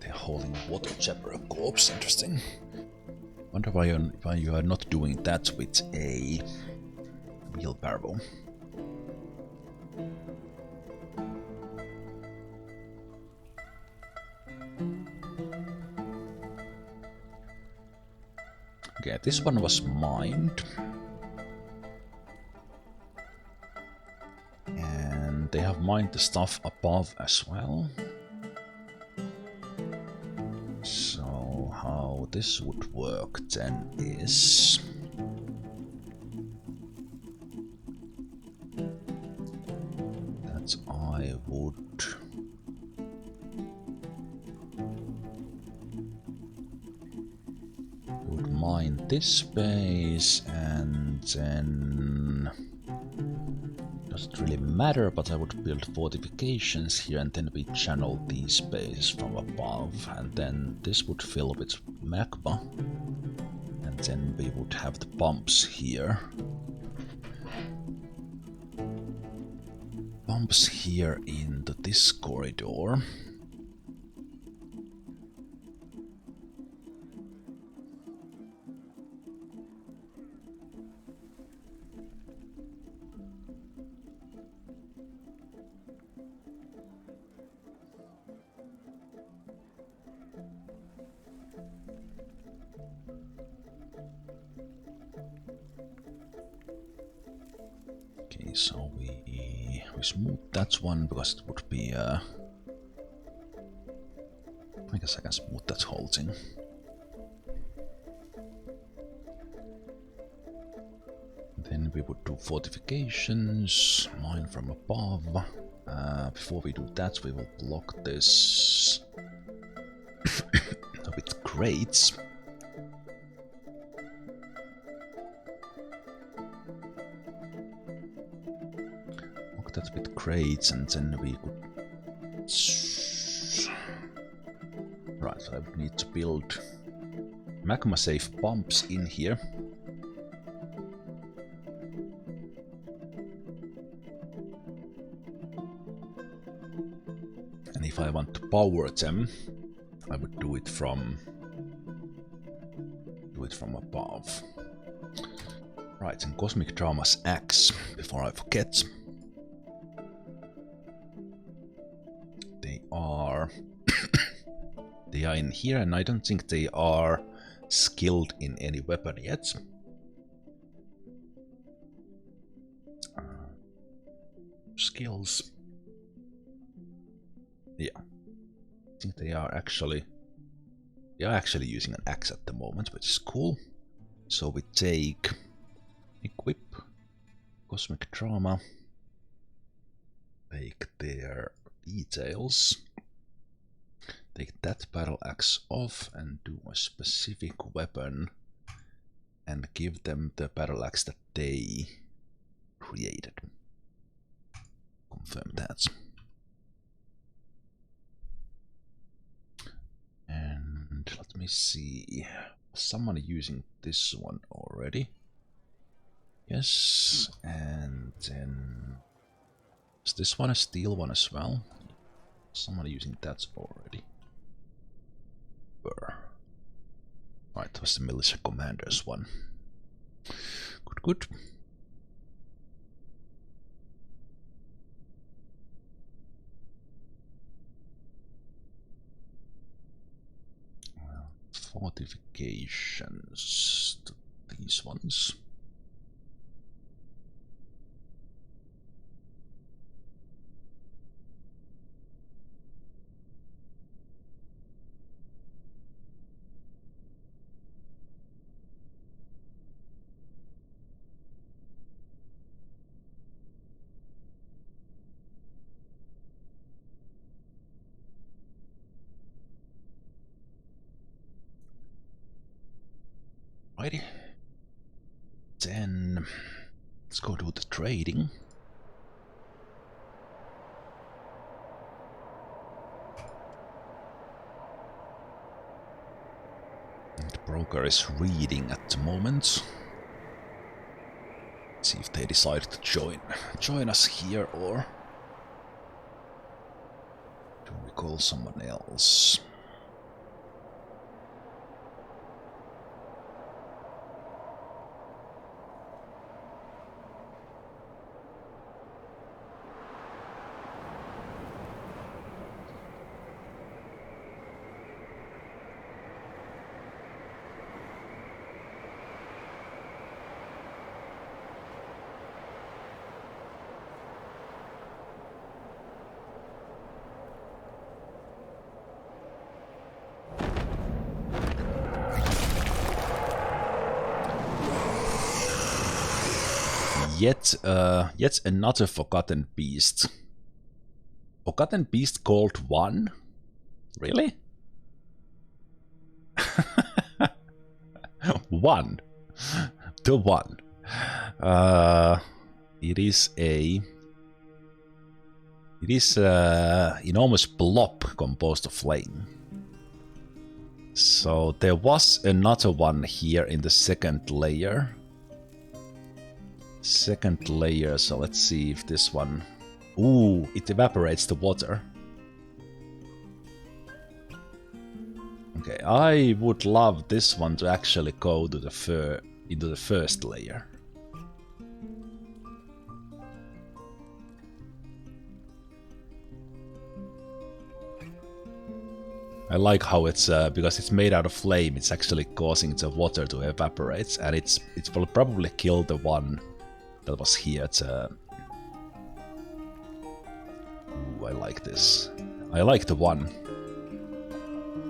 They're holding water chapter corpse, interesting. Wonder why you are not doing that with a wheelbarrow. Okay, this one was mined. And they have mined the stuff above as well. So how this would work then is... that I would... mine this space and then doesn't really matter, but I would build fortifications here and then we channel these spaces from above, and then this would fill with magma, and then we would have the pumps here. Pumps here into this corridor. Okay, so we smooth that one because it would be I guess I can smooth that whole thing. Then we would do fortifications, mine from above. Before we do that, we will block this with crates. Block that with crates, and then we could. Right, so I would need to build magma safe pumps in here. And if I want to power them, I would do it from above. Right, and Cosmic Drama's axe, before I forget. They are they are in here, and I don't think they are skilled in any weapon yet. Skills. Yeah. I think they are actually using an axe at the moment, which is cool. So we take equip Cosmic Drama, take their details, take that battle axe off and do a specific weapon and give them the battle axe that they created. Confirm that. And let me see. Someone using this one already. Yes, and then is this one a steel one as well? Someone using that already. Burrow. Right, that was the militia commander's one. Good, good. Fortifications to these ones. Righty. Then let's go do the trading. The broker is reading at the moment. Let's see if they decide to join us here, or do we call someone else? Yet another forgotten beast. Forgotten beast called one? Really? One. The one. It is enormous blob composed of flame. So there was another one here in the second layer. So let's see if this one... Ooh, it evaporates the water. Okay, I would love this one to actually go to into the first layer. I like how it's because it's made out of flame. It's actually causing the water to evaporate, and it's will probably kill the one that was here. Ooh, I like this. I like the one.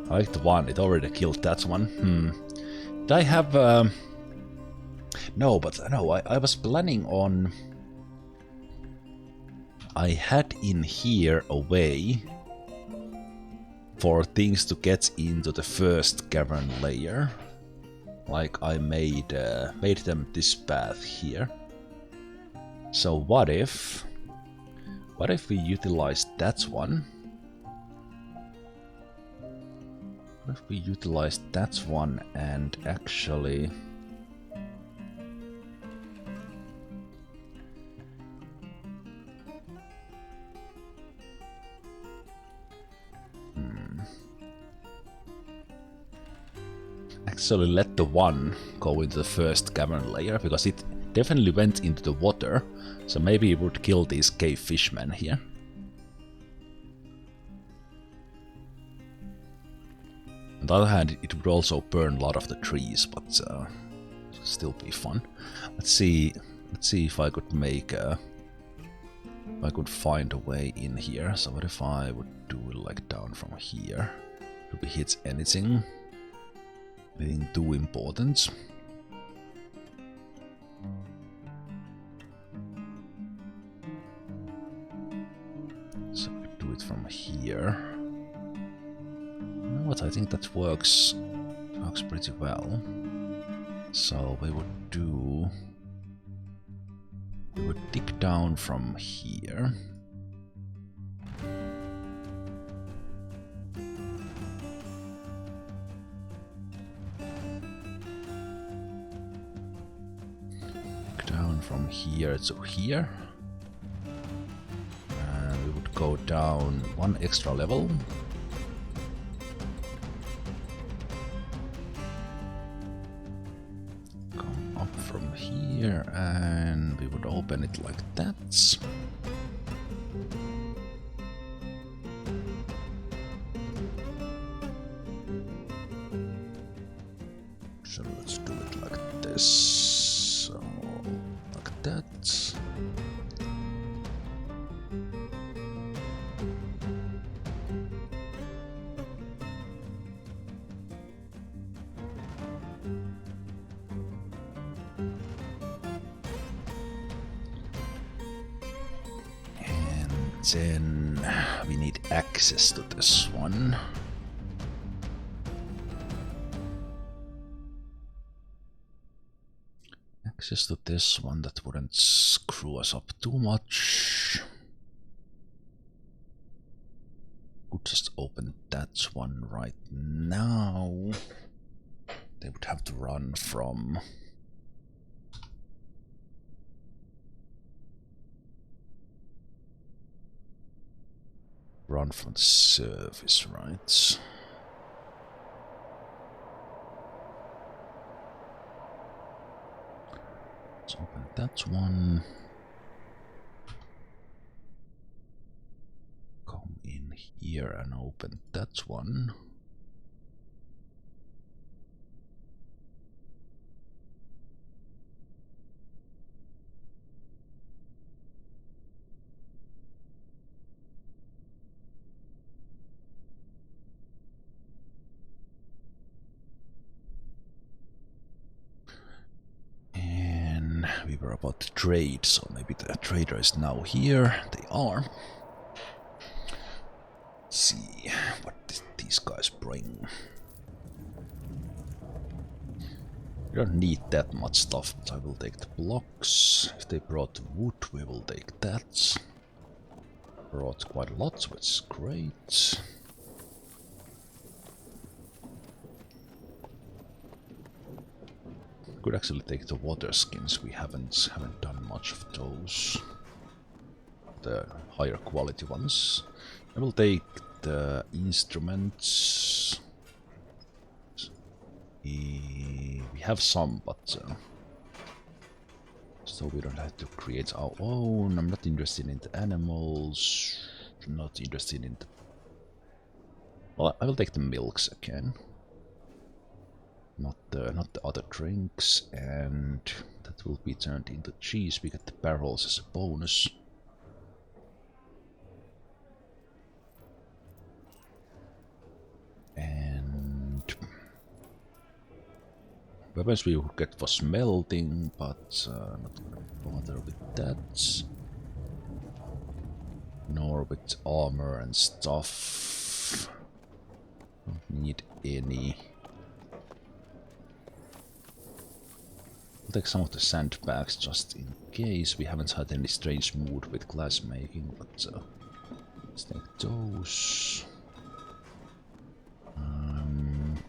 I like the one. It already killed that one. Did I have? No, but no. I was planning on. I had in here a way for things to get into the first cavern layer. Like I made them this path here. So what if we utilize that one? What if we utilize that one and actually let the one go into the first cavern layer, because it definitely went into the water, so maybe it would kill these cave fishmen here. On the other hand, it would also burn a lot of the trees, but it would still be fun. Let's see if I could make if I could find a way in here. So what if I would do it like down from here? Do we hit anything? Anything too important? So we do it from here. You know what? I think that works pretty well. So we would dig down from here. From here to here, and we would go down one extra level. Come up from here, and we would open it like that. So let's do it like this. That. And then we need access to this one. Access to this one that wouldn't screw us up too much. Could just open that one right now. They would have to run from the surface, right? Let's open that one. Come in here and open that one. We were about to trade, so maybe the trader is now here. They are. Let's see what these guys bring. We don't need that much stuff, but I will take the blocks. If they brought wood, we will take that. Brought quite a lot, which is great. Could actually take the water skins. We haven't done much of those. The higher quality ones. I will take the instruments. We have some, but so we don't have to create our own. I'm not interested in the animals. Not interested in the Well, I will take the milks again. Not the other drinks, and that will be turned into cheese. We get the barrels as a bonus. And weapons we would get for smelting, but not gonna bother with that. Nor with armor and stuff. Don't need any. I'll take some of the sandbags just in case. We haven't had any strange mood with glass making, but let's take those.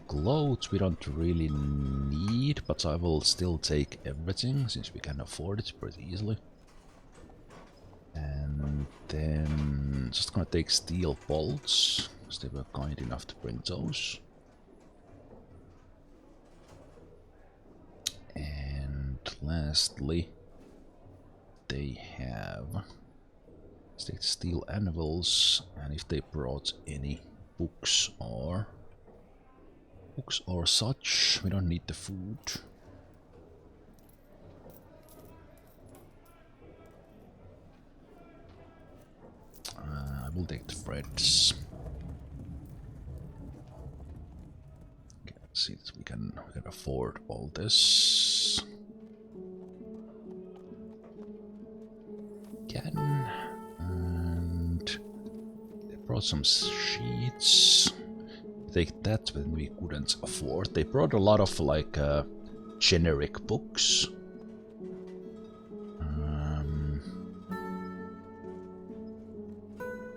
Clothes we don't really need, but I will still take everything since we can afford it pretty easily. And then just gonna take steel bolts, because they were kind enough to bring those. And lastly, they have, let's take steel anvils, and if they brought any books or such, we don't need the food. I will take the threads. Okay, let's see if we can afford all this. Can. And they brought some sheets. Take that when we couldn't afford. They brought a lot of like generic books.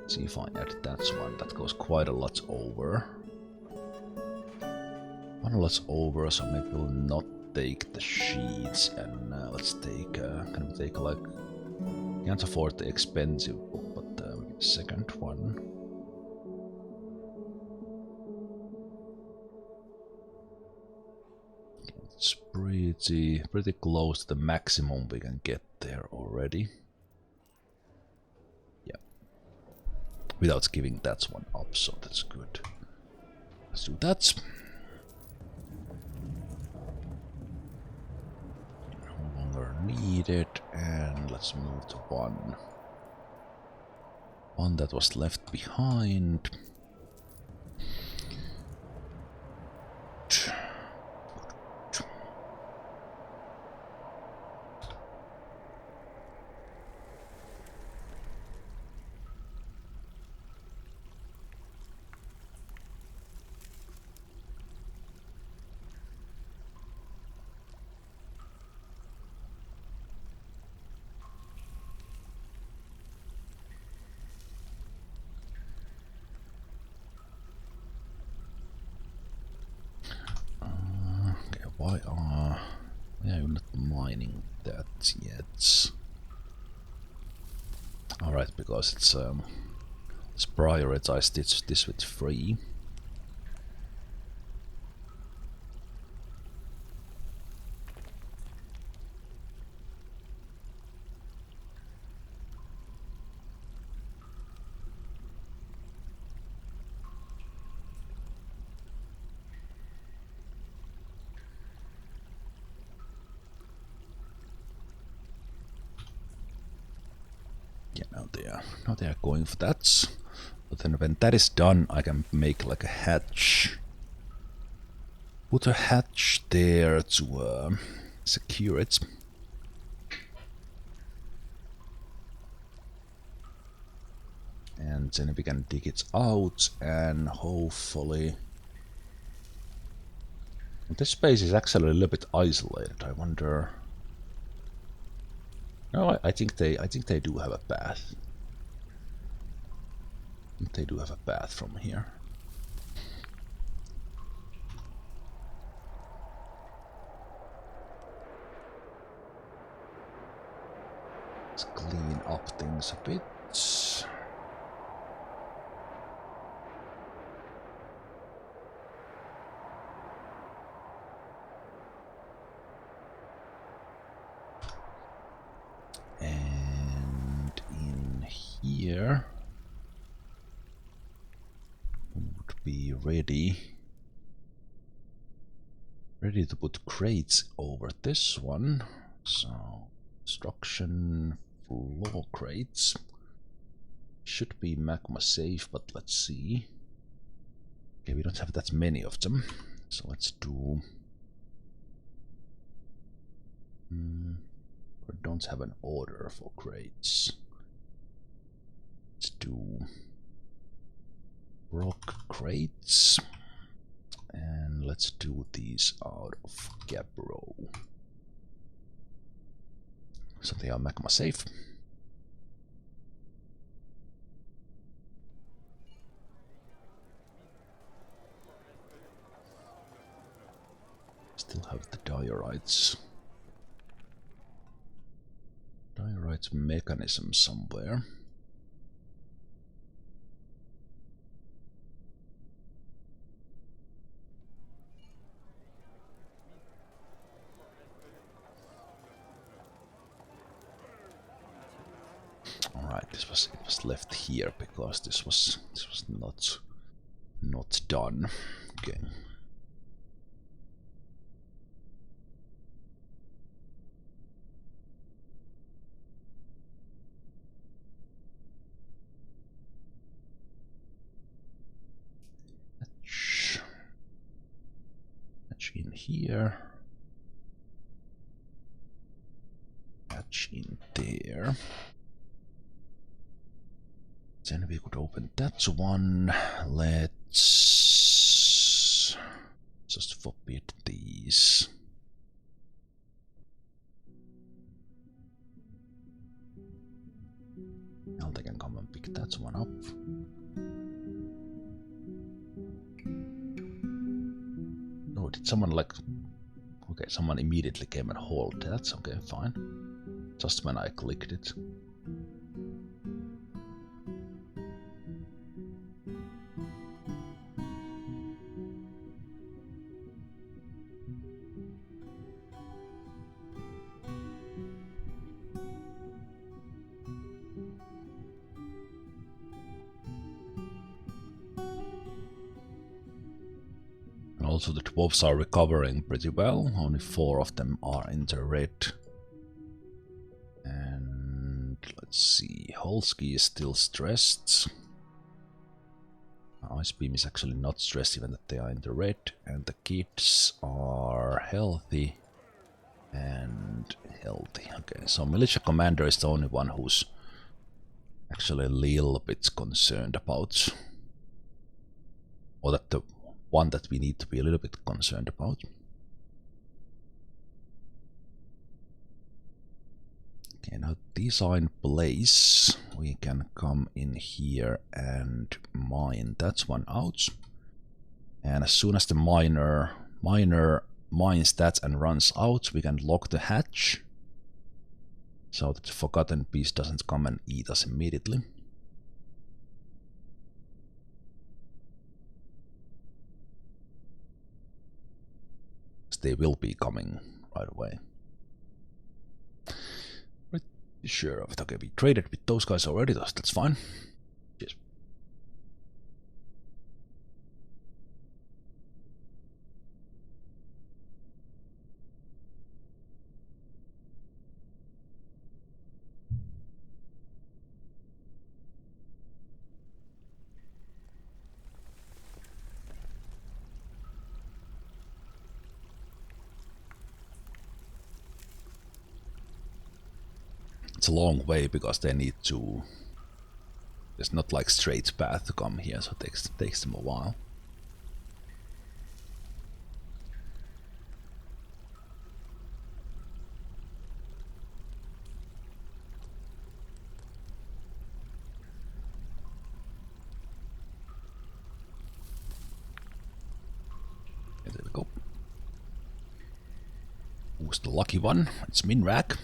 See if I add that one. That goes quite a lot over. Quite a lot over, so maybe we'll not take the sheets and let's take. Can we take like? Can't afford the expensive book, but the second one. It's pretty close to the maximum we can get there already. Without giving that one up, so that's good. Let's do that. No longer needed, and let's move to one that was left behind. Why are you not mining that yet? Alright, because it's prioritized this with 3. Now they are going for that. But then when that is done, I can make like a hatch. Put a hatch there to secure it. And then we can dig it out and hopefully... This space is actually a little bit isolated. I wonder... No, I think they do have a path. I think they do have a path from here. Let's clean up things a bit. And in here would be ready. Ready to put crates over this one. So, construction floor crates. Should be magma safe, but let's see. Okay, we don't have that many of them. So let's do... we don't have an order for crates. Let's do rock crates. And let's do these out of Burrow. So they are magma safe. Still have the diorites. Diorite mechanism somewhere. Alright, it was left here because this was not done. Okay. Hatch in here. Hatch in there. Then we could open that one. Let's just forbid these. Now they can come and pick that one up. Oh, did someone like... Okay, someone immediately came and hauled that. Okay, fine. Just when I clicked it. Also, the dwarves are recovering pretty well. Only 4 of them are in the red. And let's see, Holski is still stressed. Ice Beam is actually not stressed, even that they are in the red. And the kids are healthy and healthy. Okay, so Militia Commander is the only one who's actually a little bit concerned about, or that the one that we need to be a little bit concerned about. Okay, now these are in place. We can come in here and mine that one out. And as soon as the miner mines that and runs out, we can lock the hatch so that the Forgotten Beast doesn't come and eat us immediately. They will be coming right away. Pretty sure of it. Okay, we traded with those guys already, that's fine. Yes. It's a long way because they need to... It's not like straight path to come here, so it takes them a while. And there we go. Who's the lucky one? It's Minrak.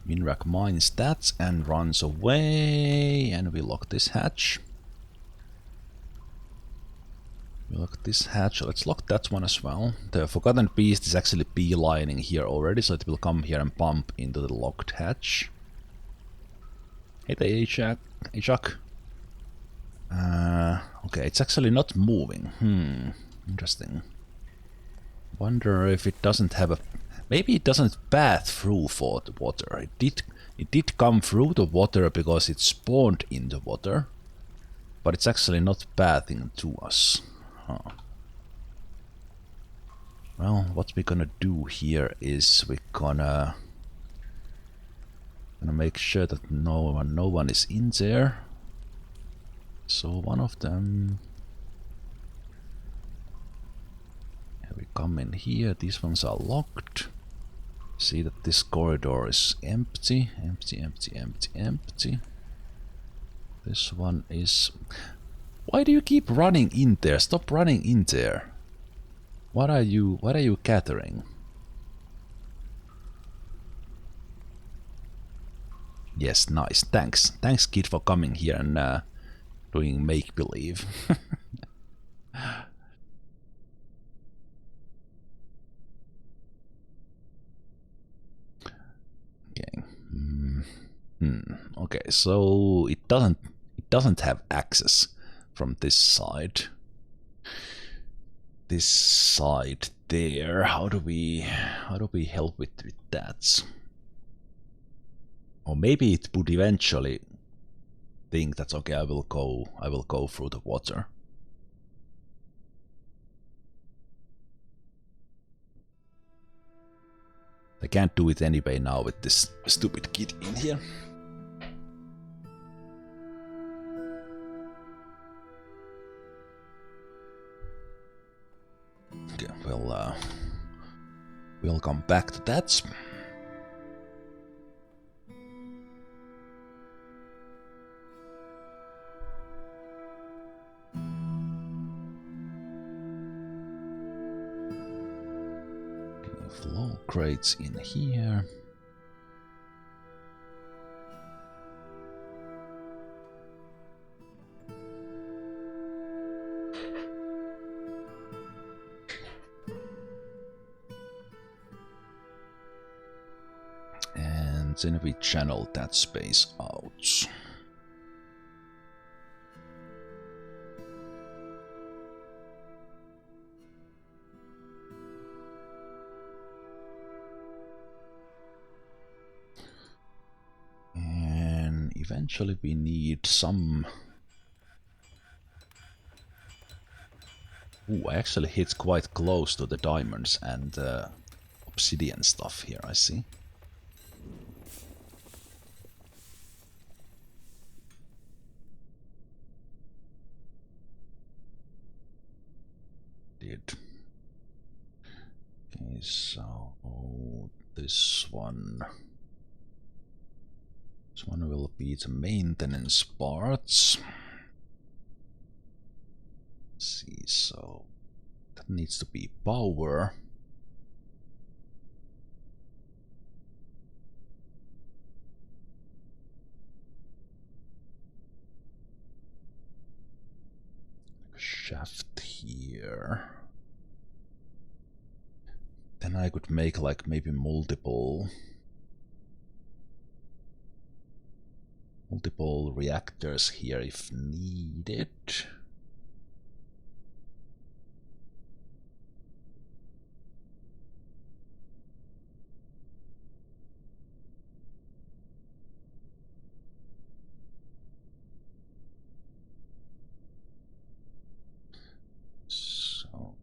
Minrak mines that and runs away, and we lock this hatch. We lock this hatch, let's lock that one as well. The Forgotten Beast is actually beelining here already, so it will come here and bump into the locked hatch. Hey there, Chuck. Okay, it's actually not moving. Interesting. Wonder if it doesn't have a... Maybe it doesn't path through for the water. It did come through the water because it spawned in the water. But it's actually not pathing to us. Huh. Well, what we're gonna do here is we're gonna make sure that no one is in there. So one of them... We come in here, these ones are locked. See that this corridor is empty, empty. This one is... Why do you keep running in there? Stop running in there. What are you gathering? Yes, nice. Thanks. Thanks, kid, for coming here and doing make-believe. Okay. Okay, so it doesn't have access from this side. This side there. How do we help with that? Or maybe it would eventually think that okay, I will go through the water. I can't do it anyway now with this stupid kid in here. Okay, we'll come back to that. Flow crates in here. And then we channel that space out. Eventually we need some... Ooh, I actually hit quite close to the diamonds and obsidian stuff here, I see. Did. Okay, so this one... This one will be the maintenance parts. Let's see, so that needs to be power. Shaft here. Then I could make like maybe multiple reactors here if needed. So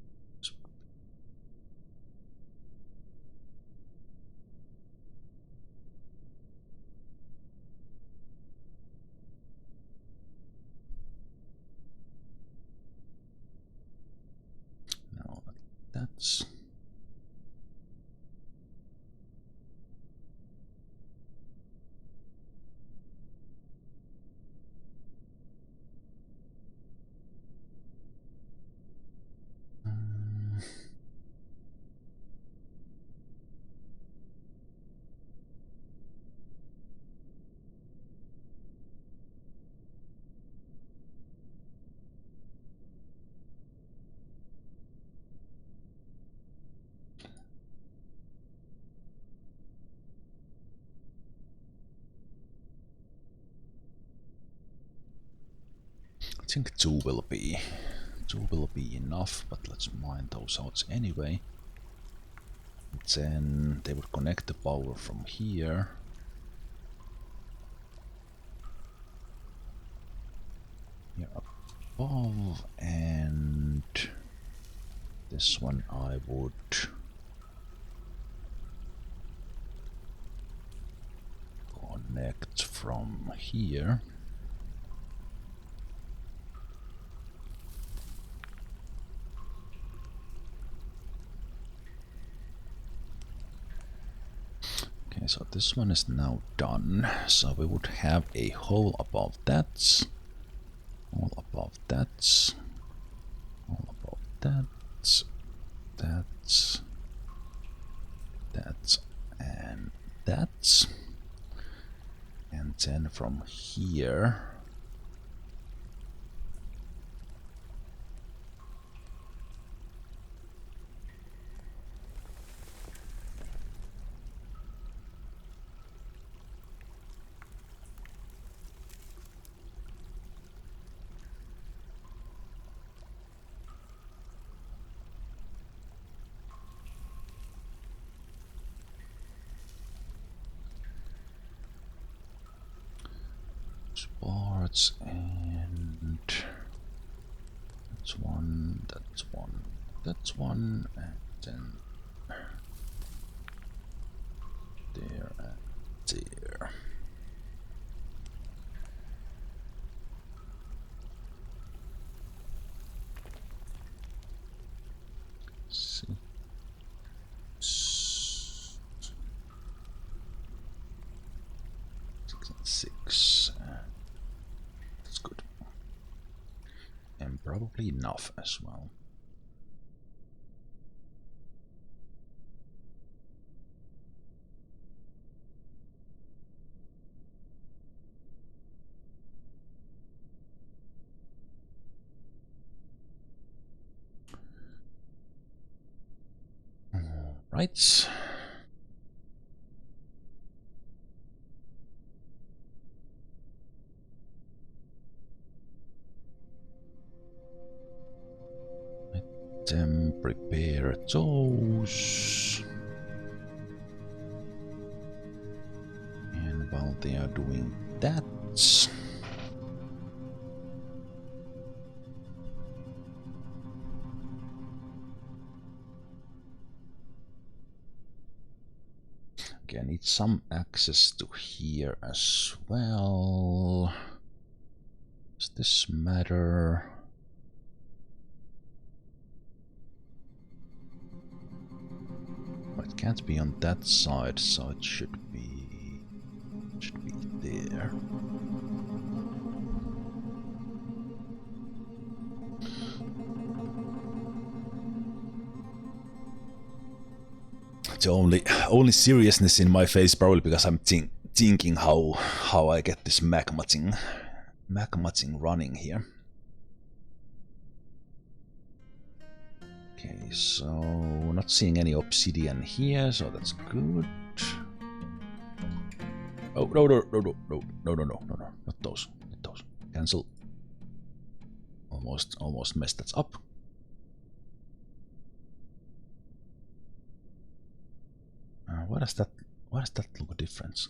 think two will be enough, but let's mine those out anyway. Then they would connect the power from here. Here above, and this one I would connect from here. Okay, so this one is now done. So we would have a hole above that. All above that. All above that. That. That. And that. And then from here. Parts, and that's one, that's one, that's one, and then there and there. See. 6. That's good. And probably enough as well. All right. Them prepare those, and while they are doing that, okay, I need some access to here as well. Does this matter? It can't be on that side, so it should be there. The only seriousness in my face, probably because I'm thinking how I get this magma thing running here. Okay, so not seeing any obsidian here, so that's good. Oh, no, not those, Cancel. Almost messed that up. Why does that look different?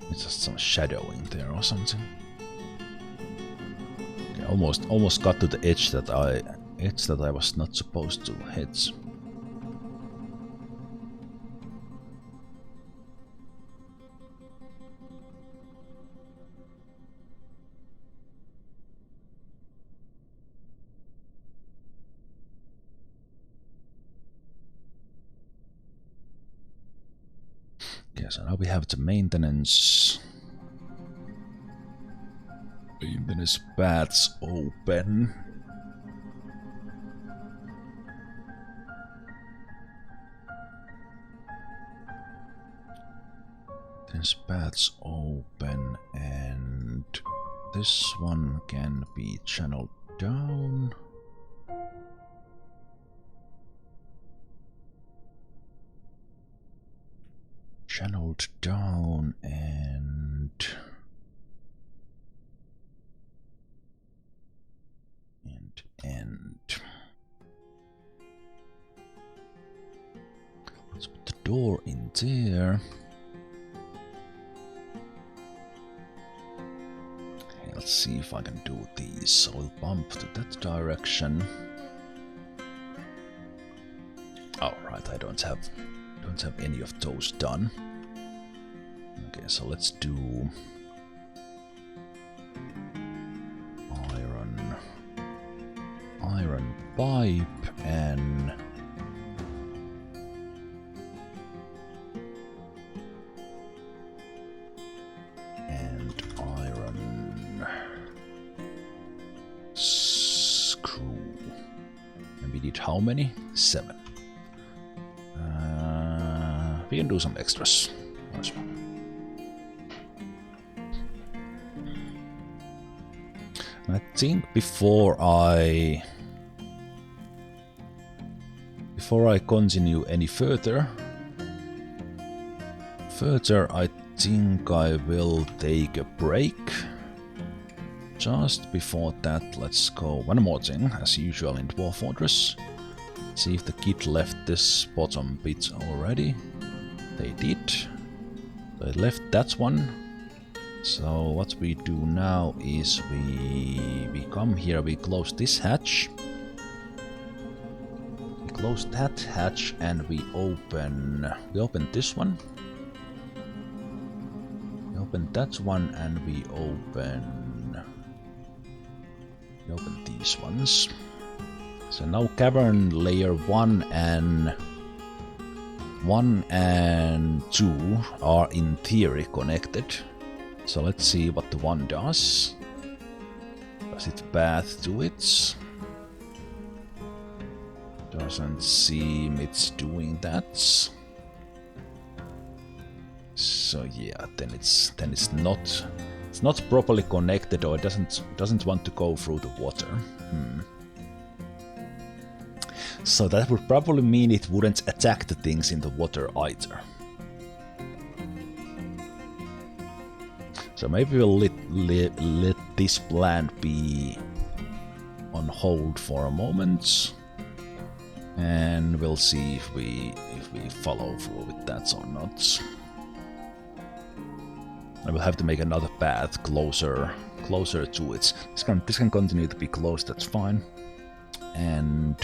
It's just some shadowing there or something. Okay, almost got to the edge that I was not supposed to hit. Okay, so now we have the maintenance paths open. This paths open, and this one can be channeled down. channeled down and end. Let's put the door in there. Let's see if I can do these. So we'll bump to that direction. Oh right, I don't have any of those done. Okay, so let's do iron pipe and iron screw. And we need how many? 7. We can do some extras. I think before I continue any further, I think I will take a break. Just before that, let's go one more thing, as usual in Dwarf Fortress. See if the kid left this bottom bit already. They did. They left that one. So what we do now is we come here, we close this hatch. We close that hatch and we open this one. We open that one and we open these ones. So now cavern layer 1 and 2 are in theory connected. So let's see what the 1 does. Does it path to it? Doesn't seem it's doing that. So yeah, then it's not properly connected, or it doesn't want to go through the water. So that would probably mean it wouldn't attack the things in the water either. So maybe we'll let this plan be on hold for a moment, and we'll see if we follow through with that or not. I will have to make another path closer to it. This can continue to be closed. That's fine. And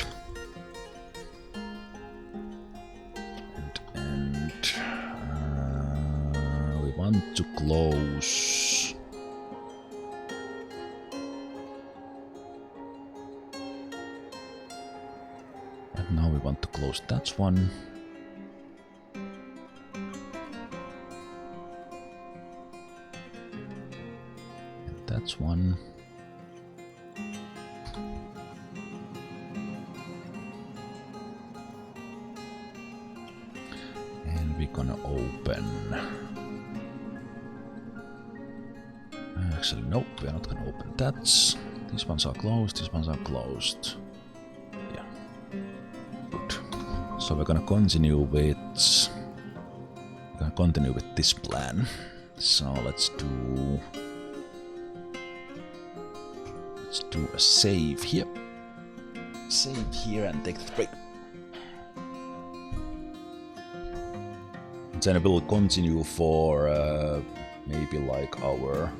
we want to close. And now we want to close that one. And that's one. And we're gonna open. Actually, nope, we're not gonna open that. These ones are closed, these ones are closed. Yeah. Good. So we're gonna continue with this plan. So let's do a save here. Save here and take the break. Then we'll continue for maybe like hour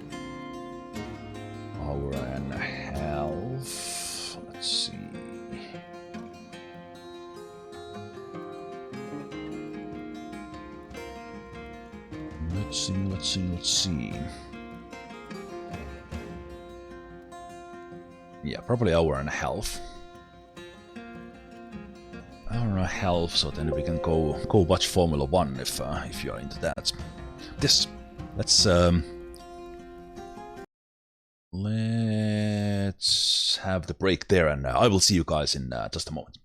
and a half. Let's see. Let's see. Yeah, probably hour and a half. Hour and a half, so then we can go watch Formula 1 if you're into that. Let's have the break there, and I will see you guys in just a moment.